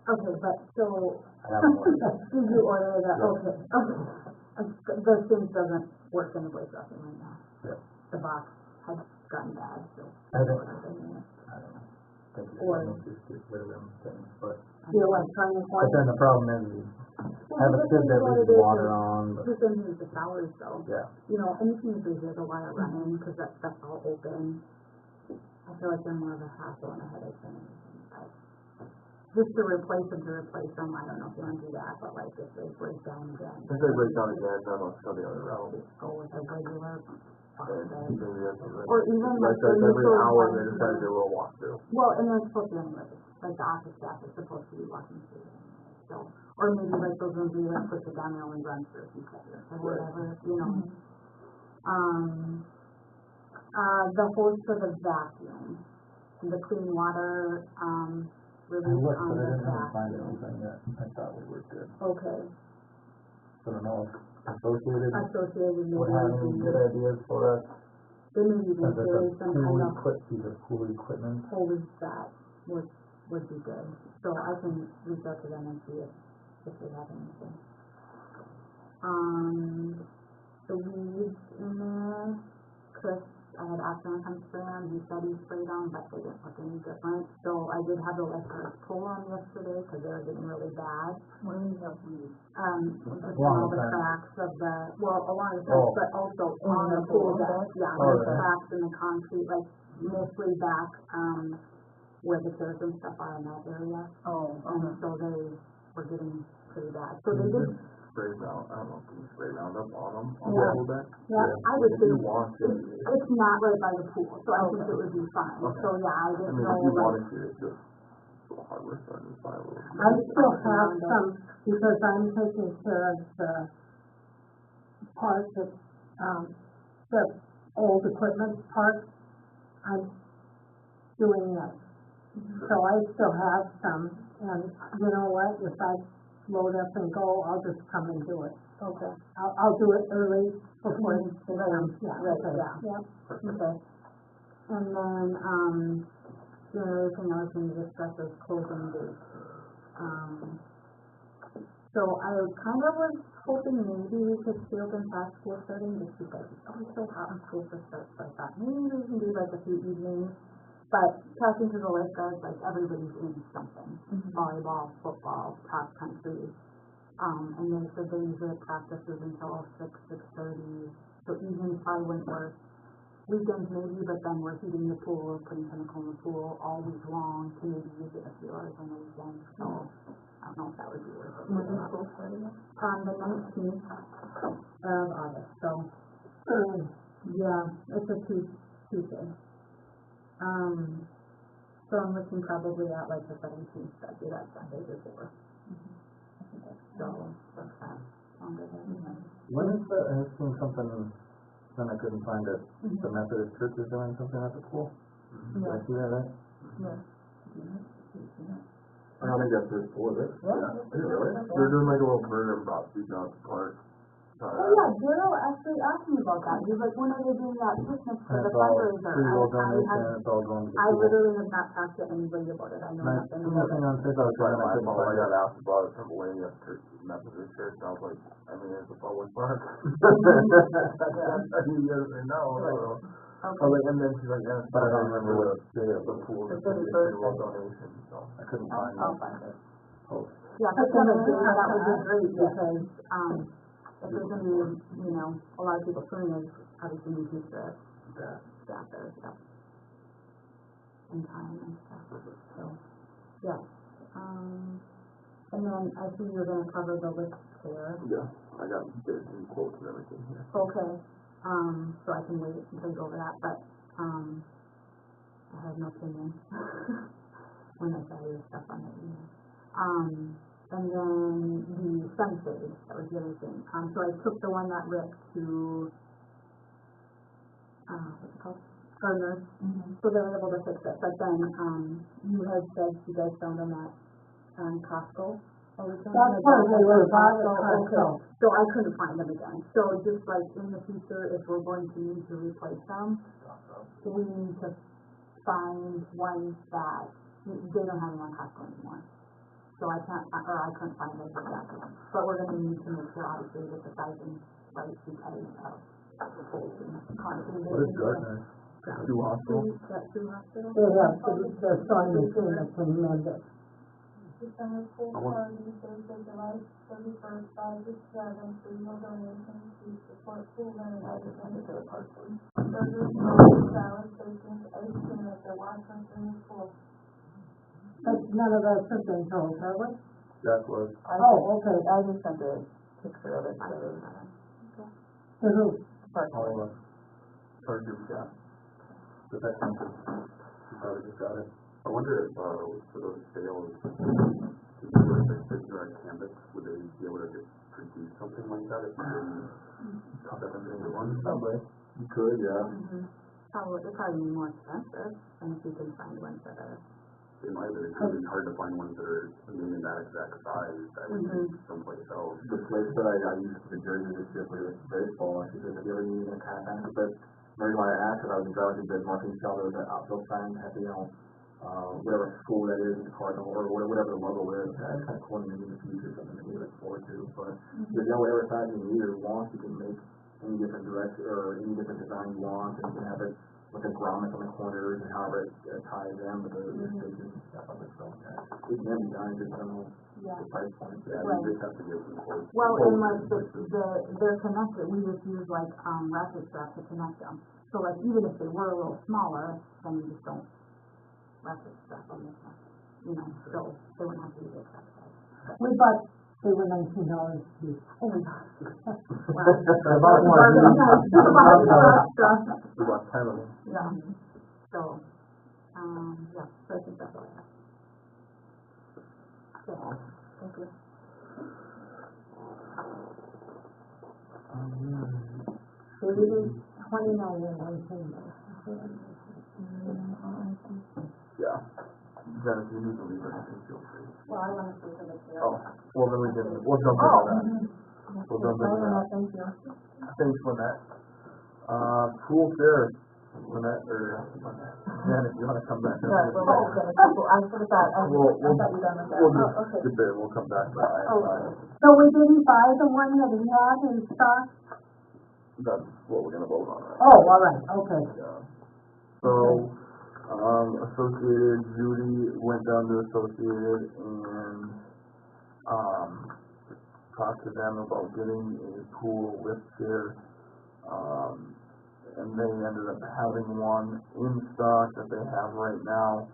Okay, but so, I haven't worked. did you order the, Yeah. okay. The thing doesn't work in the voice routing right now. Yeah. The box had gotten bad, so. I don't, I don't know. I don't know. Think you Or- should just get rid of them things, but, The electronic but then the problem is, I have a kid that leaves water on, but, The thing is the showers though, yeah. you know, and you can usually hear the wire running, cause that's all open. I feel like they're more of a hassle and a headache than anything, but just to replace them, I don't know if you wanna do that, but like if they break down again. If they break down again, then I'll shut the other route. Go with a regular power And bed. then we have to like, Or even like the every initial hour one, they decide to do a little walkthrough. well, and they're supposed to anyway, like the office staff is supposed to be walking through it anyway, so, or maybe like those ones where you like push it down there and run through a few seconds or whatever, you know. The hose for the vacuum, the clean water, I release looked, on but I the didn't really find vacuum. anything that I thought we were good. Okay, So I don't know if Associated associated would have any maybe, good ideas for us, they may even since it's carry a some pool kind of piece of pool equipment. hose that would be good. So I can reach out to them and see if they have anything. The weeds in there, Chris, I had asked him to come spray on, he said he sprayed on, but they didn't look any different. So I did have the lifeguards pull on yesterday, cause they were getting really bad. What do you have weeds? Just Along all the the fence. cracks of the, well, along the Oh. fence, but also In on the the pool pool deck. deck? Yeah, Oh, the yeah. cracks in the concrete, like mostly back, where the chairs and stuff are in that area. Oh, And so they were getting pretty bad. So they did, Spray down, I don't know, can you spray down up on them, on Yeah. the pool deck? yeah, I would If say you want to, it's not right by the pool, so I think it would be fine. Okay. So yeah, I I didn't mean, know if you like, wanted to, it's just a little hardware store and buy a little. I still have some, because I'm taking care of the part that, the old equipment part, I'm doing that. So I still have some, and you know what, if I load up and go, I'll just come and do it. okay, I'll do it early before they come, yeah, right, okay. yeah. Okay. And then, the other thing I was gonna discuss is closing dates. So I kind of was hoping maybe we could stay open past school starting, just because it's always so hot when school first starts, so I thought maybe we can do like a few evenings. But talking to the lifeguards, like everybody's in something, volleyball, football, cross country. And they said they usually practices until 6:30, so evenings probably wouldn't work. Weekends maybe, but then we're heating the pool, putting chemical in the pool all week long to maybe use it a few hours on the weekend, so I don't know if that would be worth it. when is school starting? The 19th of August, so, yeah, it's a Tuesday. So I'm looking probably at like the 17th, that'd be that Sunday before. So, that's that, longer than. When is the, I was seeing something, then I couldn't find it, the Methodist Church is doing something at the pool? Did I see that right? I don't think that's their pool, is it? Yeah. Is it really? They're doing like a little burger about feeding out the park. Oh yeah, Daryl actually asked me about that, he was like, when are they doing that picnic for And the it's all fundraiser? free will I donation, have, it's all going to the I pool. literally have not talked to anybody about it, I know And I nothing seen about nothing it. on Facebook, That's and I my couldn't fault, I find got it. asked about it from Wayne at Church, Methodist Church, and I was like, I mean, it's a public park. You guys say no, so. I was like, and then she's like, yeah, But I don't remember what the pool, The is gonna be a 31st. free will donation, so. I couldn't I'll find find it. it. Oh, Yeah, but then that would be great, because, if there's gonna be, you know, a lot of people swimming, obviously we keep the staff there, stuff. And time and stuff, so, yeah. And then I see you're gonna cover the lift there. Yeah, I got bids and quotes and everything here. Okay, so I can wait until you go over that, but, I have no opinion when I saw your stuff on the email. And then the sunshade, that was the other thing. So I took the one that ripped to, what's it called? Gardner. So they were able to fix it, but then, you had said you guys found them at, Costco. That's where they were bought, So I couldn't find them again. So just like in the future, if we're going to need to replace them, we need to find ones that, they don't have them on Costco anymore. So I couldn't find them exactly. But we're gonna need to make sure obviously that the sizing right because of holes and concrete. What is Gardner? Sioux Hospital? Sioux Hospital? They have the sewing machine that can mend it. December school party, Thursday, July 31st, 5 to 7, free meal donations to support school renovations. Burgers, salad, bacon, ice cream at the Washington Senior School. But none of us have been told, have we? That was. Oh, okay. I just sent a picture of it, To who? All of us. Chargers, yeah. But that comes with, you probably just got it. I wonder if, for those sales, if you were to sit through our canvas, would they be able to just produce something like that if you didn't cut everything into one? Probably. You could, yeah. Probably, it'd probably be more expensive than if you can find ones that are. It might be, it's really hard to find ones that are maybe that exact size that would be someplace else. The place that I used for the jersey this year for the baseball, she said, have you ever used a kind of thing? But the reason why I asked, because I was driving through the marketing shop, there was an outfield sign, had, you know, whatever school that is, Cardinal, or whatever the logo is, that's kind of cool in the future, something that we look forward to. But if you know whatever size you need or want, you can make any different direction or any different design you want, and you can have it with a grommet on the corners and however it ties in with the stitches and stuff like that. So it can be done, just I don't know the price point. Yeah, Right. you just have to get some quotes. Well, and like they're connected, we just use like, ratchet straps to connect them. So like even if they were a little smaller, then you just don't ratchet strap on this one. You know, so they wouldn't have to be the exact size. We bought, they were $19 each. Oh my gosh. About one. We bought 10 of them. Yeah, so, yeah, so I think that's all I have. Okay, thank you. So we did 29 and 19. Yeah. Jen, if you need to leave or anything, feel free. Well, I want to see for the chair. Oh, well then we'll jump into that. We'll jump into that. Thank you. Thanks, Lynette. Pool fair, Lynette, or Jen, if you wanna come back. I should have thought, I We'll thought you were done with that. We'll Oh, just okay. skip it, we'll come back to that. So we didn't buy the one that we had in stock? That's what we're gonna vote on, right? Oh, all right, okay. Yeah. So, Associated, Judy went down to Associated and, talked to them about getting a pool lift chair. And they ended up having one in stock that they have right now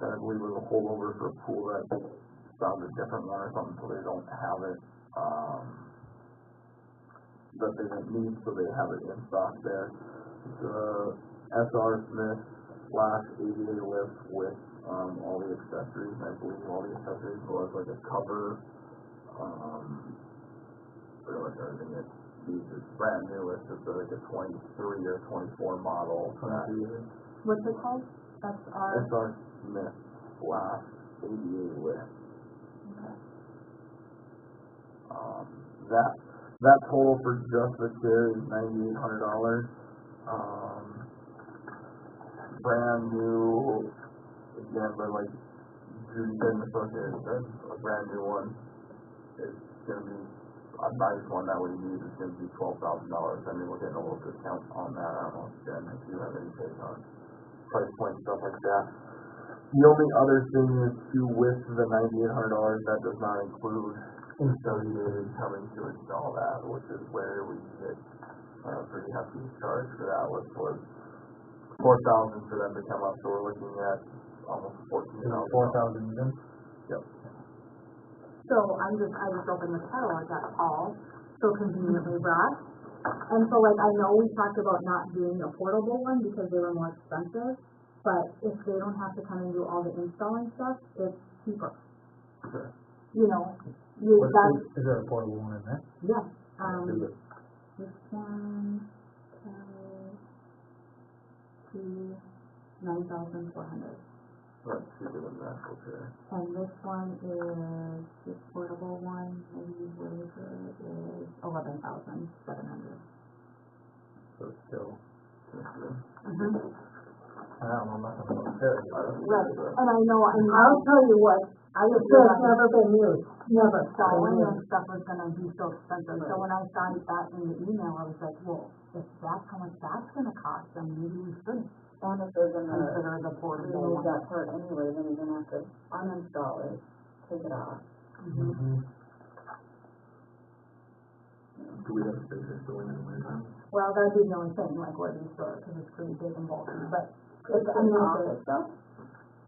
that I believe was a holdover for a pool that found a different one or something, so they don't have it, that they didn't need, so they have it in stock there. The SR Smith / ADA lift with, all the accessories, I believe all the accessories was like a cover, pretty much everything it needs is brand new. It's just like a 23 or 24 model. What's it called? That's our. SR Smith / ADA lift. That total for just the chair is $9,800. Brand new, again, but like Judy said, Associated said, a brand new one is gonna be, a nice one that we need is gonna be $12,000. I mean, we're getting a little discount on that. I don't know, Jen, if you have any take on price point, stuff like that. The only other thing is too, with the $9,800, that does not include Associated coming to install that, which is where we get, pretty hefty charge for that, which was $4,000 for them to come up, so we're looking at almost $14,000. $4,000 even? Yep. So I just opened the catalog that Paul so conveniently brought. And so like, I know we talked about not doing a portable one because they were more expensive, but if they don't have to come and do all the installing stuff, it's cheaper. Okay. You know, Is there a portable one in there? yeah, Is it? this one, to $9,400. That's cheaper than that, okay. And this one is, this portable one, maybe what is it, is 11,700. So still, Mm-hmm. I don't know nothing about it. Right, and I know, and I'll tell you what, I was it's never been used, never. selling and stuff was gonna be so expensive, so when I saw that in the email, I was like, well, if that's how much that's gonna cost, then maybe we should And if they're gonna consider the portable remove one. that part anyway, then you're gonna have to uninstall it, take it off. Mhm. Do we have space to go in the winter? Well, that'd be the only thing, like where do you store it, cause it's pretty big and bulky, but It's I in mean, the if office though?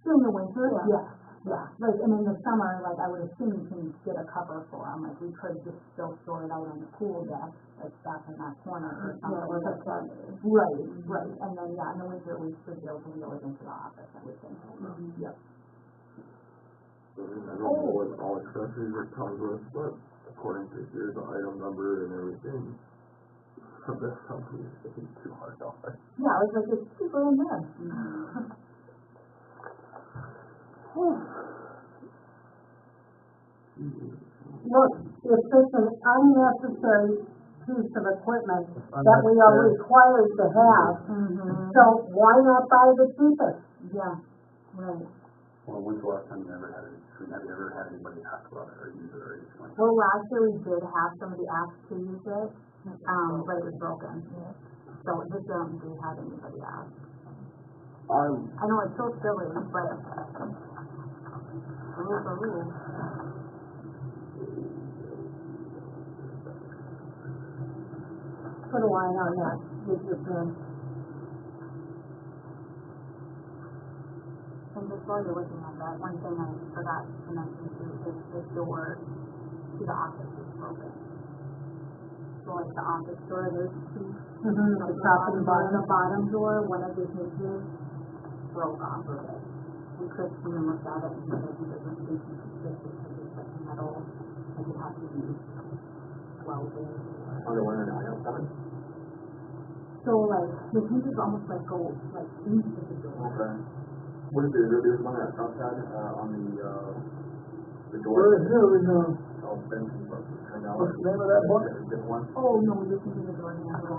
during the winter, Yeah. yeah, like, and in the summer, like, I would assume you can get a cover for them, like, we could just still store it out on the pool deck, like, back in that corner or something. Or the but- cabinet. Right, and then, yeah, in the winter, we should be able to wheel it into the office, I would think. Yep. I don't know what all accessories it comes with, but according to here's the item number and everything, this company is getting $200. Yeah, I was like, it's cheaper in there. Look, if it's an unnecessary piece of equipment that we are required to have, Mm-hmm. so why not buy the cheapest? Yeah, right. Well, when's the last time you ever had it, have you ever had anybody ask about it or use it or anything like that? Well, last year we did have somebody ask to use it, but it was broken. So this year we didn't have anybody ask. I know it's so silly, but rules are rules. Put a line on that, get your pen. And just while you're looking at that, one thing I forgot to mention too is the door to the office is broken. So like the office door, there's two, The top and bottom. the bottom door, one of the hinges broke off of it. And Christine looked at it and said he doesn't think he could fix it because it's like metal, and it has to be welded. Under one and I coming? So like, the hinges almost like go like into the door. Okay. What is it, there's one that's outside, on the door? Where is it, Oh, Benson, turn down. what's the name of that book? This one? Oh, no, this is the door handle.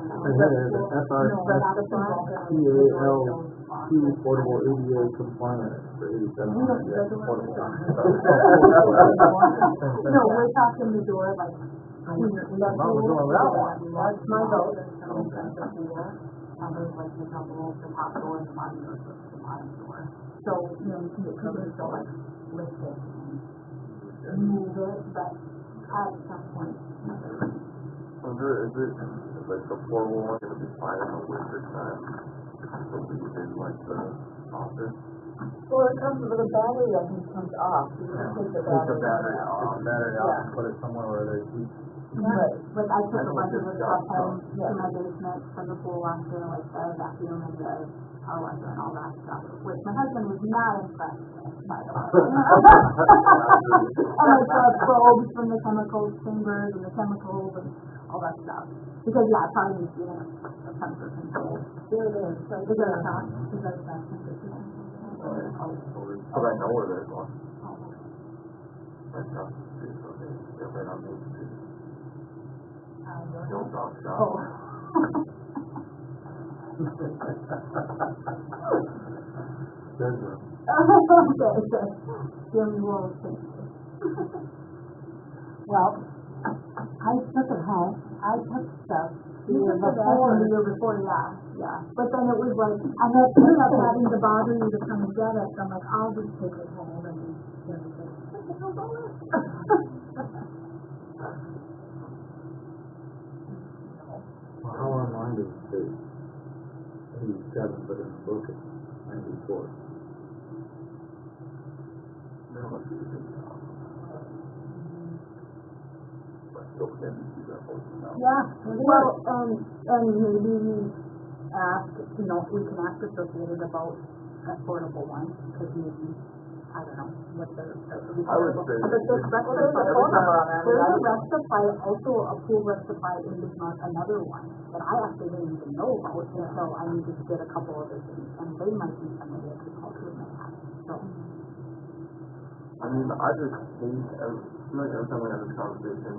P portable ADA compliant for $87. Portable. No, we're talking the door like. That one. That's my vote. And there's like the double, the top door and the bottom door, the bottom door. So, you know, you can get covered, so like lift it and move it, but at some point. Is it like the portable one gonna be fine in the winter time? So we in like the office? Well, it comes with a battery that comes off, you can take the battery. Off, put it somewhere where they keep. Right, like I took a I know bunch of this the job stuff home to my basement from the pool last year, like the vacuum and the car washer and all that stuff, which my husband was not impressed with, by the way. And like the probes from the chemicals, fingers and the chemicals and all that stuff. Because yeah, it probably needs to be a temperature control. There it is, right Is that there. not, is that that temperature? But I know where there's one. Right across the street from me. Yeah, right on Main Street. The old dog shop. Oh. There's one. Okay. Jim will think. Well, I took it home, I took stuff the You year took the bathroom the before. year before, yeah. But then it was like, I had to end up having to bother you to come get it, so I'm like, I'll just take it home and then it's like, what the hell's all this? Well, how online does it say? 87, but in the book it's 94. No, it's but still can you that whole now? Yeah, well, and maybe ask, you know, we can ask Associated about a portable one, because maybe, I don't know, what the. I would say But there's it's- rest Well, there's a supply, phone number on that. there's a rest supply, also a pool rest supply in Bismarck, another one, that I actually didn't even know about, until I needed to get a couple other things, and they might be somebody that could help with my house, so. I mean, I just hate, every time we have this conversation,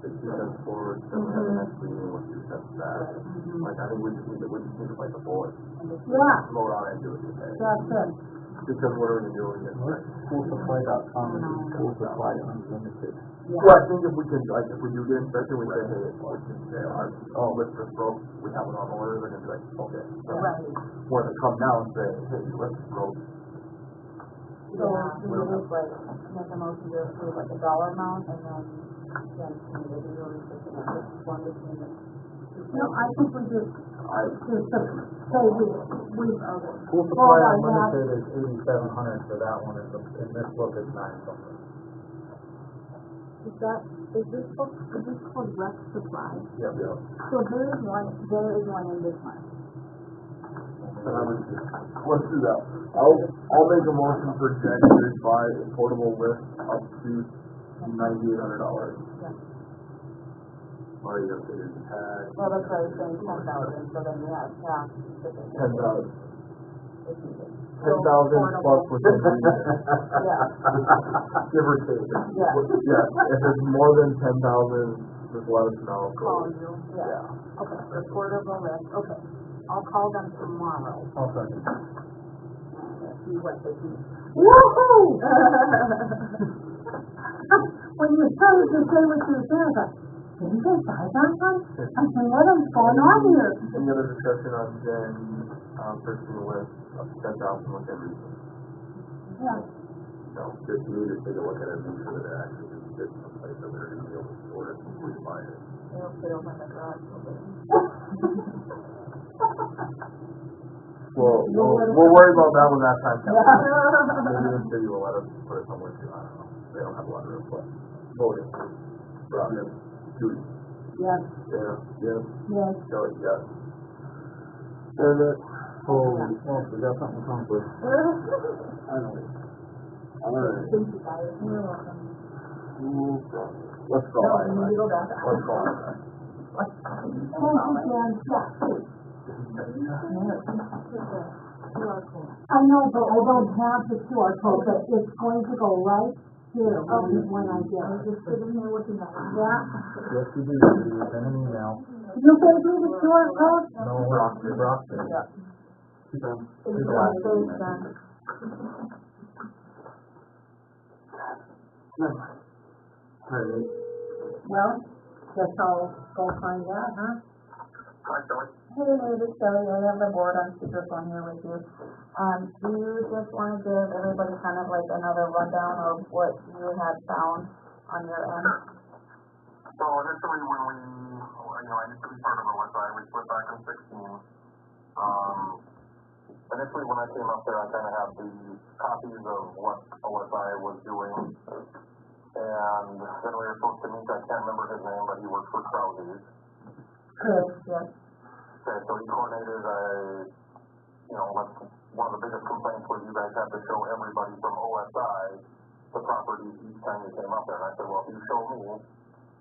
it's 2 steps forward, then we have the next meeting with 2 steps back. Like, I think we just need to bite the bullet, Yeah, slow down and do it today. that's it. Because what are we doing? Poolsupply.com is pool supply unlimited. Well, I think if we can, like, if we do get inspection, we say, hey, we can say, oh, lift this broke, we have it on order, they're gonna be like, okay. Right. Where they come now and say, hey, lift this broke. So, we would just like, make a motion to approve like a dollar amount and then, maybe you'll research it, just one between the two. No, I think we just say we, Pool supply unlimited is 8,700 for that one, and this book is 9 something. Is this for rec supply? Yep. So there is one in this one. And I would just, let's do that. I'll make a motion for January to buy a portable lift up to $9,800. Or you have to do tag. Well, that's why I was saying 10,000, so then we have tax, shipping. 10,000. If needed. 10,000 plus within reason. Yeah. Give or take. Yeah. Yeah, if it's more than 10,000, just let us know. Call you, yeah. Okay, so portable list, okay. I'll call them tomorrow. I'll second. And see what they do. woohoo! When you started to say what you were saying, I was like, didn't they buy that one? I said, what is going on here? Any other discussion on Jen, purchasing a list of 10,000 within reason? Yeah. No, just need to take a look at it and make sure that it actually is fit in the place that they're gonna be able to store it before you buy it. It'll fit over the garage. We'll worry about that when that time comes. Maybe the city will let us put it somewhere too, I don't know. They don't have a lot of room, but voting. Rob, Judy. Yes, Yeah. yes. Kelly, yes. And it, We got something to come with. I don't know. Alright. Thank you guys. You're welcome. Let's go. No, you need to go back. Let's go. Thank you, Jen. I know, but I don't have the QR code, but it's going to go right here when I get it. Just sitting here looking at it. Yeah. Yes, you do, you send an email. You can do the QR code? No, Brock. Yeah. Keep them. Thanks, Jen. Alright. Well, guess I'll go find out, huh? Hi, Kelly. Hey, Nate, it's Kelly. I have the board on speakerphone here with you. Do you just want to give everybody kind of like another rundown of what you had found on your end? So initially when we, I used to be part of OSI, we split back in 16. Initially when I came up there, I kind of had the copies of what OSI was doing. And then we were supposed to meet, I can't remember his name, but he worked for Krause's. Chris, yes. Okay, so he coordinated one of the biggest complaints was you guys had to show everybody from OSI the properties each time you came up there. And I said, well, if you show me,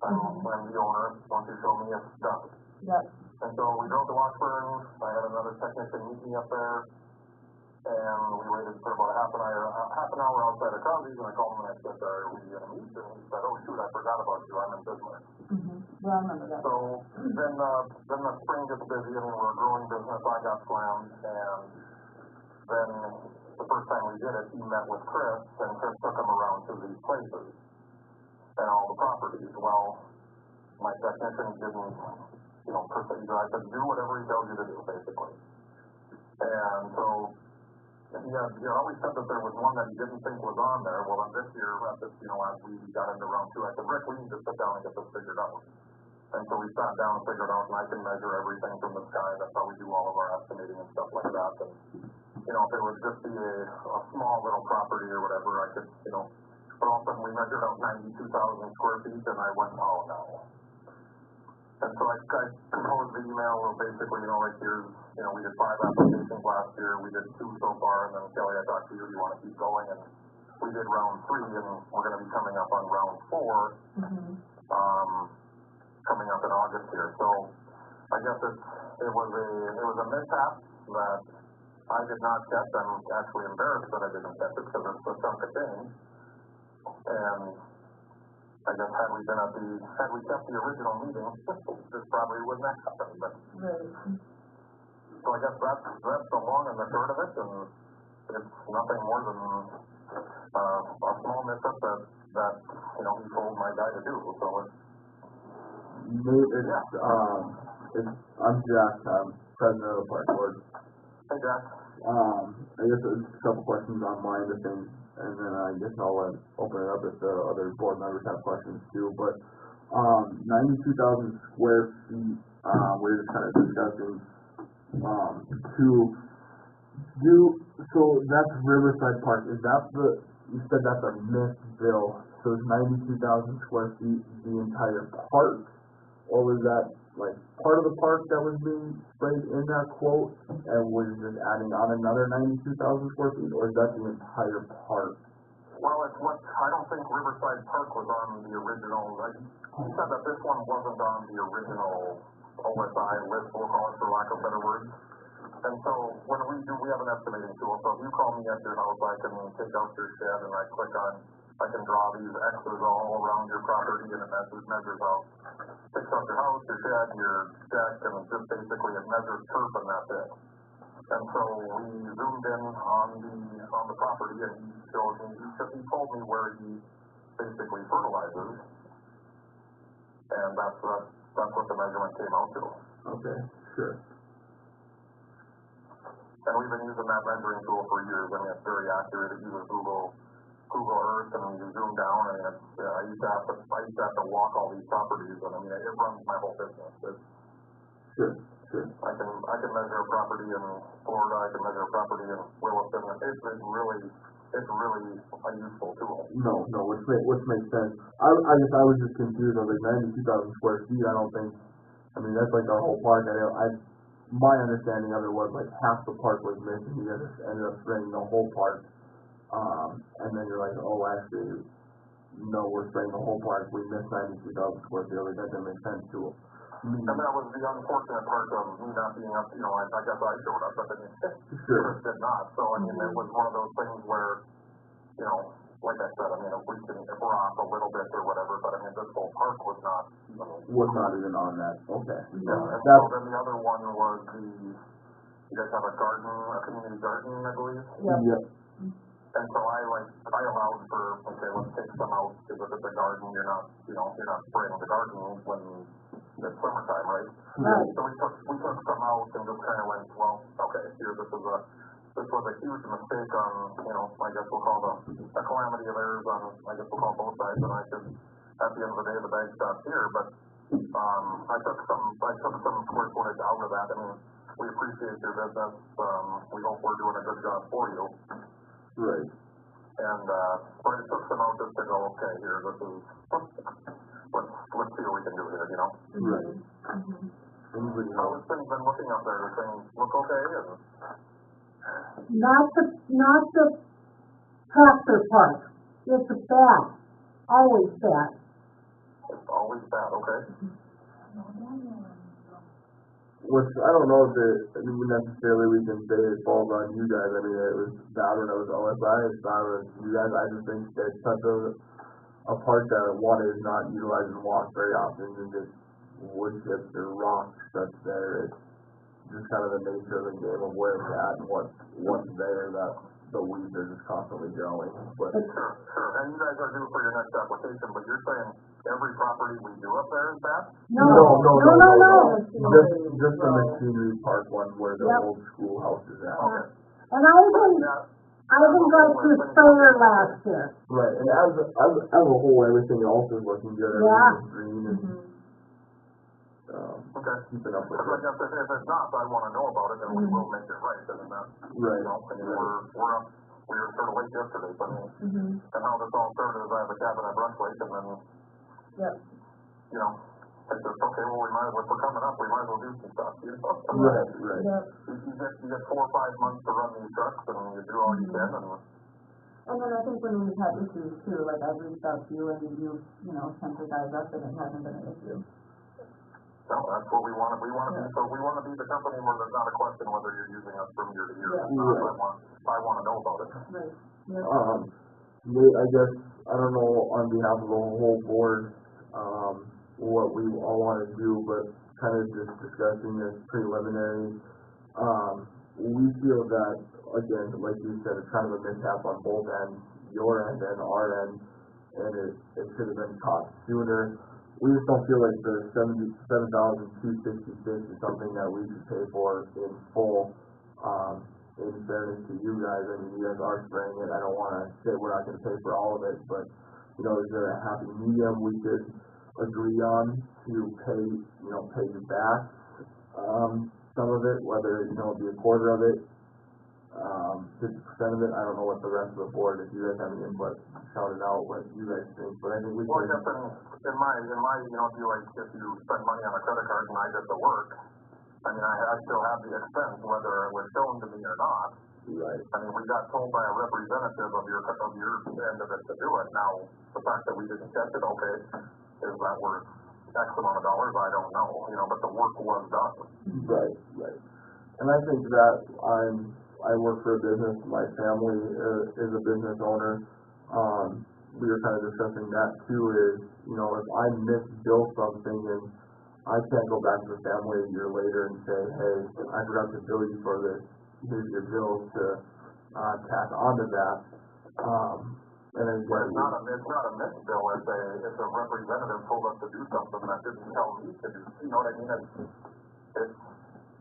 I'm the owner, don't you show me it's done? Yep. And so we drove to Washburn, I had another technician meet me up there, and we waited for about half an hour outside of Crosby's, and I called him and I said, are we gonna meet? And he said, oh shoot, I forgot about you, I'm in Bismarck. Yeah, I remember that. So then the spring gets busy, and we're a growing business, I got slammed, and then the first time we did it, he met with Chris, and Chris took him around to these places and all the properties. Well, my technician didn't, per se, I said, do whatever he tells you to do, basically. And so he always said that there was one that he didn't think was on there. Well, then this year, as we got into round 2, I said, Rick, we need to sit down and get this figured out. And so we sat down and figured out, and I can measure everything from the sky. That's how we do all of our estimating and stuff like that. And, if it would just be a small little property or whatever, I could, but all of a sudden we measured out 92,000 square feet, and I went, oh no. And so I composed the email of basically, here's, we did 5 applications last year, we did 2 so far, and then Kelly, I talked to you, do you want to keep going? And we did round 3, and we're going to be coming up on round 4, coming up in August here. So I guess it was a mishap that I did not catch, I'm actually embarrassed that I didn't catch it, because it's a chunk of change. And I guess had we kept the original meeting, this probably wouldn't have happened, but. Right. So I guess that's the long and the short of it, and it's nothing more than, a small miss-up that, he told my guy to do, so it's. I'm Jack, I'm president of the park board. Hey, Jack. I guess there's a couple questions on my end of things, and then I guess I'll open it up if the other board members have questions too, but, 92,000 square feet, we're just kind of discussing, so that's Riverside Park, is that you said that's a missed bill, so is 92,000 square feet the entire park? Or was that like part of the park that was being sprayed in that quote, and we're just adding on another 92,000 square feet, or is that the entire park? Well, I don't think Riverside Park was on the original, he said that this one wasn't on the original OSI list, we'll call it for lack of better words. And so when we have an estimating tool, so if you call me at your house, I can take out your shed and I can draw these X's all around your property, and it measures out, picks up your house, your shed, your deck, and just basically it measures turf and that's it. And so we zoomed in on the property, and he showed me, he told me where he basically fertilizes, and that's what the measurement came out to. Okay, sure. And we've been using that measuring tool for years. I mean, it's very accurate. It uses Google Earth, and you zoom down, and it's, I used to have to walk all these properties, and I mean, it runs my whole business. Sure. I can measure a property in Florida, I can measure a property in Williston, and it's really a useful tool. No, which makes sense. I guess I was just confused. I was like, 92,000 square feet, I don't think, I mean, that's like our whole park. My understanding of it was like half the park was missing. You guys ended up spraying the whole park. And then you're like, oh, actually, no, we're spraying the whole park. We missed 92,000 square feet. Like, that didn't make sense to me. And that was the unfortunate part of me not being up, I guess I showed up, but then Sure. Chris did not. So, I mean, it was one of those things where, like I said, I mean, if we're off a little bit or whatever, but I mean, this whole park was not even on that. Okay. Yeah, and so then the other one was you guys have a community garden, I believe? Yep. And so I allowed for, okay, let's take some out, because if it's a garden, you're not spraying the garden when it's summertime, right? Right. So we took some out and just kind of went, well, okay, this was a huge mistake on, I guess we'll call a calamity of errors on, I guess we'll call both sides, and I could, at the end of the day, the bag stops here, but, I took some square footage out of that. I mean, we appreciate your business, we hope we're doing a good job for you. Right. And, but it took some out just to go, okay, here, let's see what we can do here, Right. Mm-hmm. How has things been looking up there? Do things look okay? Not the tractor park. It's bad. Always bad. It's always bad, okay? Which I don't know if necessarily we can say it falls on you guys. I mean, it was bad when it was OSI, it's bad when it's you guys. I just think it's such a park that one is not utilized and walked very often, and just wood chips or rocks that's there. It's just kind of the nature of the game of where it's at and what's there, that the weeds are just constantly growing. But Sure. And you guys are due for your next application, but you're saying every property we do up there is bad? No. Just the machinery park one where the old schoolhouse is at. Okay. And I even got to sprayer last year. Right, and as a whole, everything else is looking good. Yeah. Everything's green and Okay. keeping up with Because I it. guess if it's not, I want to know about it, and we will make it right, and then Right. We were sort of late yesterday, but and how this all started is I have a cabin at Brush Lake, and then, Yep. I said, okay, well, if we're coming up, we might as well do some stuff, Right. Yep. You get 4 or 5 months to run these trucks, and you do all you can, And then I think when we've had issues too, like I've reached out to you and you, sent the guys up and it hasn't been an issue. No, that's what we wanna be, so we wanna be the company where there's not a question whether you're using us from year to year. Yeah. If not, I wanna know about it. Right. Yep. I guess, I don't know on behalf of the whole board, what we all wanna do, but kind of just discussing this preliminary. We feel that, again, like you said, it's kind of a mishap on both ends, your end and our end, and it should have been caught sooner. We just don't feel like the $77,266 is something that we should pay for in full. In fairness to you guys, I mean, you guys are spraying it, I don't wanna say we're not gonna pay for all of it, but, you know, is there a happy medium we could agree on to pay you back, some of it, whether, you know, it be a quarter of it, 50% of it, I don't know what the rest of the board, if you guys have any input, shout it out, what you guys think, but I think we Well, I can. guess in my, you know, if you spend money on a credit card and I did the work, I mean, I still have the expense, whether it was shown to me or not. Right. I mean, we got told by a representative of your end of it to do it. Now, the fact that we didn't check it, okay, is that worth X amount of dollars? I don't know, you know, but the work was done. Right. And I think that I work for a business, my family is a business owner. We were kind of discussing that too, is, you know, if I misbill something and I can't go back to the family a year later and say, hey, I forgot to bill you for this, here's your bill to tack onto that. And then Well, it's not a misbill if a representative told us to do something that didn't tell me to do, you know what I mean? It's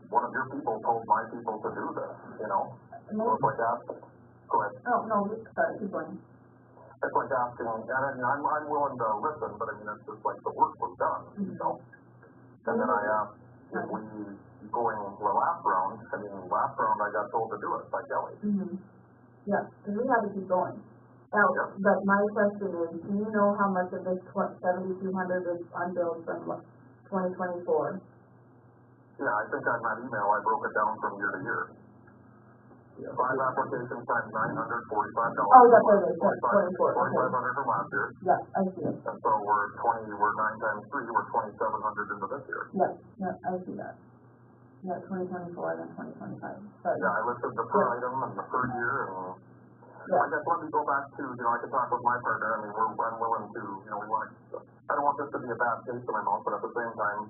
one of your people told my people to do this, you know? So it's like asking, go ahead. Oh, no, sorry, keep going. It's like asking, and I mean, I'm willing to listen, but I mean, it's just like the work was done, you know? And then I asked if we going the last round, I got told to do it by Kelly. Mm-hmm. Yeah, because we have to keep going. Now, Yeah. but my question is, do you know how much of this $7,200 is unbilled from 2024? Yeah, I think on that email, I broke it down from year to year. 5 applications times $945. Oh, that's right, 24, okay. $4,500 from last year. Yeah, I see it. And so we're 9 times 3, we're 2,700 into this year. Yeah, I see that. Yeah, 2024 and then 2025, sorry. Yeah, I listed the per item and the per year, and I guess let me go back to, you know, I can talk with my partner, I mean, I'm willing to, you know, I don't want this to be a bad taste in my mouth, but at the same time,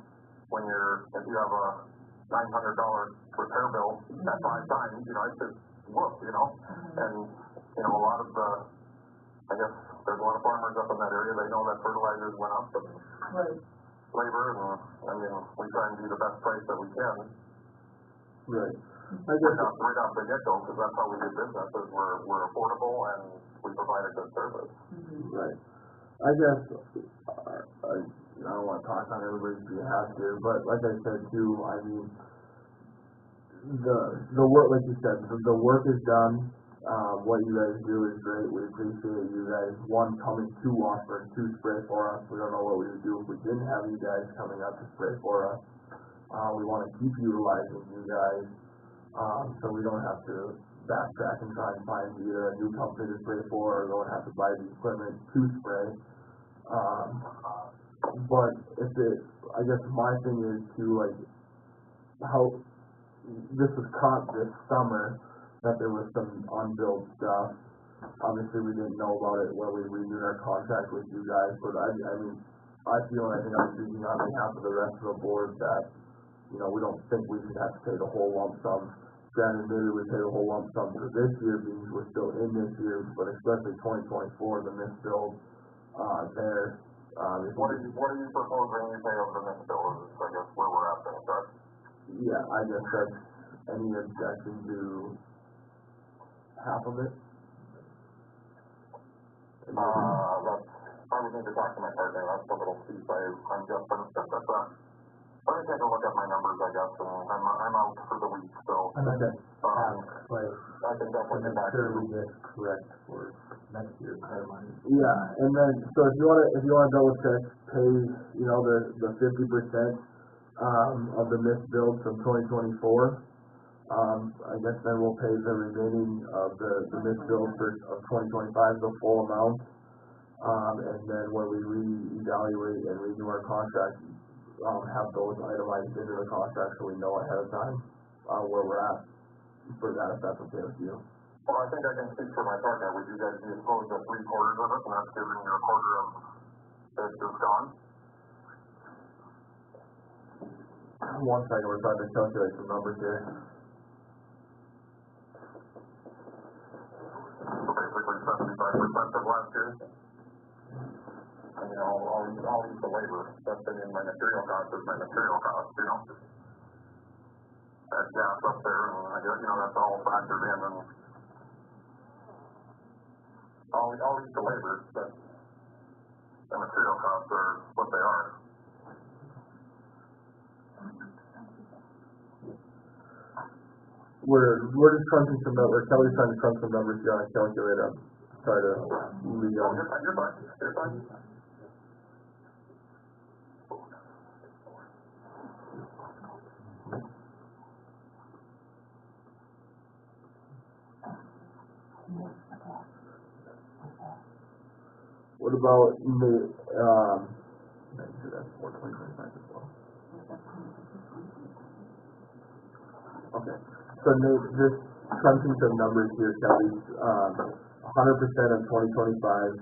if you have a $900 repair bill at 5 times, you know, it's just whoop, you know? And, you know, a lot of I guess there's a lot of farmers up in that area, they know that fertilizers went up and Right. labor, and, I mean, we try and do the best price that we can. Right. I guess, Right off the get-go, because that's how we do business, is we're affordable and we provide a good service. right. I guess, I don't wanna talk on everybody's behalf here, but like I said too, I mean, the work, like you said, the work is done. What you guys do is great. We appreciate you guys, one, coming to Washburn to spray for us. We don't know what we would do if we didn't have you guys coming up to spray for us. We wanna keep utilizing you guys, so we don't have to backtrack and try and find either a new company to spray for, or don't have to buy the equipment to spray. But I guess my thing is to, like, how this was caught this summer, that there was some unbilled stuff. Obviously, we didn't know about it when we renewed our contract with you guys, but I mean, I feel, and I think I'm speaking on behalf of the rest of the board, that, you know, we don't think we should have to pay the whole lump sum. Granted, maybe we pay the whole lump sum for this year, because we're still in this year, but especially 2024, the misbilled, there. What are you proposing you pay over the next bill, is, I guess, where we're at then, correct? Yeah, I guess that's any objection to half of it? I would need to talk to my partner, that's the little piece I'm just, let me take a look at my numbers, I guess, and I'm out for the week, so. Okay. I can definitely get back to you. Get correct for next year's timeline. Yeah, and then, so if you wanna double check, pay, you know, the 50%, of the missed bills from 2024. I guess then we'll pay the remaining of the missed bills of 2025, the full amount. And then when we reevaluate and renew our contract, have those itemized into the contract so we know ahead of time, where we're at for that, if that's okay with you. Well, I think I can speak for my partner. Would you guys be opposed to 3/4 of it, and that's giving you a quarter of it is gone? One second, we're trying to calculate some numbers here. So basically 75% of last year. And, you know, I'll use the labor. That's been in my material cost is my material cost, you know? That gas up there, and I guess, you know, that's all factored in, and I'll use the labor, but the material costs are what they are. We're just crunching some numbers, Kelly's trying to crunch some numbers here on a calculator. Try to lead Oh, on. you're fine, you're fine. What about that's for 2025 as well. Okay, so Nate, just crunching some numbers here, Kelly, 100% of 2025,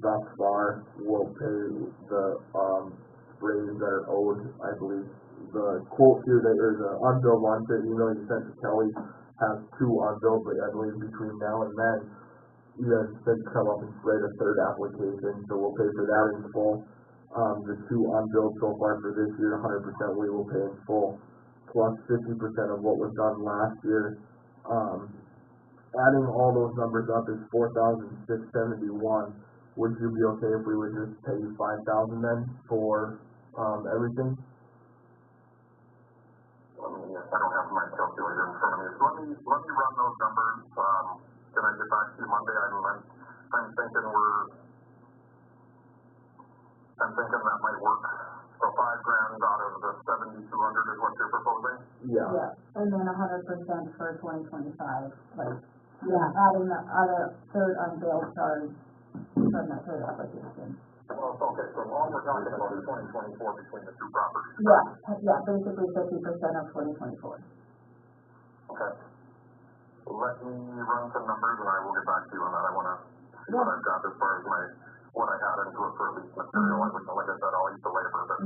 thus far, will pay the, raises that are owed, I believe. The quote here, that there's an unbilled one, that email you sent to Kelly, has 2 unbilled, but I believe between now and then, you guys should come up and write a 3rd application, so we'll pay for that in full. The 2 unbilled so far for this year, 100% we will pay in full, plus 50% of what was done last year. Adding all those numbers up is 4,671. Would you be okay if we would just pay you 5,000 then for, everything? I don't have my calculator in front of me. So let me run those numbers. Can I get back to you Monday? I'm thinking that might work. So $5,000 out of the 7,200 is what you're proposing? Yeah. Yeah, and then 100% for 2025, like, adding the other 3rd unbilled charge from that 3rd application. Well, okay, so all we're talking about is 2024 between the 2 properties. Yeah, basically 50% of 2024. Okay. Let me run some numbers and I will get back to you on that. I wanna see what I've got as far as what I had into it for at least material. I wouldn't, like I said, I'll eat the labor, but.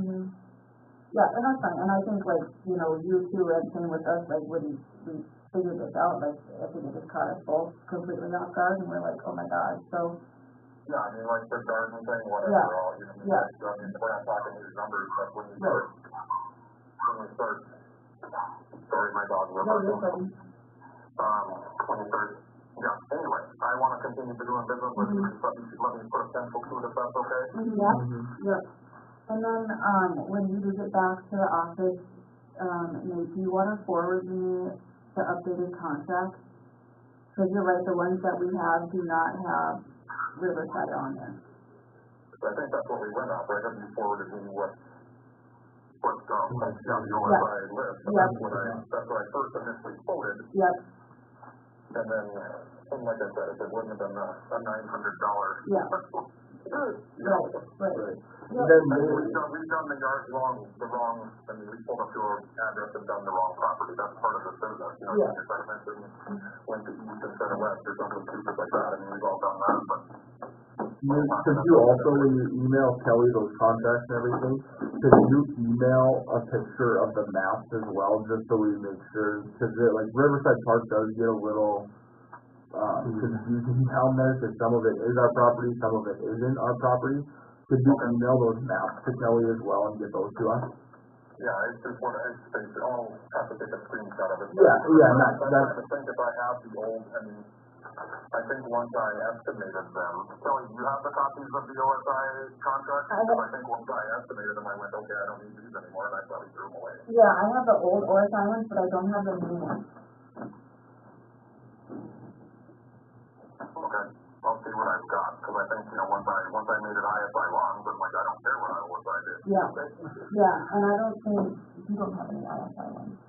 Yeah, and that's fine, and I think like, you know, you two and same with us, like when we figured this out, like, I think it just caught us both completely off guard and we're like, oh my god, so. Yeah, I mean, like the garden thing, whatever, all, you know, I mean, the way I'm talking these numbers, but when you start, sorry, my dog was barking. When you start, yeah, anyway, I wanna continue to doing business with you, just let me put a pencil to it if that's okay? Yeah. And then, when you do get back to the office, Nate, do you wanna forward me the updated contract? Cause you're right, the ones that we have do not have Riverside on there. I think that's what we went off, right? You forwarded me what down the OSI list. That's what I first initially quoted. Yep. And then, like I said, if it wouldn't have been a $900. Yeah. Right. We've done the yard I mean, we pulled up to our address and done the wrong property. That's part of the business, you know, if I mentioned went to east instead of west or something stupid like that. I mean, we've all done that, but. Could you also, when you email Kelly those contracts and everything, could you email a picture of the maps as well, just so we make sure, cause like Riverside Park does get a little, confusing down there, cause some of it is our property, some of it isn't our property. Could you email those maps to Kelly as well and get those to us? Yeah, it's just what I'll have to take a screenshot of it. Yeah, I'm trying to think if I have the old, I mean, I think once I estimated them, Kelly, do you have the copies of the OSI contract? Because I think once I estimated them, I went, okay, I don't need these anymore, and I probably threw them away. Yeah, I have the old OSI ones, but I don't have the new ones. Okay, I'll see what I've got, because I think, you know, once I made it ISI ones, I'm like, I don't care what OSI did. Yeah, and I don't think, you don't have any ISI ones.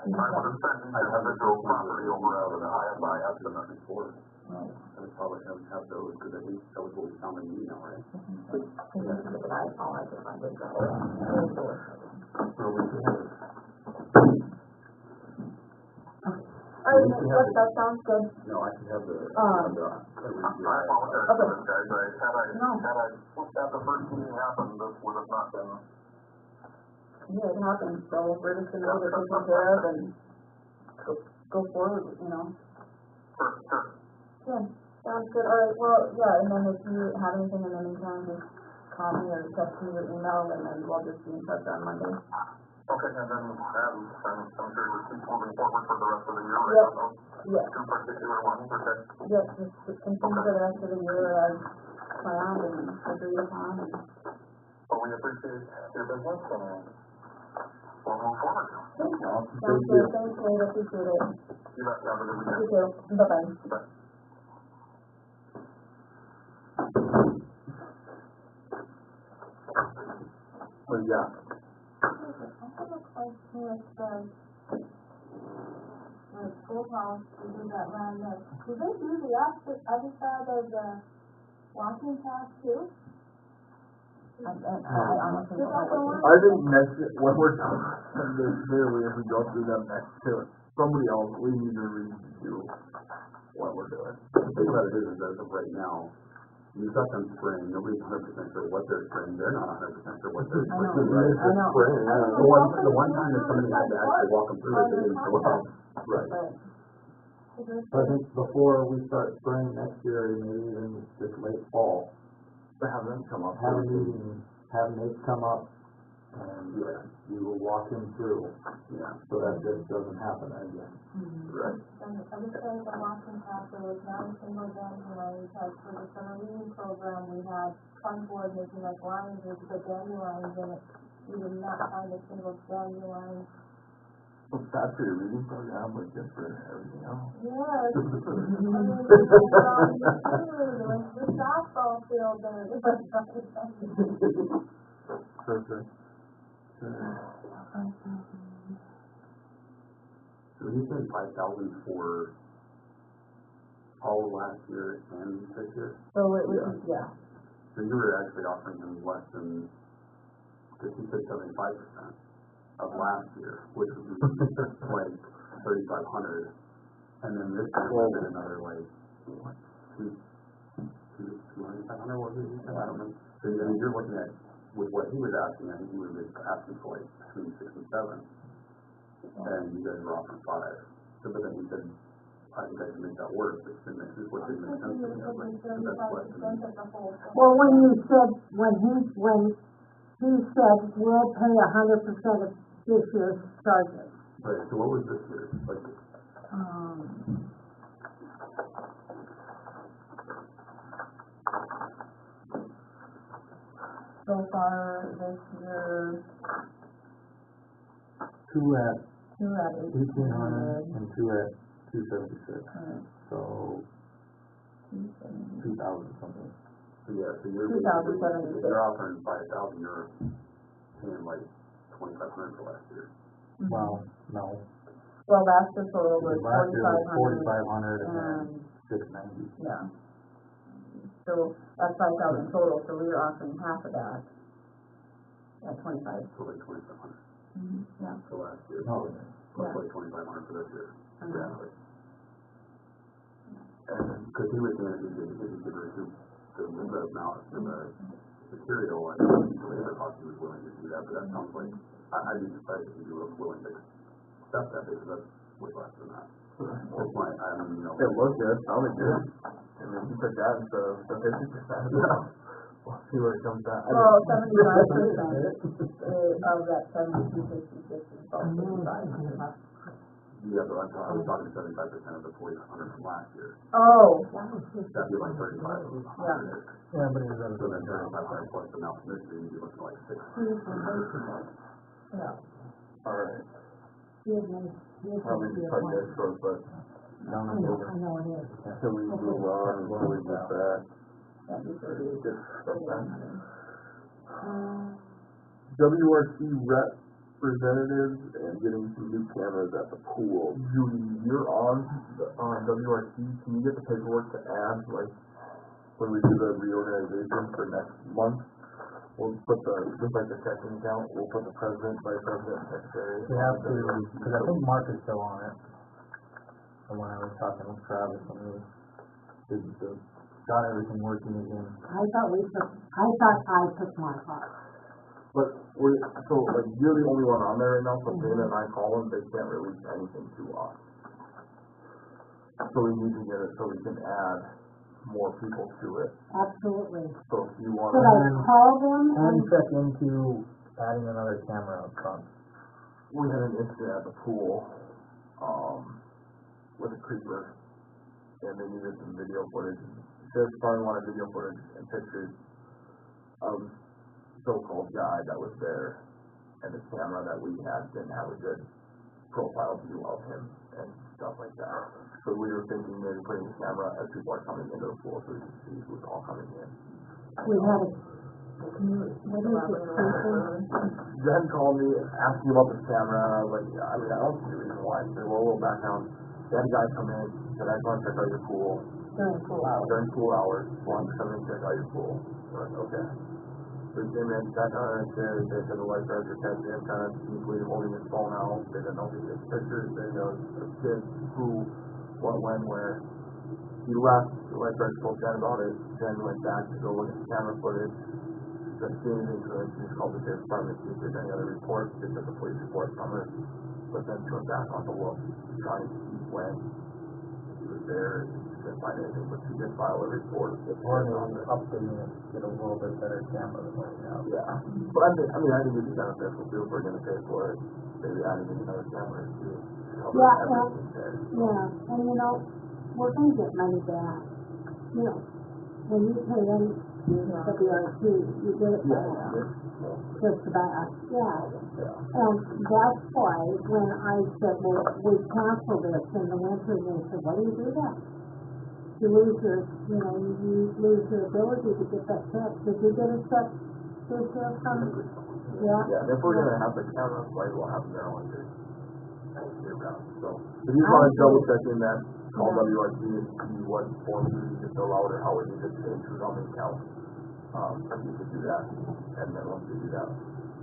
I would have sent each individual property over out of the ISI estimate before. I would probably have those, because I think that was what we found in the email, right? I Oh, I can find it. So we should have, Alright, that sounds good. no, I should have the, I apologize for this, guys, No. had I, at the first meeting happened, this would have not been, Yeah, it happens, so we're just gonna get it taken care of and go forward, you know. sure. Yeah, sounds good, alright, well, yeah, and then if you have anything in the meantime, just call me or text me your email, and then we'll just be in touch on Monday. Okay, and then, I'm sure we'll keep moving forward for the rest of the year, Yep. right, on those Yeah, two particular ones, okay? yeah, just continue for the rest of the year as planned and agreed upon, and Well, we appreciate your business, and we'll move forward. sounds good, thanks, Nate, appreciate it. You bet, have a good weekend. You too, bye-bye. Bye. What do you got? I have a question with the schoolhouse, we do that round there. Do they do the other side of the walking path too? I honestly don't know what to I think next, when we're done, if we go through them next to somebody else, we need to review what we're doing. the thing about it is as of right now, you've got them spraying, nobody's 100% sure what they're spraying, they're not 100% sure what they're I know. spraying. I know. The one time that somebody had to actually walk them through it, they didn't show up. Right. I think before we start spraying next year, maybe even just late fall, To have them come up. have a meeting, have Nate come up, and we will walk him through, Yeah, so that this doesn't happen again. right. And the other side of the walking path, there was not a single dandelion, because for the summer reading program, we had cardboard making like lines with the dandelions in it. We did not find a single dandelion. Well, that's your reading program, but just for everything else. Yes. I mean, the softball field there. Perfect. So you said 5,000 for all of last year and this year? So it was, yeah, So you were actually offering them less than, because you said 75% of last year, which would be like 3,500. And then this year would be another like, what, 200, what was it? I don't know. So then you're looking at, with what he was asking, I think he was asking for like between 6 and 7. And you guys were offering 5. So but then he said, I think I can make that work, but then this is what didn't make sense to me. I was like, so that's less than. Well, when he said we'll pay 100% of this year's charges. Right, so what was this year? Like, so far this year, Two at two at 1,800 and two at 276, so 2,000 something. so yeah, so you're 2,076. you're offering 5,000, you're paying like 2,500 for last year. Well, no, Well, that's the total was last year was 4,500. 4,500 and then 690. Yeah. So that's 5,000 total, so we were offering half of that at 25. So like 2,500 Yeah. for last year. Oh, Plus Yeah. like 2,500 for this year. Uh-huh. Yeah. Because he was saying if he could recoup the amount of the material and the labor cost, he was willing to do that, but that sounds like, I'd be surprised if you were willing to accept that, because that's way less than that. That's why, I mean, you know. it looked good, sounded good. I mean, he took that instead of the 50%. We'll see where it comes out. Well, 75% of that 72, 50, is about 55. Yeah, but I was talking 75% of the 4,500 from last year. Oh, That'd be like 35. Yeah. Yeah, but it's So then 35 plus the amount from this year, you'd be looking like 6. yeah. alright. Probably just cut that short, but down and over. I know it is. Can we move on until we get that? That'd be 30. Get stuff done. WRC representatives and getting some new cameras at the pool. Judy, you're on WRC. Can you get the paperwork to add, like, when we do the reorganization for next month? we'll put just like the checking account, we'll put the president, vice president, secretary. We have to, because I think Mark is still on it. From when I was talking with Travis, and we got everything working again. I thought I took my part. But you're the only one on there right now, so Dana and I call them, they can't release anything to us. So we need to get it so we can add more people to it. Absolutely. So if you want Should I call them And and, check into adding another camera up front. we had an incident at the pool, with a creeper, and they needed some video footage. The sheriff's department wanted video footage and pictures of so-called guy that was there, and the camera that we had didn't have a good profile view of him and stuff like that. So we were thinking maybe putting the camera as people are coming into the pool so we can see who's all coming in. we had a, what is it, something? Jen called me asking about the camera, and I was like, I don't see a reason why. I said, well, we'll back down. They had a guy come in, said, I just want to check out your pool. During school hours. During school hours, wanted to come in and check out your pool. So I said, okay. So we came in, sat down and they said the lifeguards were catching him kind of sneakily holding his phone out. They didn't know if he took pictures, they didn't know the kid, who, what, when, where. He left, the lifeguards told Jen about it, Jen went back to go look at the camera footage. Didn't see anything, so then she called the sheriff's department to see if there's any other reports. They took the police report from her, but then she went back on the look, trying to see when he was there, and she didn't find anything, but she did file a report. Or maybe updating it, to get a little bit better camera than what we have. Yeah, but I think it'd be beneficial too if we're gonna pay for it, maybe adding in another camera to help Yeah, everything there. Yeah, and we're gonna get money back. When you pay in the BRC, you get it back. Just about, yeah. And that's why when I said, well, we cancel this in the winter, and they said, why do you do that? You lose you lose your ability to get that check. Did you get a check this year from? Yeah. Yeah, and if we're gonna have the cameras, like, we'll have them there one day. Year round, so. If you just wanna double check in that, call WRC and see what forms we need to fill out or how we need to change who's on the account. You could do that, and then once we do that,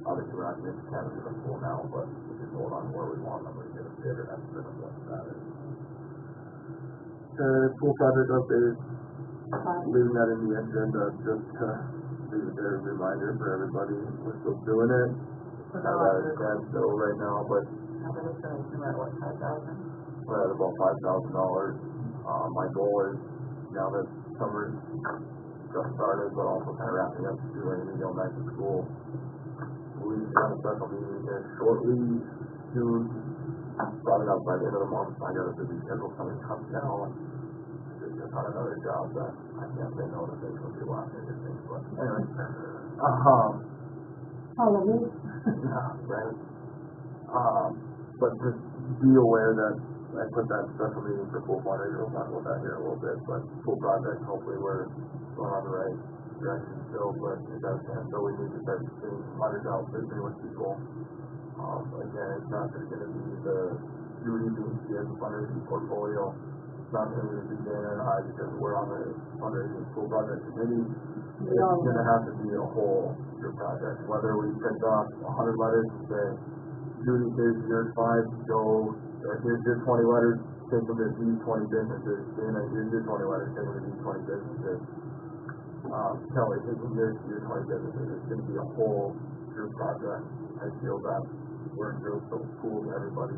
obviously we're not gonna get the cameras in the pool now, but we can hold on where we want them, we can get a bigger estimate of what that is. Pool project update, leaving that in the agenda just to leave it there, a reminder for everybody, we're still doing it. Kind of at a standstill right now, but How many installations are at what, 5,000? we're at about $5,000. My goal is, now that summer's just started, but also kind of wrapping up to doing remedial nights at school, we've got a special meeting here shortly, soon, probably not by the end of the month. I got a busy schedule coming up now, and just on another job that I can't say no to, things will be last minute things, but anyway. Halloween. Yeah, right. But just be aware that I put that special meeting for pool fundraiser, we'll talk about that here in a little bit, but pool project, hopefully we're going on the right direction still, but it does stand, so we need to start getting letters out, visiting with people. Again, it's not just gonna be the Judy being as a fundraising portfolio, it's not gonna be Dana and I, because we're on the fundraising pool project committee. It's gonna have to be a whole year project, whether we print off 100 letters and say, Judy, here's your 5, Joe, here's your 20 letters, take them to these 20 businesses, Dana, here's your 20 letters, take them to these 20 businesses. Kelly, take them to your 20 businesses, it's gonna be a whole group project. I feel that we're in groups, so cool to everybody,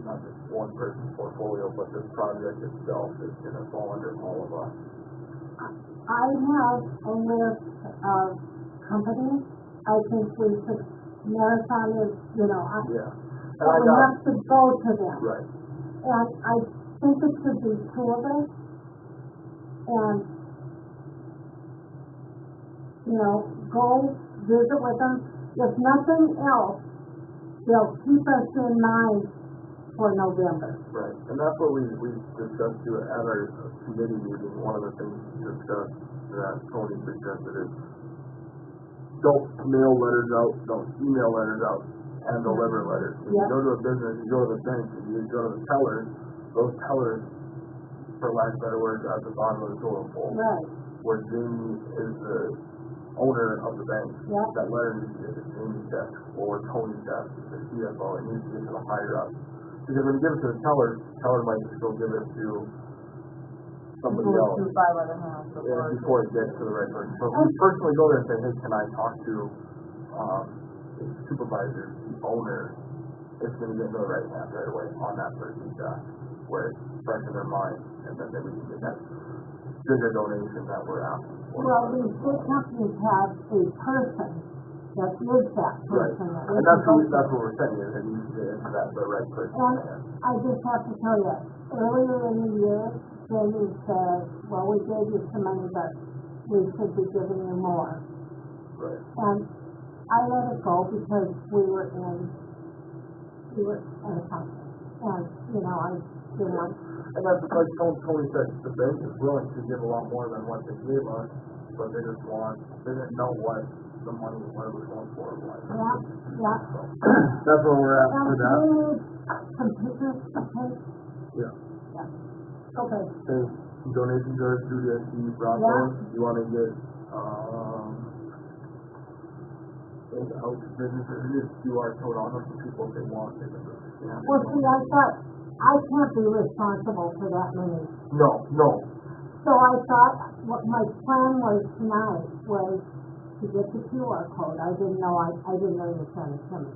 not just one person's portfolio, but this project itself is gonna fall under all of us. I have a list of companies. I think we should, Marathon is, Yeah. but we have to go to them. Right. And I think it should be 2 of us. And, go visit with them. If nothing else, they'll keep us in mind for November. Right, and that's what we discussed too at our committee meeting. One of the things discussed that Tony suggested is don't mail letters out, don't email letters out, and deliver letters. When you go to a business, you go to the bank, and you go to the tellers, those tellers, for lack of better words, are at the bottom of the totem pole. Right. Where Jamie is the owner of the bank. Yep. That letter needs to get to Amy's desk or Tony's desk, the CFO, it needs to get to the higher up. Because when you give it to the teller might just go give it to somebody People else. who buy by the hand Before it gets to the right person. So if you personally go there and say, hey, can I talk to, the supervisor, the owner, it's gonna get to the right hand right away on that person's desk, where it's fresh in their mind, and then we can get that bigger donation that we're asking for. Well, these big companies have a person that is that Right, person. that and we that's can go what to. we're saying, is it needs to get into that, the right person's And hand. I just have to tell you, earlier in the year, Jamie said, well, we gave you some money, but we should be giving you more. Right. And I let it go because we were in a function. And, you know, I didn't want, And that's like Tony said, the bank is willing to give a lot more than what they gave us, but they didn't know what the money, what it was going for. yeah. That's where we're at And for that. we need some pictures to take. Yeah. Okay, Okay, donations are through the SD Broncos. You wanna get, those out to businesses, it is QR code on them for people if they want, they can just scan it. well, see, I thought, I can't be responsible for that many. No, So I thought, what my plan was tonight was to get the QR code. I didn't know you sent it to me.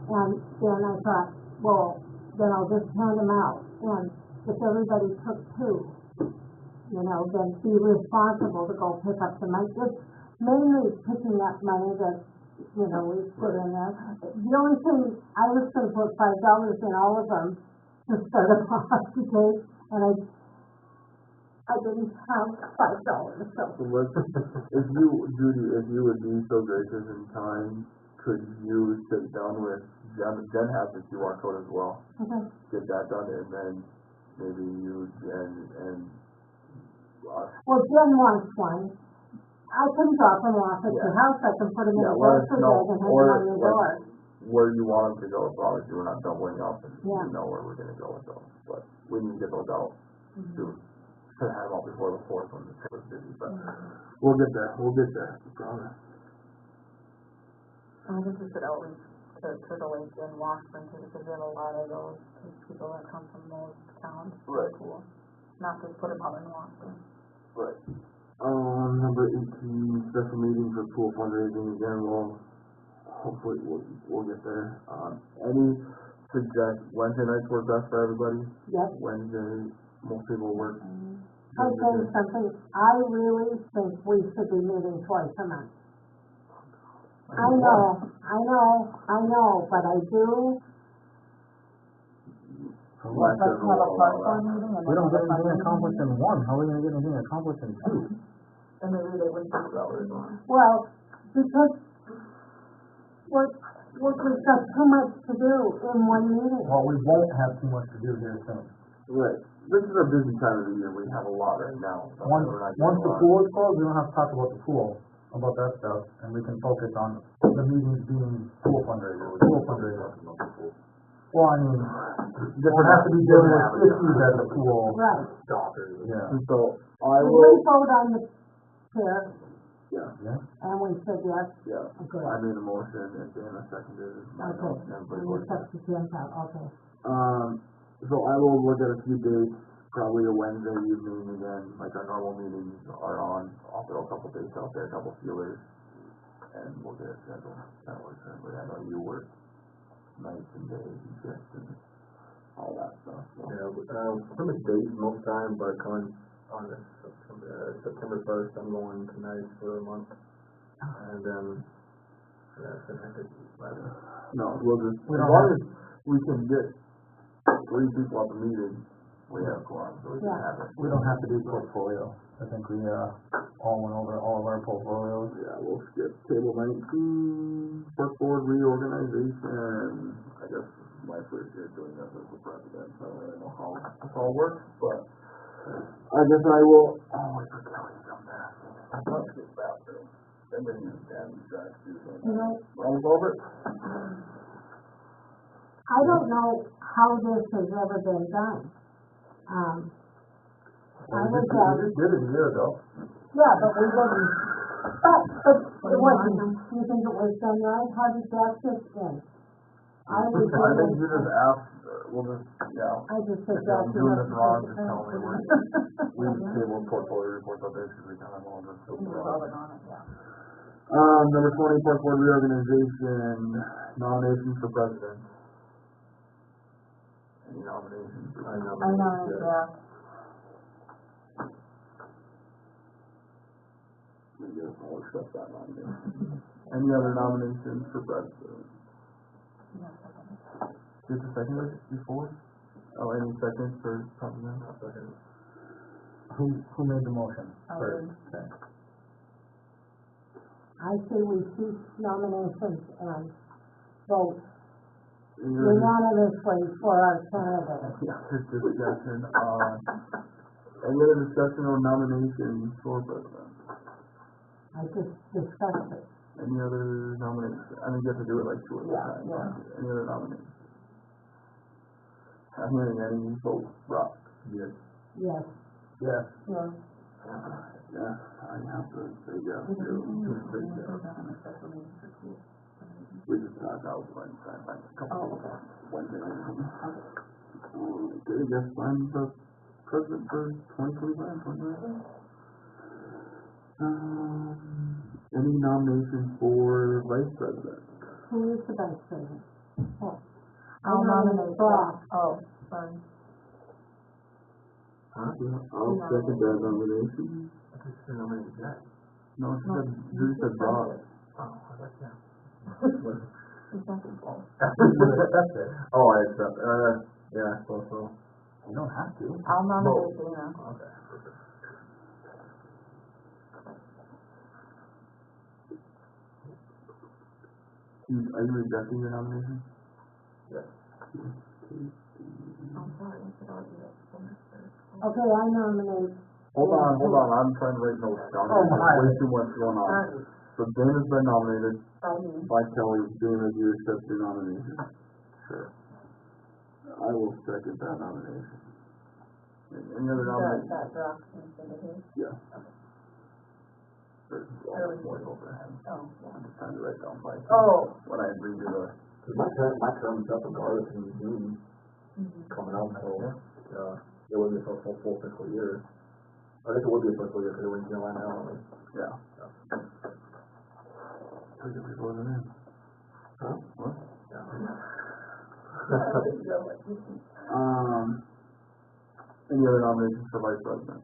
And then I thought, well, then I'll just hand them out. And if everybody took two, you know, then be responsible to go pick up the money. It's mainly picking up money that, you know, we put in there. The only thing, I was gonna put $5 in all of them to start a policy case, and I didn't have $5, so. so let's, if you, Judy, if you would be so gracious in time, could you sit down with Jen has the QR code as well. Okay. Get that done, and then maybe you, Jen, and us. Well, Jen wants one. I can drop them off at your house, I can put them in Yeah, a let us grocery know, bag and hang them or on your like, door. where you want them to go, so obviously we're not doubling up, and Yeah. we know where we're gonna go with those, but we need to get those out soon. To have them out before the fourth when the paper's busy, but we'll get there, I promise. I think we should outreach to Turtle Lake and Washburn too, because we have a lot of those people that come from those towns. Right. Cool. Not just put them out in Washburn. Right. Number 18, special meeting for pool fundraising again, hopefully we'll get there. Any Wednesday nights work best for everybody? Yes. Wednesday, most people work. I'll tell you something, I really think we should be meeting twice a month. I know, but I do. Let's have a park board meeting and We don't get then have a anything funding accomplished meeting. in one, how are we gonna get anything accomplished in two? And maybe they wouldn't take 2 hours. Well, because we've got too much to do in one meeting. Well, we won't have too much to do here soon. Right. This is a busy time of the year, we have a lot right now. so Once we're not the getting a lot. pool is closed, we don't have to talk about the pool, about that stuff, and we can focus on the meetings being pool fundraiser. Well, I mean, we'll have to be dealing with issues at the pool. Right. Yeah. And so, I Did we will, vote on the chair, yeah, and we said yes? yeah, Okay. I made a motion, and Dana seconded it. Okay, and we took the chance out, okay. So I will look at a few dates, probably a Wednesday evening again, like our normal meetings are on. I'll throw a couple dates out there, a couple feelers, and we'll get it scheduled. That works for everybody. I know you work nights and days and shifts and all that stuff, so. pretty much days most time, but coming on September 1st, I'm going to night for a month, and then, No, we'll just, We as don't long have- as we can get 3 people at the meeting, we have quorum, so we can Yeah. have it. we don't have to do portfolio. I think we, all went over all of our portfolios. Yeah, we'll skip table 19, park board reorganization. I guess my first year doing this as the president, so I don't really know how this all works, but I guess I will, wait for Kelly to come back. I'm not to the bathroom. Then they use Dan's trash too, so. You know, Almost over? I don't know how this has ever been done. I was, We just did it a year ago. yeah, but we didn't, but It wasn't, you think it was done right? How did that fit in? I was I think doing, you just asked, we'll just, yeah, I just said if that. I'm doing this wrong, just tell me we're, we just table portfolio reports up there, because we kind of all just. Number 20, park board reorganization, nominations for president. Any nominations? I know, yeah. I guess I'll accept that nomination. Any other nominations for president? Did the second before? Oh, any seconds for president? Who made the motion? I First. did. Okay. I say we cease nominations and vote Any other- unanimously for our candidate. Yeah, there's discussion on, any other discussion on nominations for president? I just discussed it. Any other nominations? I think you have to do it like two at a Yeah, time. yeah. Any other nominations? I'm hearing any vote, Rob? Yes. Yes. Yes. Yeah. Yeah, I have to say yes too. We just talked out one time, like a couple of Wednesday nights. Okay, yes, I'm the president for 2025. Any nominations for vice president? Who is the vice president? Oh. I'll nominate Brock. Oh, sorry. I'll second that nomination. I think she nominated Jack. No, she said, Judy said Brock. Oh, I like that. It's not his fault. Oh, I accept, yeah, so. You don't have to. I'll nominate Dana. Okay, perfect. Are you rejecting your nomination? Yes. I'm sorry, I forgot you. Okay, I nominate. Hold on, I'm trying to write notes down. Oh, my. There's way too much going on. So Dana's been nominated By me. by Kelly. Dana, do you accept your nomination? Sure. I will second that nomination. Any other nominations? That draft instead of his. Yeah. There's more overhead. Oh, yeah. I'm just trying to write down by. Oh. When I agree to the. My term's up regardless in June, coming up, so, it would be a full fiscal year. I think it would be a fiscal year, because we're in July now, aren't we? Yeah. Pretty good before the end. Huh? What? Yeah. Any other nominations for vice president?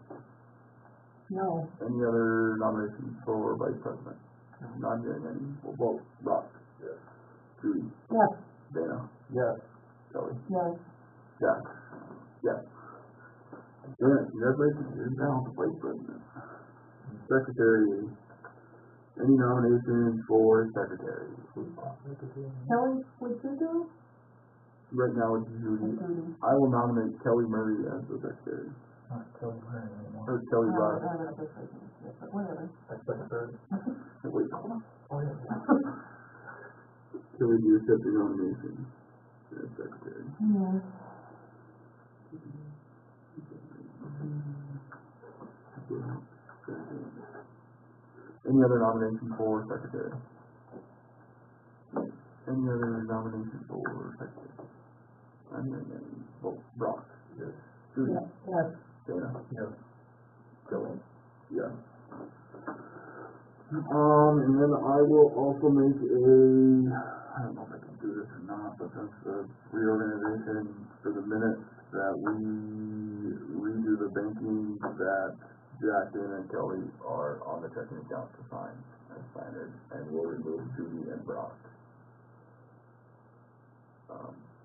No. Any other nominations for vice president? Not hearing any. We'll vote. Rob? Yes. Judy? Yes. Dana? Yes. Kelly? Yes. Jack? Yes. Yeah, congratulations, you're now vice president. Secretary, any nominations for secretary? Kelly, would you do? Right now it's Judy. I will nominate Kelly Murray as the secretary. Not Kelly Murray anymore. Or Kelly Ross. Whatever. That's secretary. Wait, hold on. Oh, yeah. Kelly, do you accept the nomination as secretary? Yes. Any other nomination for secretary? Any other nomination for secretary? I'm hearing any. Vote. Brock? Yes. Judy? Yes. Dana? Yes. Kelly? Yes. And then I will also make I don't know if I can do this or not, but since the reorganization for the minutes that we redo the banking that Jack, Dana, and Kelly are on the checking account to sign as signers, and we'll remove Judy and Brock.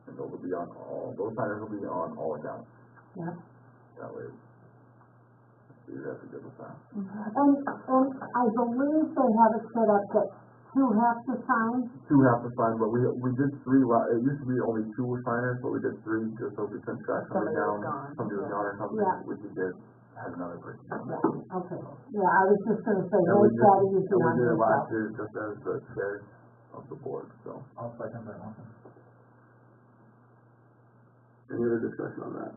And those will be on those signers will be on all accounts. Yep. That way, you have to give us that. And I believe they have it set up that two have to sign. Two have to sign, but we did three, it used to be only two were signers, but we did three, just so we couldn't track somebody down, somebody was gone or something, Yeah. which we did, had another person. Okay. Yeah, I was just gonna say, And we make that easy and we on did it last yourself. year just as the chair of the board, so. I'll second that motion. Any other discussion on that?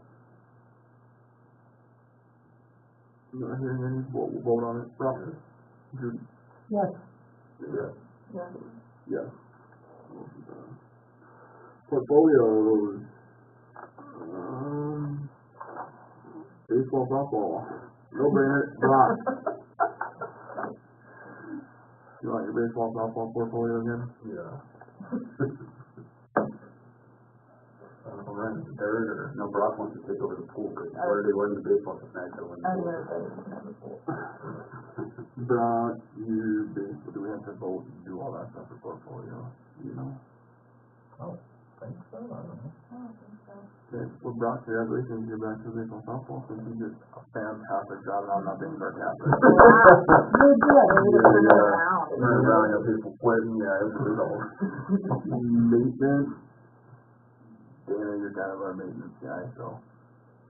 Not hearing any, we'll vote on it. Brock? Judy? Yes. Yeah. Yes. Portfolios, baseball, softball, no brainer, Brock. You want your baseball, softball portfolio again? Yeah. Run third or, No, Brock wants to take over the pool, cause where in the baseball to snag over in the I'm pool. gonna say it's never cool. Brock, you baseball, do we have to vote and do all that stuff for portfolio, you know? Think so, I don't know. Okay, well, Brock, congratulations, you're back to baseball, softball, since you did a fantastic job, and I'm not being sarcastic. You did, you Yeah, just yeah. around. Running around, you know, people quitting, yeah, it was all. Maintenance, Dana, you're kind of our maintenance guy, so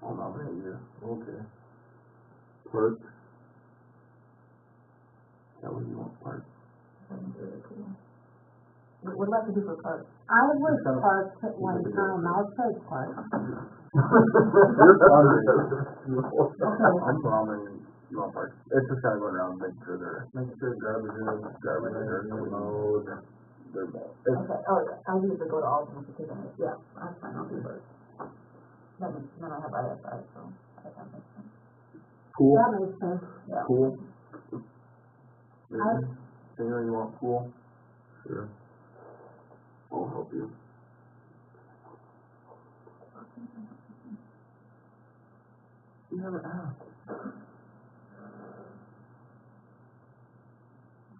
I'll nominate you. Okay. Clerk. That was you want clerk. What do I have to do for parks? I was clerk at one time, I'll say clerk. You're fine. I'm nominating you want clerk. It's just kind of going around making sure making sure garbage is, garbage are mowed. they're mowed. Okay, oh, I usually go to all of them because yeah, I'm fine, I'll do first. Then I have ISI, so that makes sense. Cool, That makes sense. Yeah. cool. Dana, you want cool? Sure. I'll help you. You never asked.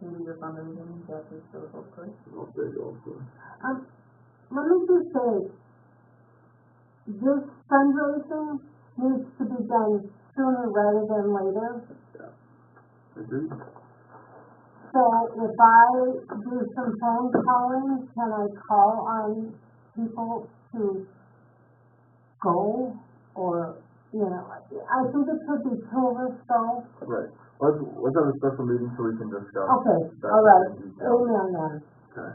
Maybe your fundraising, that is still go first. I'll say go for it. Let me just say, this fundraising needs to be done sooner rather than later. Agreed? So if I do some phone calling, can I call on people to go? Or, you know, I think it should be two of us though. Right. Let's have a special meeting so we can discuss. Okay, that all right, in detail. amen then. Okay.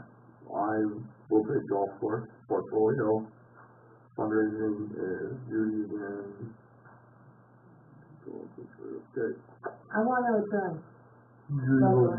I will take golf course, portfolio, fundraising is Judy and. Okay. I want to adjourn. Judy will.